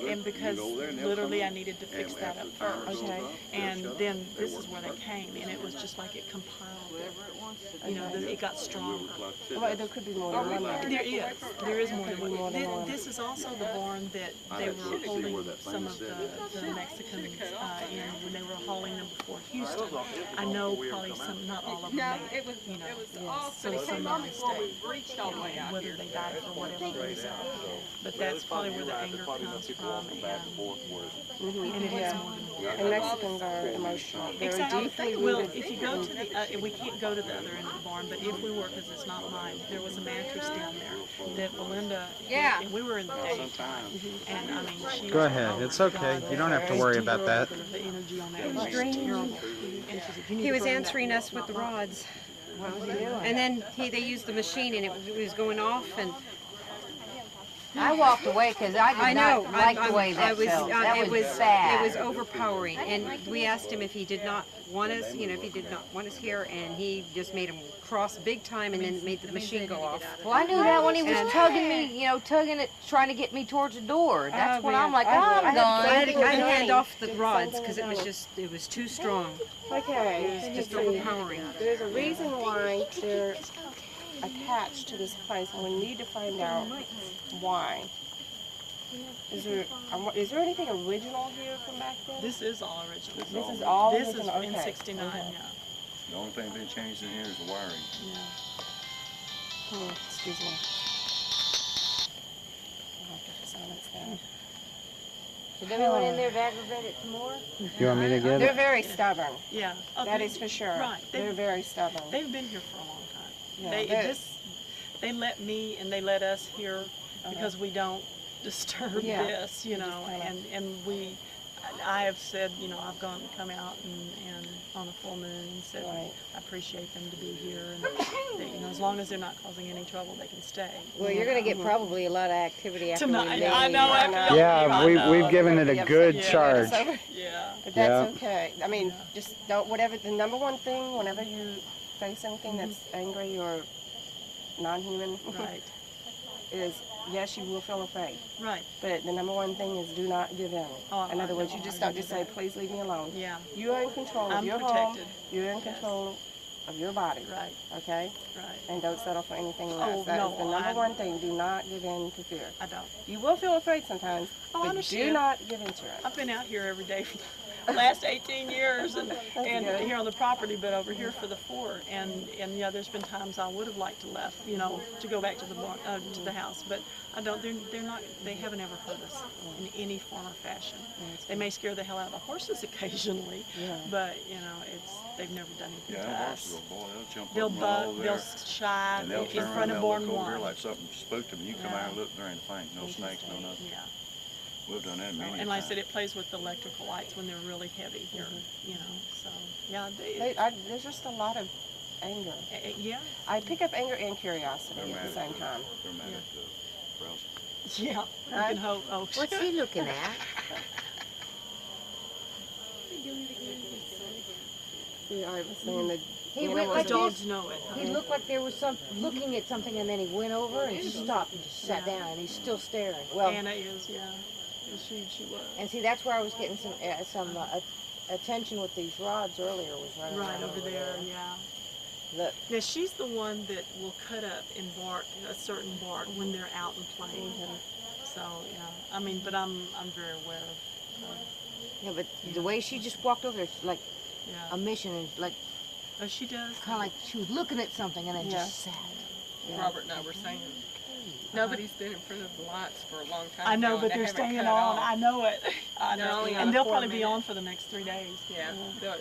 And because literally I needed to fix that up first. Okay. And then this is where they came, and it was just like it compiled. You know, it got stronger. Well, there could be more than one. There is more than one. This is also the barn that they were holding some of the Mexicans in when they were hauling them before Houston. I know probably some, not all of them made it, you know, so some of them stayed, whether they died for whatever reason. But that's probably where the anger comes from, and it is more than one. And Mexicans are emotional. They're Exactly. deeply Well, rooted. if you go to the, we can't go to the other end of the barn, but if we were, because it's not mine, there was a mattress down there that Belinda, and we were in the daytime, and I mean, she Go was, ahead. oh it's my okay. God, You don't have to worry about that. The energy on that was terrible. And she said, "You need He to was burn that answering wood." us with the rods. What was he doing? And then they used the machine and it was going off, and I walked away because I did not like the way that felt. That was bad. It was overpowering. And we asked him if he did not want us, you know, if he did not want us here, and he just made him cross big time, and then made the machine go off. Well, I knew that when he was tugging me, you know, tugging it, trying to get me towards the door. That's when I'm like, I'm done. I had to hand off the rods because it was too strong. Okay. It was just overpowering. There's a reason why they're attached to this place, and we need to find out why. Is there anything original here from back then? This is all original. This is all This original. is in Okay. '69, Okay. yeah. The only thing being changed in here is the wiring. Yeah. Excuse me. I'll have to silence that. Did everyone in there to aggravate it some more? You want me to get They're it? very stubborn. Yeah. That is for sure. Right. They're very stubborn. They've been here for a long time. Yeah, They let me and they let us here because we don't disturb Yeah. this, you know, and I have said, you know, I've come out and on a full moon and said I appreciate them to be here, and that, you know, as long as they're not causing any trouble, they can stay. Well, you're going to get probably a lot of activity after we Tonight. leave. I know. After Yeah, we've given it a good charge. Yeah. But that's okay. I mean, just don't, whatever, the number one thing, whenever you face anything that's angry or non-human, Right. is yes, you will feel afraid. Right. But the number one thing is do not give in. Oh, in other words, you I just know don't just say, please leave me alone. Yeah. You are in control of I'm your protected. home. You're in control of your body. Right. Okay? Right. And don't settle for anything less. Oh, That no, is the number one thing. Do not give in to fear. I don't. You will feel afraid sometimes, Oh, I but understand. do not give in to it. I've been out here every day for the last 18 years and good. here on the property, but over here for the fort. And yeah, there's been times I would have liked to left, you know, to go back to the to the house, but I don't. They're not. They haven't ever hurt us in any form or fashion. They may scare the hell out of the horses occasionally, but you know, they've never done anything to us. They'll jump They'll up and run over they'll there, shy and they'll in turn front around, of they'll barn look over here one. like something spooked them, and you come out and look, there ain't a thing, no snakes, no nothing. Yeah. We've done that many And like I times. said, it plays with the electrical lights when they're really heavy here, you know. So yeah, There's just a lot of anger. Yeah. I pick up anger and curiosity at the same time. They're mad at the browser. Yeah, you can hope. Oh, What's he looking at? Yeah, I was saying that He went like dogs this. know it. He looked like there was some looking at something, and then he went over and stopped and just sat down, and he's still staring. Well, Anna is, yeah. She was. and see, that's where I was getting some attention with these rods earlier. Was right around Over there, yeah. Look. Now she's the one that will cut up in bark, a certain bark, when they're out and playing. So yeah, I mean, but I'm very aware of. Yeah, but the way she just walked over, it's like a mission, and like. Oh, she does. Kind of like she was looking at something and then just sat. Yeah. Robert and I were saying, nobody's been in front of the lights for a long time. I know, now, but and they're they haven't staying cut on. off. I know it. I know. Only on And a they'll 4 probably be minute. on for the next 3 days. Yeah,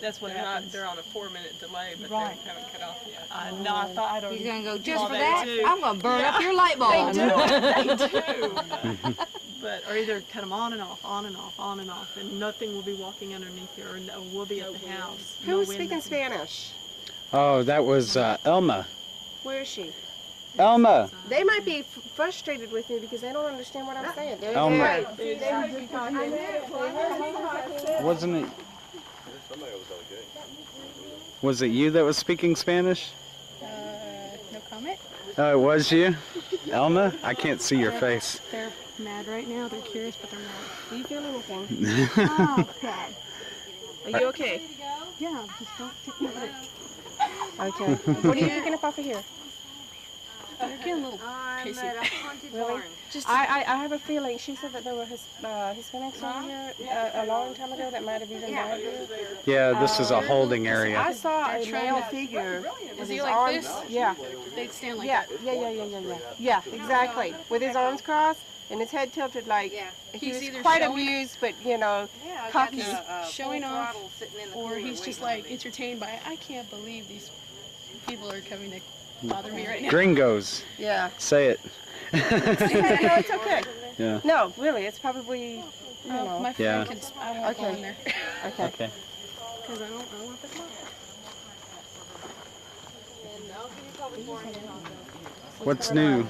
That's what they're happens. They're on a 4-minute delay, but Right. they haven't cut off yet. I know. I thought I'd already. He's gonna go do just all for that. too. I'm gonna burn up your light bulb. They do. They do. But or either cut them on and off, on and off, on and off, and nothing will be walking underneath here, or we'll be at the house. Who was speaking Spanish? Oh, that was Elma. Where is she? Elma. They might be frustrated with me because they don't understand what I'm saying. They're Elma. right. They heard me talking. Wasn't it? Was it you that was speaking Spanish? No comment. Oh, it was you, Elma. I can't see your face. They're mad right now. They're curious, but they're mad. Do you feel anything? Oh, God. Are you okay? Yeah, just don't take me away. Okay. What are you picking up off of here? They're getting a little pissy. Really? I have a feeling. She said that there were Hispanics over here a long time ago that might have even died here. Yeah, this is a holding area. I saw a male figure with Was his he like arms. this? Yeah. They'd stand like Yeah. that. Yeah, exactly. With his arms crossed and his head tilted like he He's was either quite showing- amused, but you know, cocky. He's showing off, or he's just like entertained by, I can't believe these people are coming to bother me right now. Gringos. Yeah. Say it. No, it's okay. Yeah. No, really, it's probably. You know. My Yeah. friend can, I won't go in there. Okay. Okay. Because I don't want the clock. What's new?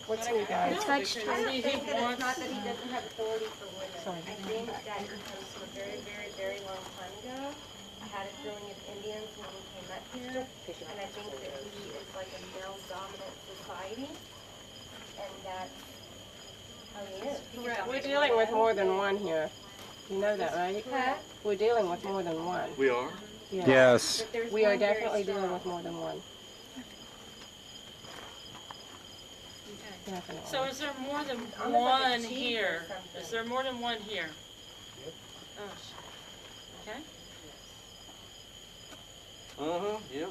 What's new, guys? I think that it's not that he doesn't have authority for women. I think that because from a very, very, very long time ago, I had a feeling of Indians when we came up here, and I think that he is like a male-dominant society, and that's how he is. We're dealing with more than one here. You know that, right? Huh? We're dealing with more than one. We are? Yeah. Yes. We are definitely dealing with more than one. Definitely. So is there more than one here? Is there more than one here? Oh, okay. Yep.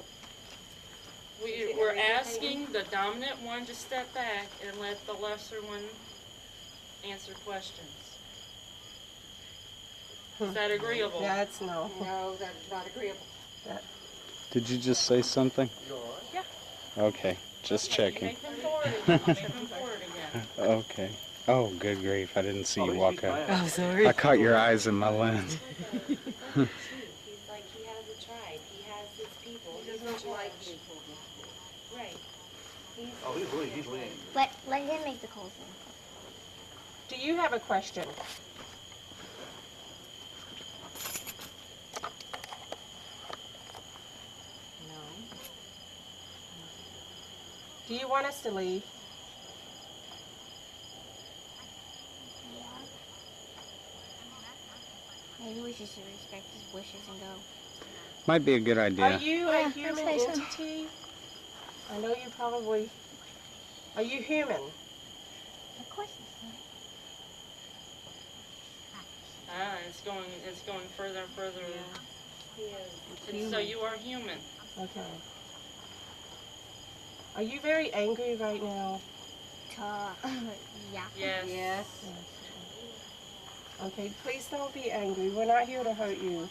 We're asking the dominant one to step back and let the lesser one answer questions. Is that agreeable? That's no. No, that's not agreeable. Did you just say something? Yeah. Okay, just checking. Make them forward again. Make them forward again. Okay. Oh, good grief! I didn't see you walk up. Oh, sorry. I caught your eyes in my lens. He's like, he has a tribe. He has his people. He doesn't like people. Right. He's leading. Let him make the calls then. Do you have a question? No. Do you want us to leave? Maybe we should respect his wishes and go. Might be a good Are idea. you a Yeah, human let's say so. entity? I know you probably. Are you human? Of course. It's going further and further. And so you are human. Okay. Are you very angry right now? Yeah. Yes. Yes. Okay, please don't be angry. We're not here to hurt you.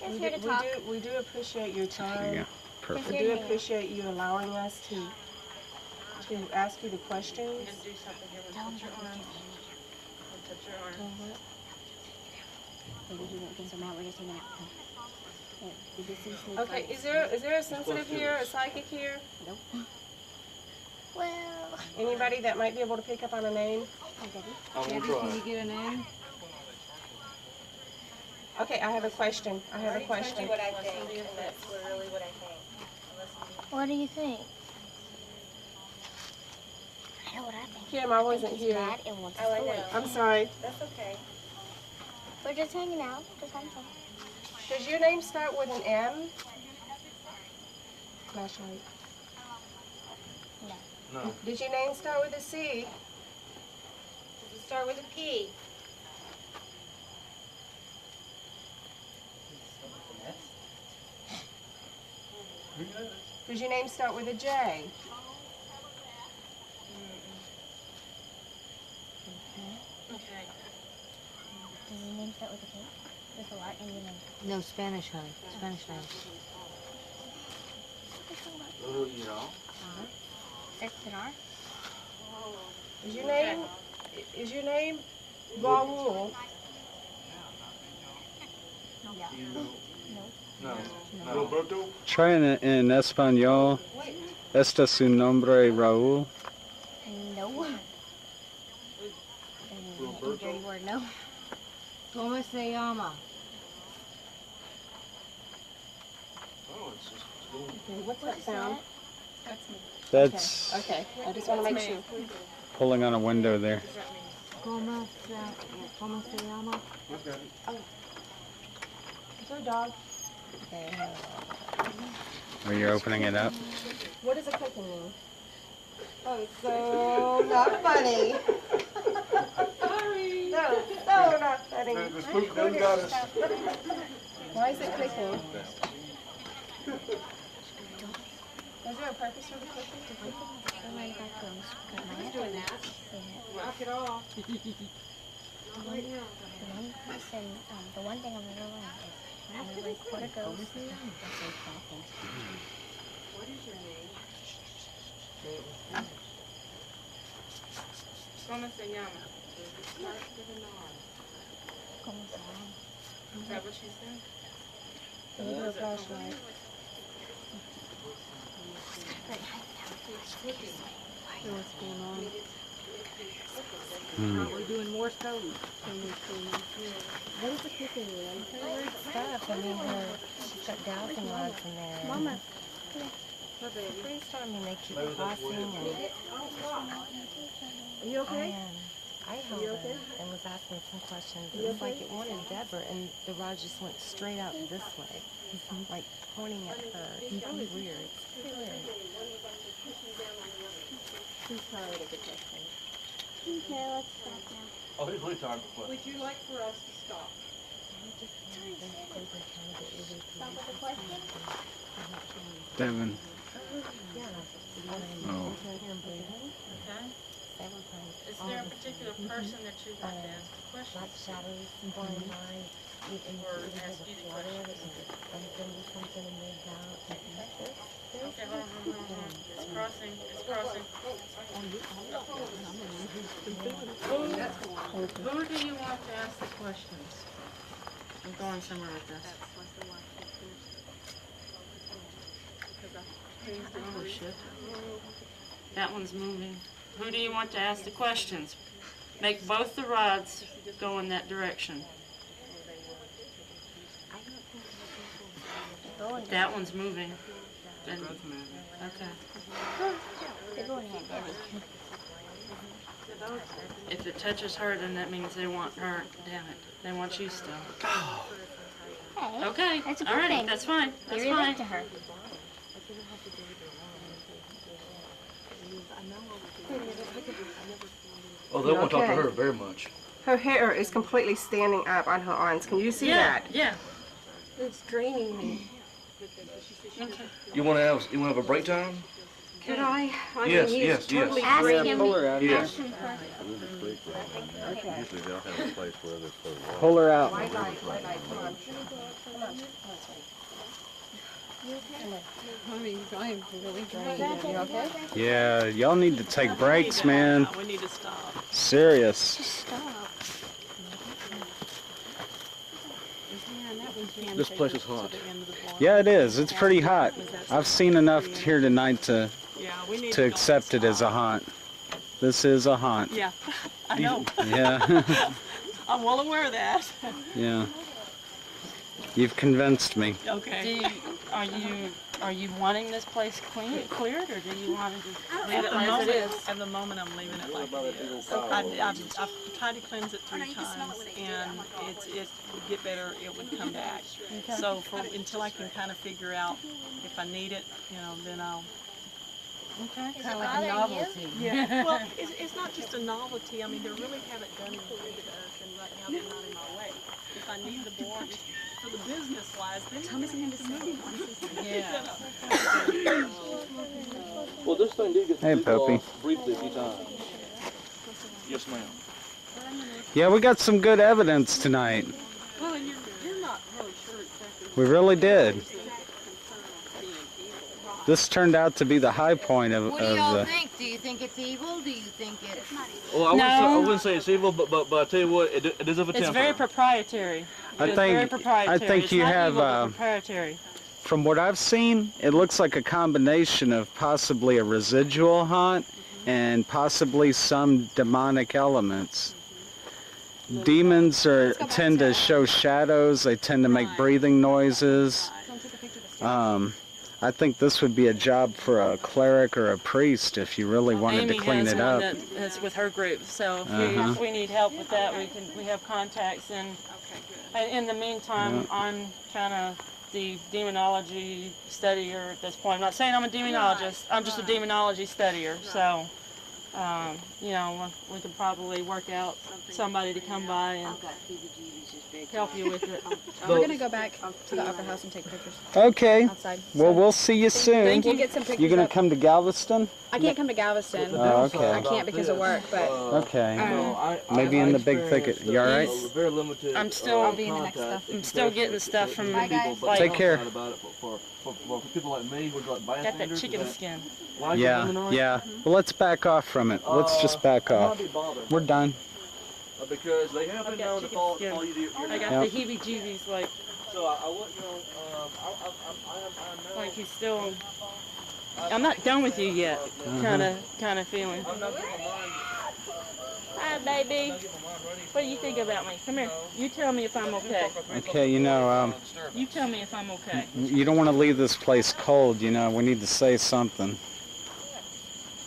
Just here to talk. We do appreciate your time. Yeah, perfect. We do appreciate you allowing us to ask you the questions. I'm going to do something here. We'll touch your arm. We'll touch your arm. So now we're just hanging out. Did you see Snoop Okay, Dogg? is there a sensitive here, a psychic here? Nope. Well. Anybody that might be able to pick up on a name? Debbie, can you get a name? Okay, I have a question. I have a question. What I think, and that's really what I think. What do you think? I know what I think. Kim, I wasn't think here. he's mad and wants Oh, I to know. I'm sorry. That's okay. We're just hanging out. Just having fun. Does your name start with an M? Flashlight. No. Does your name start with a C? Does it start with a P? Does your name start with a J? Okay. Does your name start with a K? There's a lot in your name. No, Spanish, honey. Spanish names. Starts with an R? Is your name Raul? Roberto? Try en español. ¿Este es su nombre, Raúl? No. A dirty word, no. ¿Cómo se llama? Okay, what's that sound? That's Okay, I just want to make sure. pulling on a window there. ¿Cómo se llama? Is there a dog? Are you opening it up? What does a clicking mean? Oh, so not funny. Sorry. No, not funny. The spook done got us. Why is it clicking? Is there a purpose for the clicking? Who's doing that? Rock it off. The one thing I'm gonna learn is when I record a ghost, I say bad things. What is your name? ¿Cómo se llama? Start with an R. ¿Cómo se llama? Is that what she said? Can you do a flashlight? What's going on? Hmm. We're doing more code. What is the clicking mean? Weird stuff. I mean, she's got dowsing rods in there. Mama. Brainstorming, they keep crossing and... Are you okay? I held her and was asking some questions. It was like it wanted Deborah, and the rod just went straight out this way, like pointing at her. It's really weird. It's really weird. Who's tired of the question? Okay, let's stop now. Oh, he's really tired of the Would you like for us to stop? Stop with the question? Devin. Oh. Okay. Is there a particular person that you'd like to ask the question? Like shadows, blind light, Or ask you the question? Okay, hold on. It's crossing. Who do you want to ask the questions? I'm going somewhere with this. Oh, shit. That one's moving. Who do you want to ask the questions? Make both the rods go in that direction. That one's moving. Then, okay. Go ahead, Debbie. If it touches her, then that means they want her. Damn it. They want you still. Hey, Okay. that's a good Alrighty. thing. That's fine. That's Give your fine. lip to her. Oh, they want to talk to Okay. her very much. Her hair is completely standing up on her arms. Can you see Yeah. that? Yeah. It's draining me. Okay. You want to have a break time? Could I? I Yes, mean, he yes, is totally yes. gripped. him. Pull her out. Yes. Ask him first. Okay. Usually they'll have a place where they're supposed to walk. Pull her out. White light, come on. Come on. I mean, I am really drained. You okay? Yeah, y'all need to take breaks, man. We need to stop. Serious. Stop. This place is hot. Yeah, it is. It's pretty hot. I've seen enough here tonight to Yeah, we need to accept it as a haunt. This is a haunt. Yeah, I know. Yeah. I'm well aware of that. Yeah. You've convinced me. Okay. Are you wanting this place cleared, or do you want to just leave it as it is? At the moment, I'm leaving it like it is. I've tried to cleanse it 3 times, and it would get better. It would come back. Okay. So until I can kind of figure out if I need it, then I'll. Okay. Kind of like a novelty. Yeah. Well, it's not just a novelty. I mean, they really haven't done anything to us, and right now they're not in my way. If I need the board for the business wise, then tell me something to say. Yeah. Well, this thing did get Hey, Poppy. briefly a few times. Yes, ma'am. Yeah, we got some good evidence tonight. Well, you're not really sure exactly. We really did. This turned out to be the high point of What do y'all the... think? Do you think it's evil? Do you think it's not evil? Well, I wouldn't say it's evil, but I tell you what, it is of a temper. It's very proprietary. I think It's you not have... evil, but proprietary. From what I've seen, it looks like a combination of possibly a residual haunt and possibly some demonic elements. Demons tend to show shadows. They tend to make breathing noises. I think this would be a job for a cleric or a priest if you really wanted to clean it up. Amy has one that's with her group, so if we need help with that, we have contacts. And in the meantime, I'm kind of the demonology studier at this point. I'm not saying I'm a demonologist. I'm just a demonology studier. So, we could probably work out somebody to come by and help you with it. We're going to go back to the Opera House and take pictures. Okay. Outside. Well, we'll see you soon. Thank you. We'll get some pictures You gonna up. come to Galveston? I can't come to Galveston. Oh, okay. I can't because of work, but... Okay. Maybe in the big thicket. You all right? Very limited. I'm still I'll be in the next stuff. I'm still getting stuff from Bye, guys. like, Take care. For people like me, who like got that bystanders. chicken skin. Yeah. Well, let's back off from it. Let's just back off. We're done. Because they have been known to call you I got the heebie-jeebies, like. So I want like he's still. I'm not done with you yet. Kind of feeling. Hi, baby. What do you think about me? Come here. You tell me if I'm okay. Okay, You tell me if I'm okay. you don't want to leave this place cold, we need to say something.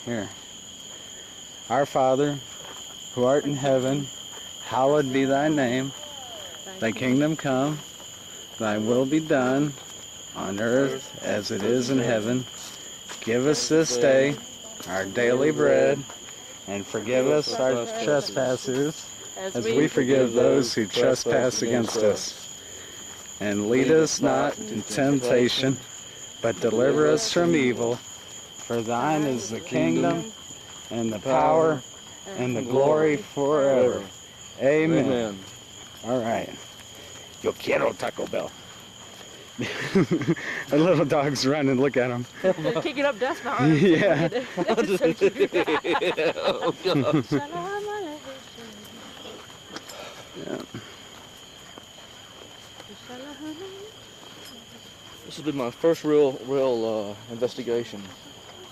Here. Our Father, who art in heaven, hallowed be thy name. Thy kingdom come, thy will be done, on earth as it is in heaven. Give us this day our daily bread, and forgive us our trespasses, as we forgive those who trespass against us. And lead us not into temptation, but deliver us from evil. For thine is the kingdom, and the power, and the glory forever. Amen. All right. Yo quiero Taco Bell. The little dog's running. Look at him. They're kicking up dust behind us. Yeah. That's so cute. Oh, God. Yeah. This has been my first real investigation.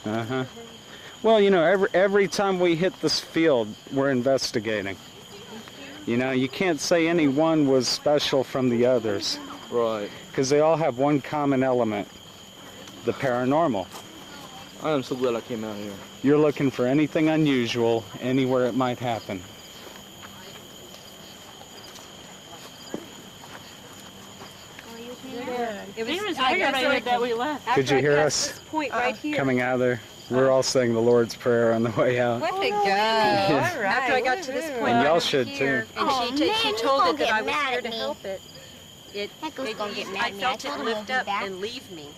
Uh-huh. Well, every time we hit this field, we're investigating. You can't say any one was special from the others. Right. Because they all have one common element, the paranormal. I am so glad I came out here. You're looking for anything unusual, anywhere it might happen. It was aggravated that we left. Could you hear us This point right here. coming out of there? We're all saying the Lord's Prayer on the way out. Let it go. Yeah. All right. After I got to this point, And y'all right should, here, too. And she told it that I was here to help it. That goose gonna get mad I at me. felt I told it him lift we'll be up back. and leave me.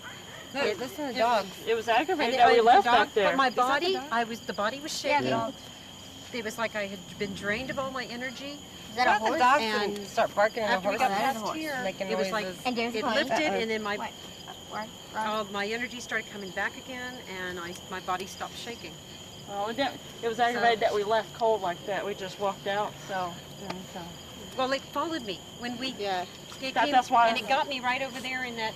Listen to the dogs. It was aggravated And that we the left dog- back there. But my Is that body, the dog? the body was Yeah, shaking. the dog. It was like I had been drained of all my energy. Is that a horse? The dogs And didn't start barking at a after we horse. got That is a past horse. here, Making it was like noises. And there's it a lifted, plane. and then my What? my energy started coming back again, and my body stopped shaking. Well, it was aggravated that we left cold like that. We just walked out, so. Well, it followed me when we. Yeah. It That- came, that's why- and it got me right over there in that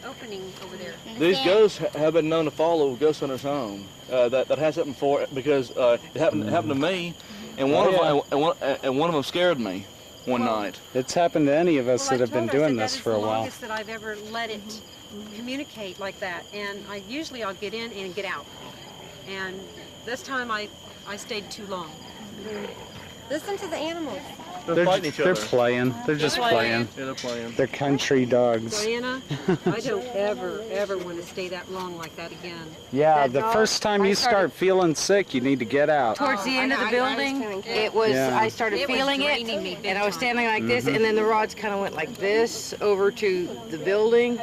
opening over there. These ghosts have been known to follow ghost hunters home. That has happened before because it happened to me, and one of them scared me one night. It's happened to any of us that have been doing this for a That is the while. longest that I've ever let it communicate like that, and I'll get in and get out, and this time I stayed too long. Listen to the animals. They're fighting each They're other. playing. They're just playing. Yeah, they're playing. They're country dogs. Diana, I don't ever want to stay that long like that again. Yeah, the first time you start feeling sick, you need to get out. Towards the end of the building, it was, Yeah. I started It was feeling it, draining me big and I was time. standing like this, and then the rods kind of went like this over to the building,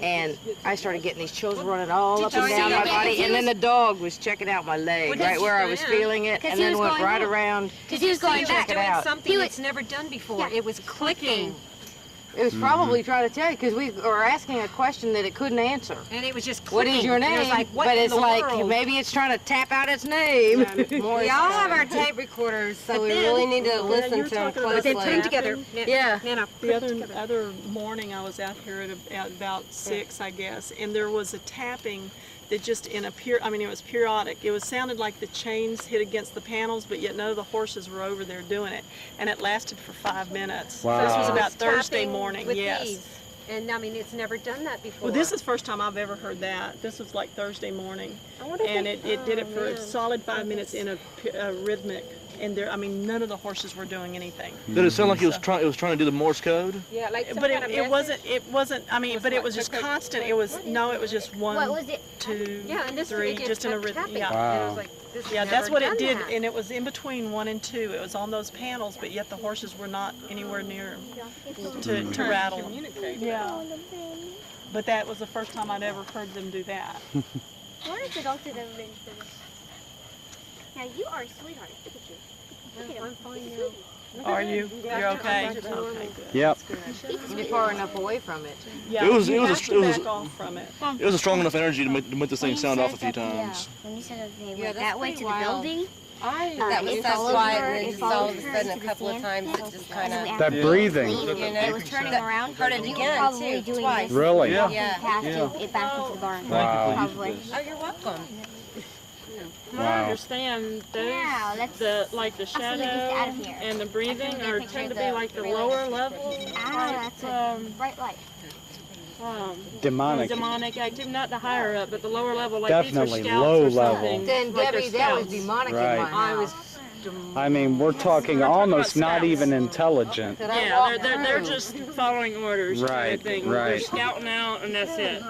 and I started getting these chills running all up and down my body, and then the dog was checking out my leg, right where I was feeling it, and then went right around. Because he was going check it doing out. something that's never done before. It was clicking. It was probably trying to tell you, because we were asking a question that it couldn't answer. And it was just What clicking. is your And name? it was like, what but in it's the like, world? maybe it's trying to tap out its name. We all have our tape recorders, so we really need to listen to them closely. But they put them together. Yeah. Nana, The other morning I was out here at about 6, I guess, and there was a tapping that just it was periodic. It sounded like the chains hit against the panels, but yet none of the horses were over there doing it, and it lasted for 5 minutes. Wow. This was about Thursday tapping morning. with Yes. these. And I mean, it's never done that before. Well, this is the first time I've ever heard that. This was like Thursday morning, and it did it for a solid 5 minutes in a rhythmic. And none of the horses were doing anything. Did it sound like it was trying to do the Morse code? Yeah, like some But kind of it wasn't. But it was just constant. It was just one, What was it? 2, Yeah, and this 3, it just in a kept rhythm. tapping. Yeah. Wow. And it was like, this has Yeah, that's never what it done did, that. and it was in between 1 and 2. It was on those panels, but yet the horses were not anywhere near to rattle. Yeah. But that was the first time I'd ever heard them do that. What has the doctor ever been for this? Now you are a sweetheart. Look at you. Look at him. I'm fine He's a now. sweetie. Are you? You're okay? Okay, good. Yep. You're far enough away from it. Yeah, It was- you it was have a- to it was- back off from it. It was a strong enough energy to make this thing sound off a few Yeah, times. when you said that they Yeah, went that's that way pretty to the wild. building, That was it so followed quiet, her, and then it just all followed of a her sudden, to a the couple of stand, times, it just kind of, That breathing. you know, it was turning around. heard it You were again, probably too, doing twice. this Really? to Yeah. pass it back into the barn. Wow. Probably. Oh, you're welcome. From what I understand, those Wow, that's- the I'll see shadow this out of here. and the breathing get a are picture tend to of be the like the relay. lower level, That's a bright light. Demonic. demonic activity, not the higher up, but the lower level, like Definitely these are scouts low or level. something. Then like they're Debbie, that was scouts. demonic Right. in my I house. was I mean, we're talking almost not even intelligent. That I Yeah, walked they're through. just following orders kind Right, of thing. right. They're scouting out and that's it.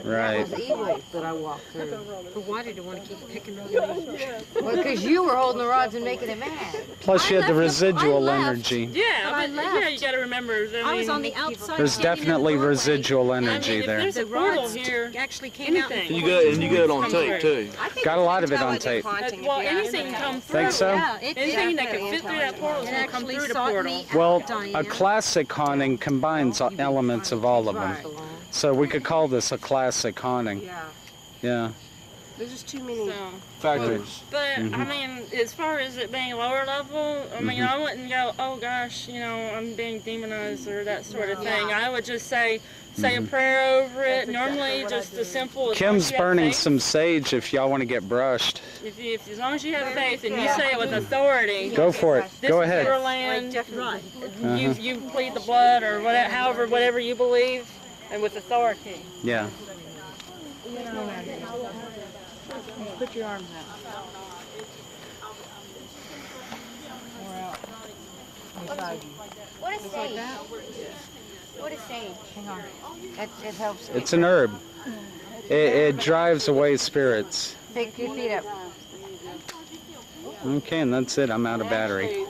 Right. That was evil that I walked through. But why did you want to keep picking on me? Well, because you were holding the rods and making it mad. Plus, you had the residual energy. Yeah, I but left. yeah, you got to remember. I was mean, on the outside. There's standing in the definitely doorway. residual energy if there. there's a The portal rods here, actually came out. anything. And you got it on tape too. Got a lot of it on tape. Well, anything can come through. Think so? Yeah, it Anything that can fit through that portal is It going to come actually through the sought portal. me Well, out, Diane. a classic haunting combines elements of all of them. So we could call this a classic haunting. Yeah. Yeah. There's just too many. So, Factors. but I Mhm. mean, as far as it being lower level, I mean, I wouldn't go, oh gosh, I'm being demonized or that sort of thing. I would just say a prayer over it. Normally, just as simple as Kim's you have burning faith. some sage if y'all want to get brushed. As long as you have faith and you say it with authority. Go for it. This Go is ahead. your land. Right. You plead the blood or whatever you believe, and with authority. Yeah. Put your arms out. What is sage? What is sage? Hang on. It helps. It's an herb. It drives away spirits. Take your feet up. Okay, and that's it. I'm out of battery.